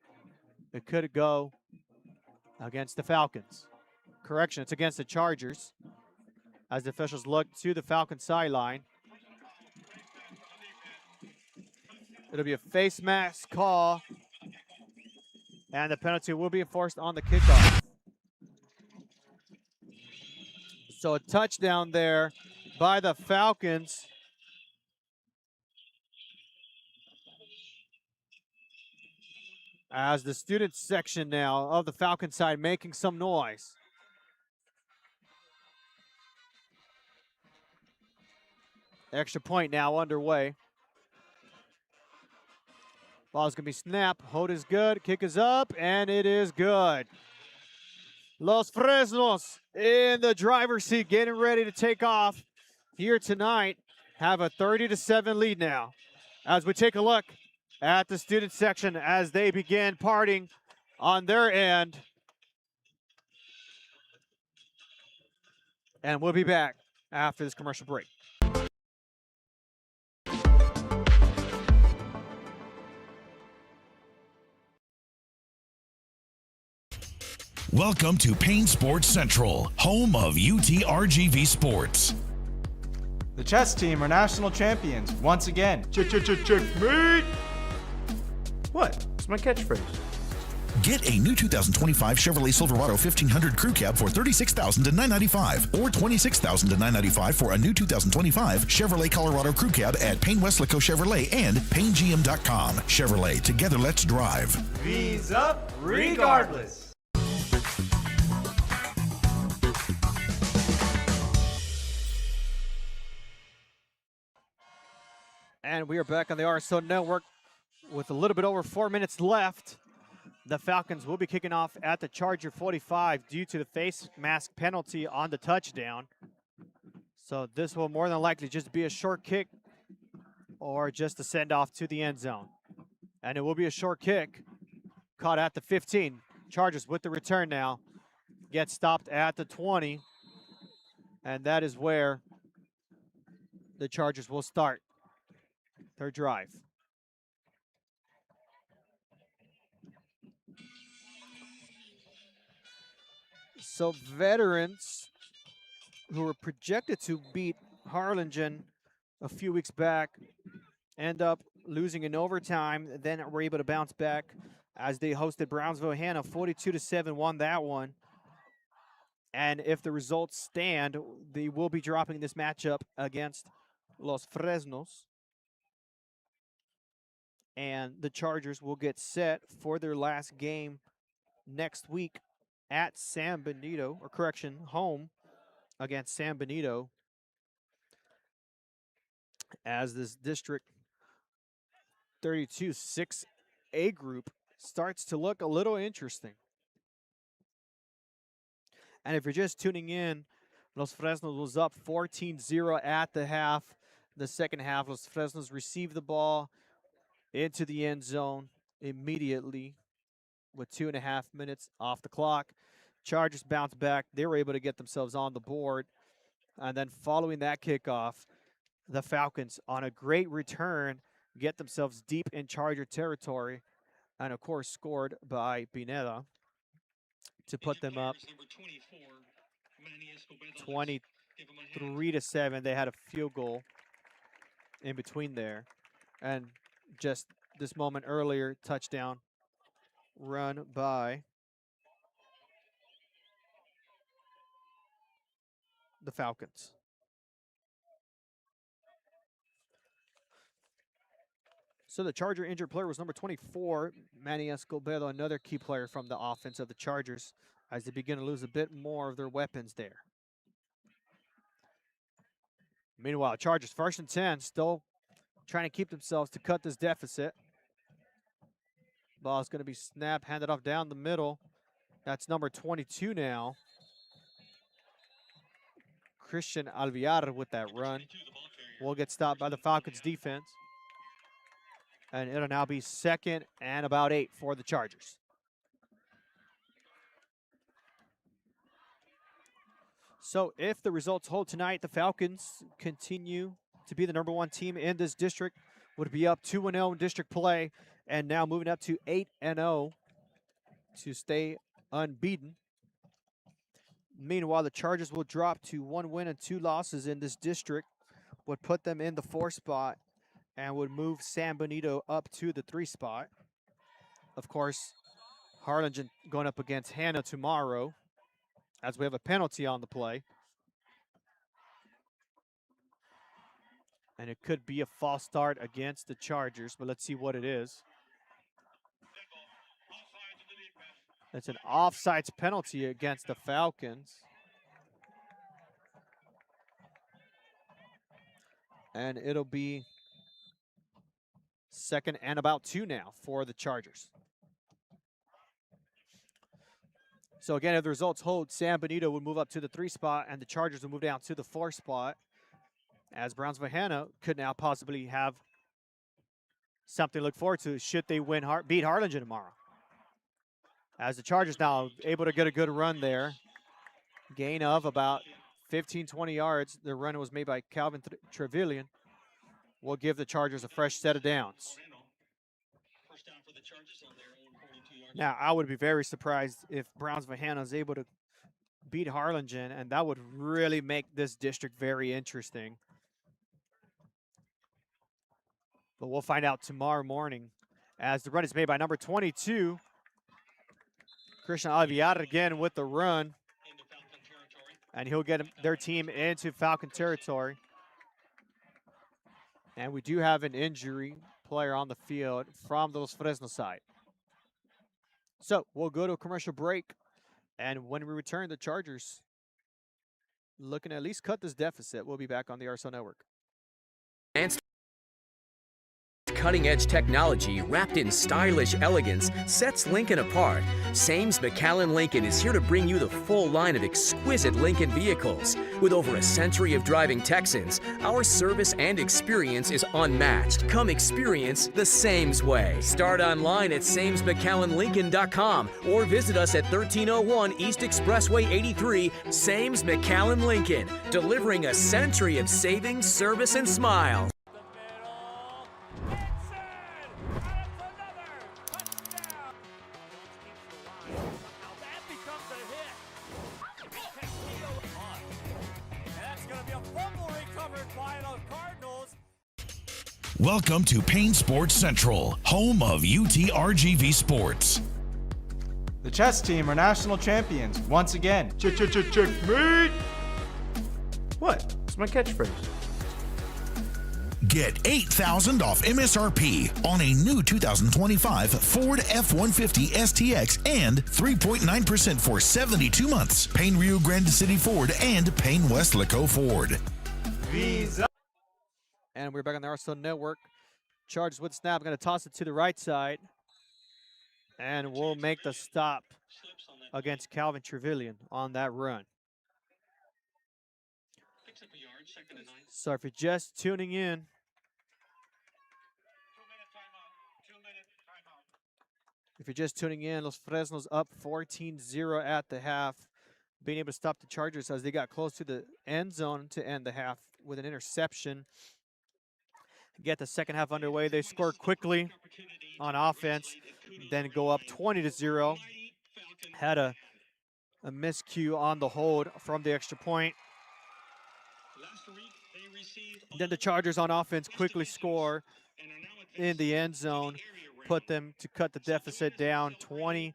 it could go against the Falcons. Correction, it's against the Chargers. As the officials look to the Falcons sideline. It'll be a face mask call. And the penalty will be enforced on the kickoff. So a touchdown there by the Falcons. As the student section now of the Falcon side making some noise. Extra point now underway. Ball's going to be snapped. Hold is good. Kick is up, and it is good. Los Fresnos in the driver's seat, getting ready to take off here tonight. Have a 30-7 lead now. As we take a look at the student section as they begin partying on their end. And we'll be back after this commercial break. Welcome to Payne Sports Central, home of UTRGV Sports. The chess team are national champions once again. Checkmate! What? It's my catchphrase. Get a new 2025 Chevrolet Silverado 1500 Crew Cab for $36,000 to $995, or $26,000 to $995 for a new 2025 Chevrolet Colorado Crew Cab at Payne Westlaco Chevrolet and PayneGM.com. Chevrolet, together let's drive. V's up regardless. And we are back on the RSO Network with a little bit over 4 minutes left. The Falcons will be kicking off at the Charger 45 due to the face mask penalty on the touchdown. So this will more than likely just be a short kick or just a send off to the end zone. And it will be a short kick caught at the 15. Chargers with the return now. Get stopped at the 20. And that is where the Chargers will start their drive. So veterans who were projected to beat Harlingen a few weeks back end up losing in overtime, then were able to bounce back as they hosted Brownsville. Hannah 42-7 won that one. And if the results stand, they will be dropping this matchup against Los Fresnos. And the Chargers will get set for their last game next week at San Benito, or correction, home against San Benito, as this District 32 6A group starts to look a little interesting. And if you're just tuning in, Los Fresnos was up 14-0 at the half. The second half, Los Fresnos received the ball into the end zone immediately with 2.5 minutes off the clock. Chargers bounced back. They were able to get themselves on the board. And then following that kickoff, the Falcons, on a great return, get themselves deep in Charger territory. And, of course, scored by Pineda to put them up 23-7. They had a field goal in between there. And just this moment earlier, touchdown run by the Falcons. So the Charger injured player was number 24, Manny Escobedo, another key player from the offense of the Chargers, as they begin to lose a bit more of their weapons there. Meanwhile, Chargers 1st and 10, still trying to keep themselves to cut this deficit. Ball is going to be snapped, handed off down the middle. That's number 22 now. Christian Alviar with that run. Will get stopped by the Falcons defense. And it'll now be 2nd and about 8 for the Chargers. So if the results hold tonight, the Falcons continue to be the #1 team in this district, would be up 2-0 in district play, and now moving up to 8-0 to stay unbeaten. Meanwhile, the Chargers will drop to 1 win and 2 losses in this district, would put them in the 4th spot, and would move San Benito up to the 3 spot. Of course, Harlingen going up against Hannah tomorrow, as we have a penalty on the play. And it could be a false start against the Chargers, but let's see what it is. It's an offsides penalty against the Falcons. And it'll be 2nd and about 2 now for the Chargers. So again, if the results hold, San Benito would move up to the 3 spot, and the Chargers would move down to the 4 spot, as Brownsville Hannah could now possibly have something to look forward to should they beat Harlingen tomorrow. As the Chargers now able to get a good run there. Gain of about 15, 20 yards. The run was made by Calvin Trevelyan. Will give the Chargers a fresh set of downs. Now, I would be very surprised if Brownsville Hannah is able to beat Harlingen, and that would really make this district very interesting. But we'll find out tomorrow morning, as the run is made by number 22. Christian Alviar again with the run. And he'll get their team into Falcon territory. And we do have an injury player on the field from the Los Fresnos side. So we'll go to a commercial break. And when we return, the Chargers looking to at least cut this deficit. We'll be back on the RSL Network. Cutting-edge technology wrapped in stylish elegance sets Lincoln apart. Sames McAllen Lincoln is here to bring you the full line of exquisite Lincoln vehicles. With over a century of driving Texans, our service and experience is unmatched. Come experience the Sames way. Start online at samesmcallenlincoln.com or visit us at 1301 East Expressway 83, Sames McAllen Lincoln, delivering a century of savings, service, and smiles. Welcome to Payne Sports Central, home of UTRGV Sports. The chess team are national champions once again. Checkmate! What? It's my catchphrase. Get $8,000 off MSRP on a new 2025 Ford F-150 STX and 3.9% for 72 months. Payne Rio Grande City Ford and Payne West Laco Ford. Visa. And we're back on the RSL Network. Chargers with snap, going to toss it to the right side. And we'll make the stop against Calvin Trevelyan on that run. So if you're just tuning in, Los Fresnos up 14-0 at the half, being able to stop the Chargers as they got close to the end zone to end the half with an interception. Get the second half underway. They score quickly on offense, then go up 20-0. Had a miscue on the hold from the extra point. Then the Chargers on offense quickly score in the end zone, put them to cut the deficit down 20-7.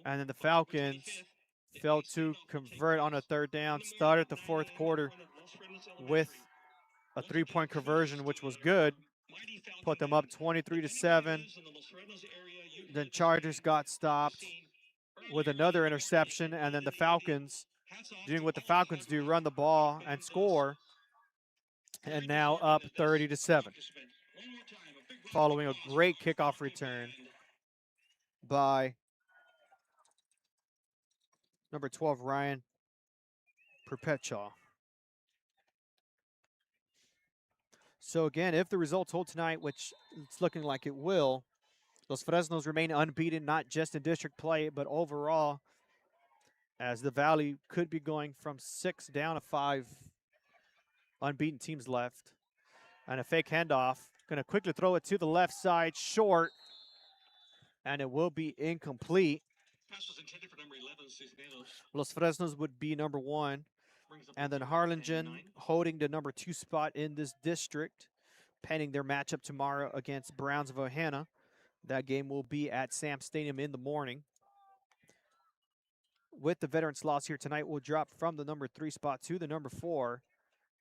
And then the Falcons failed to convert on a third down, started the fourth quarter with a three-point conversion, which was good. Put them up 23-7. Then Chargers got stopped with another interception, and then the Falcons doing what the Falcons do, run the ball and score. And now up 30-7. Following a great kickoff return by number 12, Ryan Perpetua. So again, if the results hold tonight, which it's looking like it will, Los Fresnos remain unbeaten, not just in district play, but overall, as the Valley could be going from 6 down to 5 unbeaten teams left. And a fake handoff. Going to quickly throw it to the left side, short, and it will be incomplete. Los Fresnos would be number 1. And then Harlingen holding the number 2 spot in this district, pending their matchup tomorrow against Brownsville. That game will be at Sam Stadium in the morning. With the Veterans loss here tonight, we'll drop from the number 3 spot to the number 4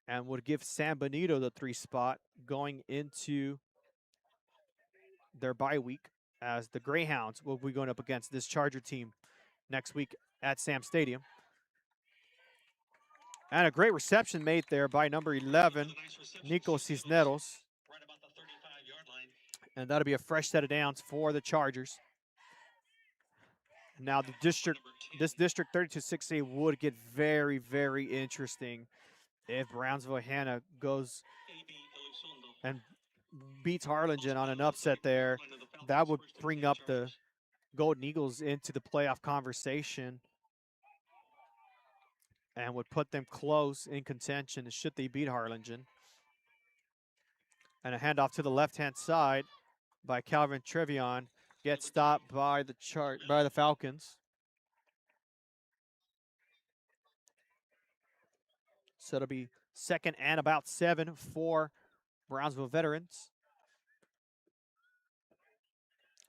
and would give San Benito the 3 spot going into their bye week, as the Greyhounds will be going up against this Charger team next week at Sam Stadium. And a great reception made there by number 11, Nico Cisneros. And that'll be a fresh set of downs for the Chargers. Now this district 32-6A would get very, very interesting if Brownsville Hannah goes and beats Harlingen on an upset there. That would bring up the Golden Eagles into the playoff conversation and would put them close in contention should they beat Harlingen. And a handoff to the left-hand side by Calvin Trevion gets stopped by the Falcons. So it'll be 2nd and about 7 for Brownsville Veterans,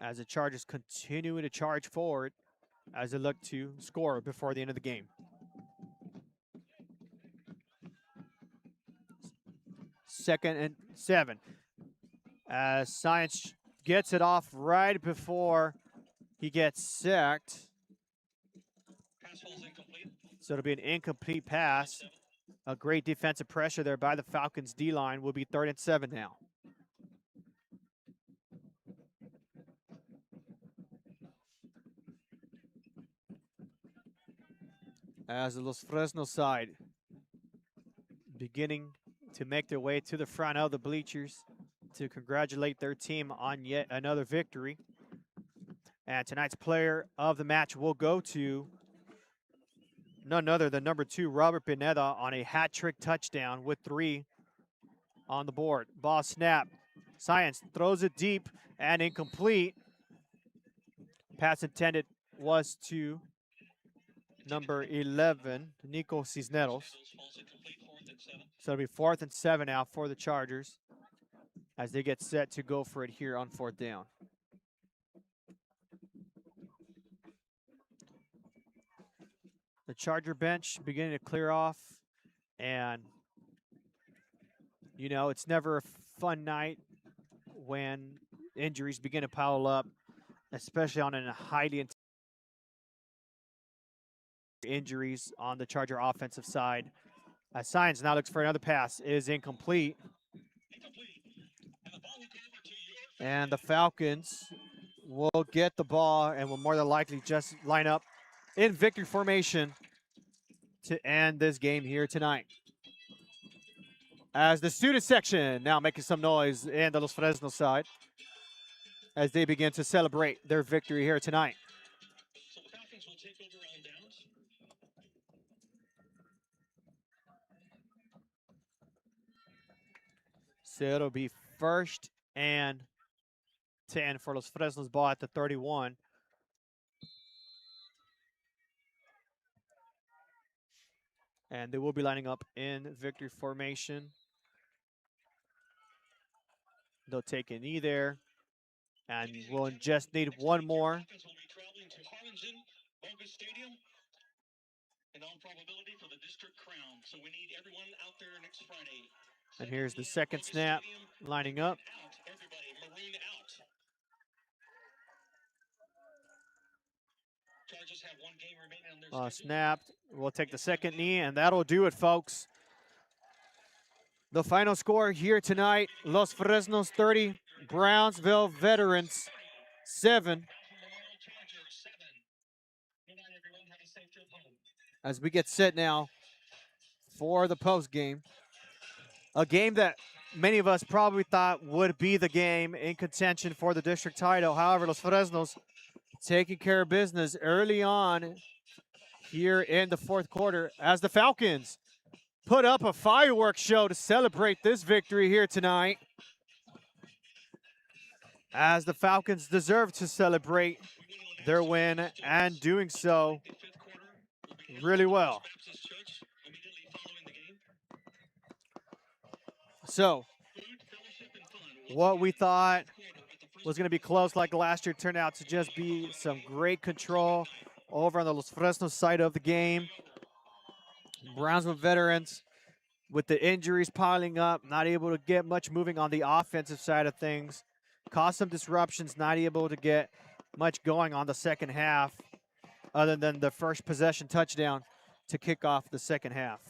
as the Chargers continue to charge forward as they look to score before the end of the game. 2nd and 7. As Science gets it off right before he gets sacked. So it'll be an incomplete pass. A great defensive pressure there by the Falcons D-line. Will be 3rd and 7 now. As the Los Fresnos side beginning to make their way to the front of the bleachers to congratulate their team on yet another victory. And tonight's player of the match will go to none other than number 2, Robert Pineda, on a hat-trick touchdown with 3 on the board. Ball snap. Science throws it deep and incomplete. Pass intended was to number 11, Nico Cisneros. So it'll be 4th and 7 now for the Chargers as they get set to go for it here on 4th down. The Charger bench beginning to clear off, and you know, it's never a fun night when injuries begin to pile up, especially on a highly intense injuries on the Charger offensive side. Science now looks for another pass, is incomplete. And the Falcons will get the ball and will more than likely just line up in victory formation to end this game here tonight. As the student section now making some noise in the Los Fresnos side as they begin to celebrate their victory here tonight. So it'll be 1st and 10 for Los Fresnos, ball at the 31. And they will be lining up in victory formation. They'll take a knee there. And we'll just need one more. And here's the 2nd snap, lining up. Snapped. We'll take the 2nd knee, and that'll do it, folks. The final score here tonight, Los Fresnos 30, Brownsville Veterans 7. As we get set now for the post game. A game that many of us probably thought would be the game in contention for the district title. However, Los Fresnos taking care of business early on here in the fourth quarter as the Falcons put up a fireworks show to celebrate this victory here tonight. As the Falcons deserve to celebrate their win and doing so really well. So, what we thought was going to be close like last year turned out to just be some great control over on the Los Fresnos side of the game. Brownsville Veterans, with the injuries piling up, not able to get much moving on the offensive side of things. Caused some disruptions, not able to get much going on the second half other than the first possession touchdown to kick off the second half.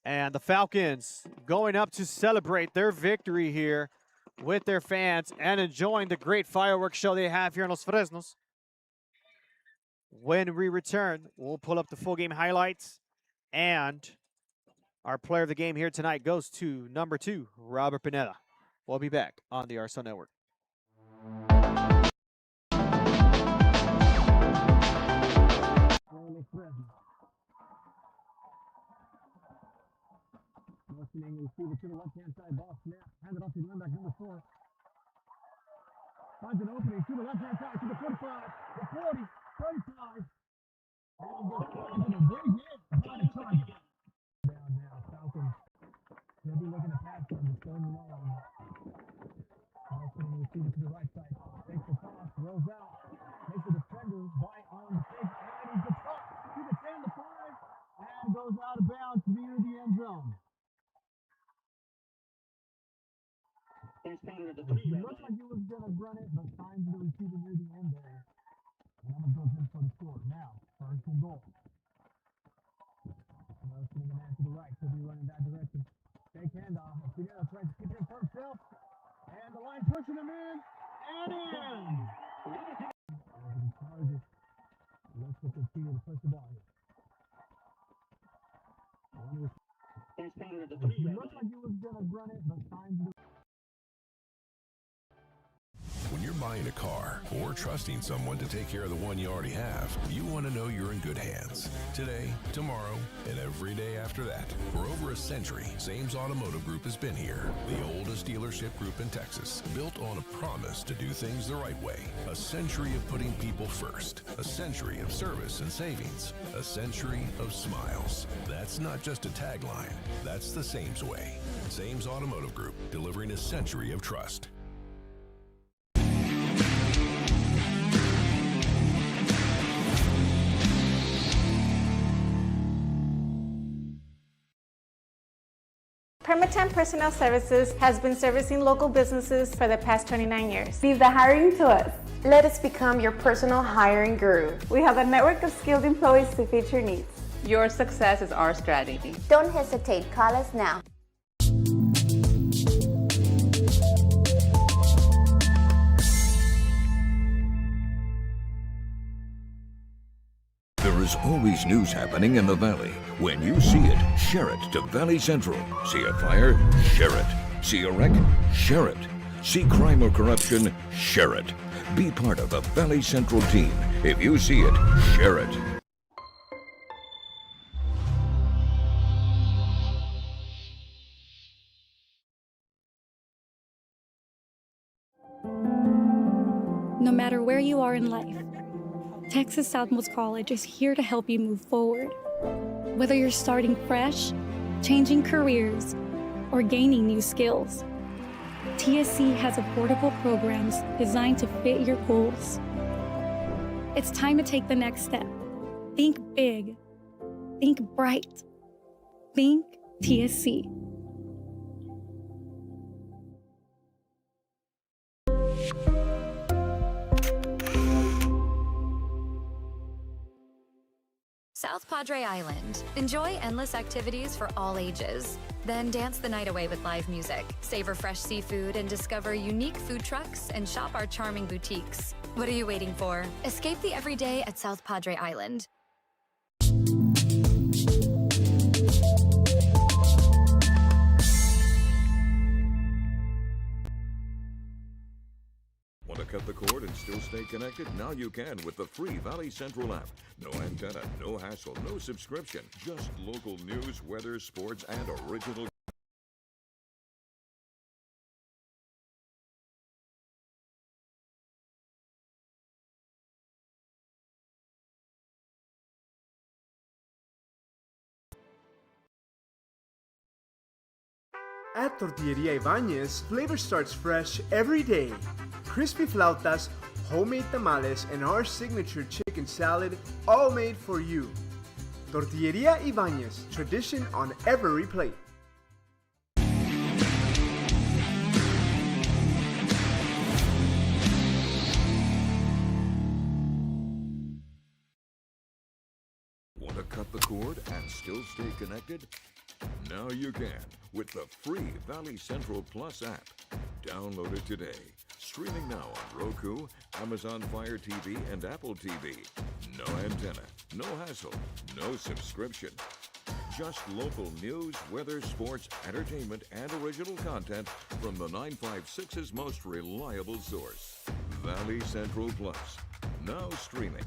And the Falcons going up to celebrate their victory here with their fans and enjoying the great fireworks show they have here in Los Fresnos. When we return, we'll pull up the full game highlights, and our player of the game here tonight goes to number 2, Robert Pineda. We'll be back on the RSL Network. Motioning the receiver to the left-hand side, ball snap, hand it off to running back number 4. Finds an opening to the left-hand side, to the 45, the 40, 35. And gets caught in a big hit by the target. Down now, Falcons. They'll be looking to pass on the third and long. Motioning the receiver to the right side, takes the toss, rolls out, makes the defender by on the fake, and he's the top to the 10, the 5, and goes out of bounds near the end zone. It looked like he was going to run it, but finds the receiver near the end there. And I'm going to go in for the score. Now, first and goal. Motioning the man to the right. He'll be running that direction. Fake handoff. Pineda tries to keep it for himself. And the line pushing him in. And in! Let's continue to push the ball here. It looked like he was going to run it, but finds the... When you're buying a car or trusting someone to take care of the one you already have, you want to know you're in good hands. Today, tomorrow, and every day after that. For over a century, Sames Automotive Group has been here. The oldest dealership group in Texas, built on a promise to do things the right way. A century of putting people first. A century of service and savings. A century of smiles. That's not just a tagline. That's the Sames way. Sames Automotive Group, delivering a century of trust. Permatemp Personnel Services has been servicing local businesses for the past 29 years. Leave the hiring to us. Let us become your personal hiring guru. We have a network of skilled employees to fit your needs. Your success is our strategy. Don't hesitate. Call us now. There is always news happening in the Valley. When you see it, share it to Valley Central. See a fire? Share it. See a wreck? Share it. See crime or corruption? Share it. Be part of the Valley Central team. If you see it, share it. No matter where you are in life, Texas Southmost College is here to help you move forward. Whether you're starting fresh, changing careers, or gaining new skills, TSC has affordable programs designed to fit your goals. It's time to take the next step. Think big. Think bright. Think TSC. South Padre Island. Enjoy endless activities for all ages. Then dance the night away with live music, savor fresh seafood, and discover unique food trucks and shop our charming boutiques. What are you waiting for? Escape the everyday at South Padre Island. Want to cut the cord and still stay connected? Now you can with the free Valley Central app. No antenna, no hassle, no subscription. Just local news, weather, sports, and original. At Tortilleria Ibañez, flavor starts fresh every day. Crispy flautas, homemade tamales, and our signature chicken salad, all made for you. Tortilleria Ibañez, tradition on every plate. Want to cut the cord and still stay connected? Now you can with the free Valley Central Plus app. Download it today. Streaming now on Roku, Amazon Fire TV, and Apple TV. No antenna, no hassle, no subscription. Just local news, weather, sports, entertainment, and original content from the 956's most reliable source. Valley Central Plus. Now streaming.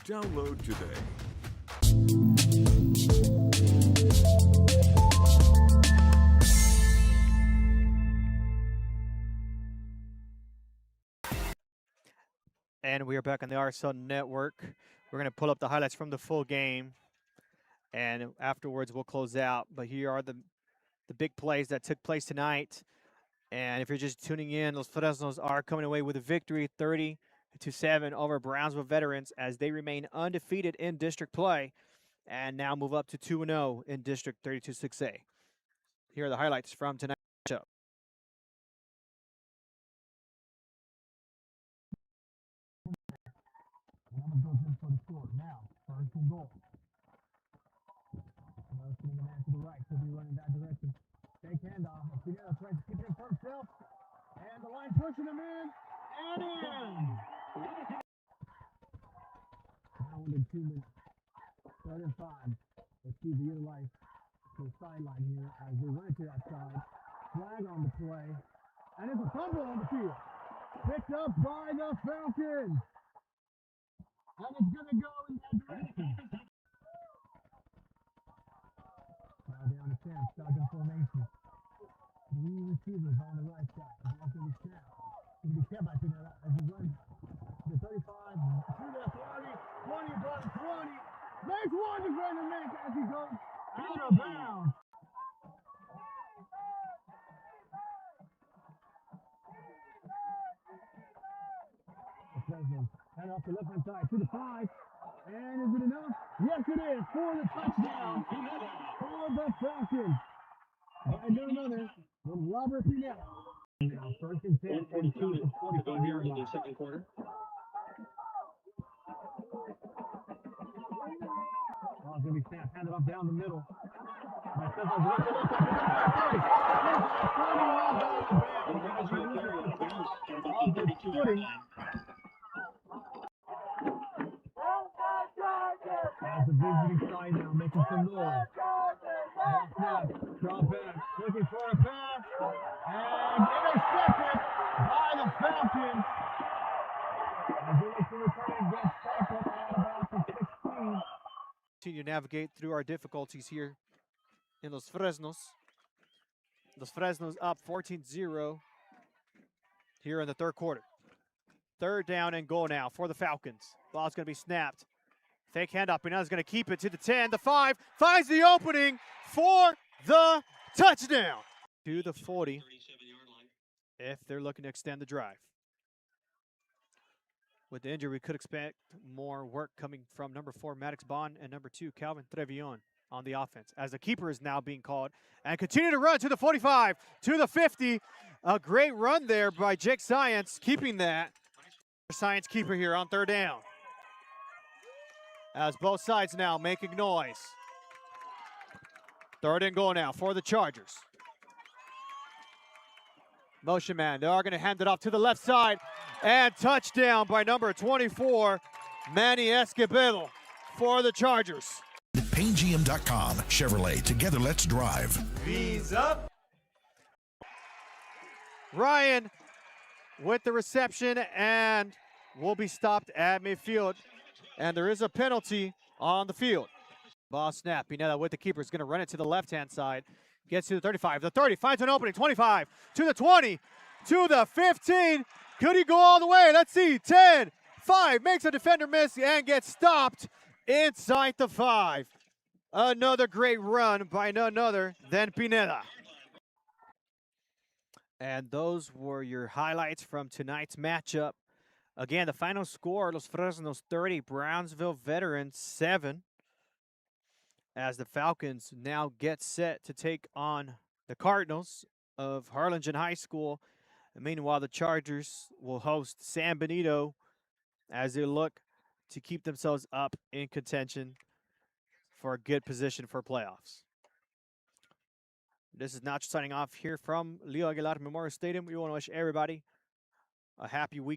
Download today. And we are back on the RSL Network. We're going to pull up the highlights from the full game, and afterwards we'll close out. But here are the big plays that took place tonight. And if you're just tuning in, Los Fresnos are coming away with a victory, 30-7 over Brownsville Veterans, as they remain undefeated in district play and now move up to 2-0 in District 32-6A. Here are the highlights from tonight's show. Numbers goes in for the score. Now, first and goal. Sending the man to the right. Could be running that direction. Fake handoff. Figueroa tries to keep it for himself. And the line pushing him in. And in! Now under 2 minutes. 3rd and 5. Let's see the utilize to the sideline here as they run to that side. Flag on the play. And it's a fumble on the field. Picked up by the Falcons. And it's going to go in that direction. Now down to 10, Falcon formation. 3 receivers on the right side. Ball going to be snapped. Going to be kept back in there as he runs to the 35, to the 30, 20, about 20. Makes one to going to make as he goes out of bounds. And off the left-hand side to the 5. And is it enough? Yes, it is for the touchdown for the Falcons. By none other than Robert Pinella. Now, 1st and 10, 42 to 45 yard line. Second quarter. Ball's going to be snapped, handed off down the middle. As the visiting side now making some noise. Ball snap, draw back, looking for a pass, and intercepted by the Falcons. As they look to return, gets tackled at about the 16. Continue to navigate through our difficulties here in Los Fresnos. Los Fresnos up 14-0 here in the 3rd quarter. 3rd down and goal now for the Falcons. Ball's going to be snapped. Fake handoff. Pinella's going to keep it to the 10. The 5 finds the opening for the touchdown. To the 40 if they're looking to extend the drive. With the injury, we could expect more work coming from number 4, Maddox Bond, and number 2, Calvin Trevion on the offense, as the keeper is now being called. And continue to run to the 45, to the 50. A great run there by Jake Science, keeping that. Science keeper here on 3rd down. as both sides now making noise. Third and goal now for the Chargers. Motion man, they are going to hand it off to the left side. And touchdown by number 24, Manny Escobedo for the Chargers. PayneGM.com. Chevrolet. Together, let's drive. V's up. Ryan with the reception and will be stopped at midfield. And there is a penalty on the field. Ball snap. Pineda with the keeper is going to run it to the left-hand side. Gets to the 35. The 30 finds an opening. 25 to the 20 to the 15. Could he go all the way? Let's see. 10, 5, makes a defender miss and gets stopped inside the 5. Another great run by none other than Pineda. And those were your highlights from tonight's matchup. Again, the final score, Los Fresnos 30, Brownsville Veterans 7. As the Falcons now get set to take on the Cardinals of Harlingen High School. And meanwhile, the Chargers will host San Benito as they look to keep themselves up in contention for a good position for playoffs. This is Nacho signing off here from Leo Aguilar Memorial Stadium. We want to wish everybody a happy week.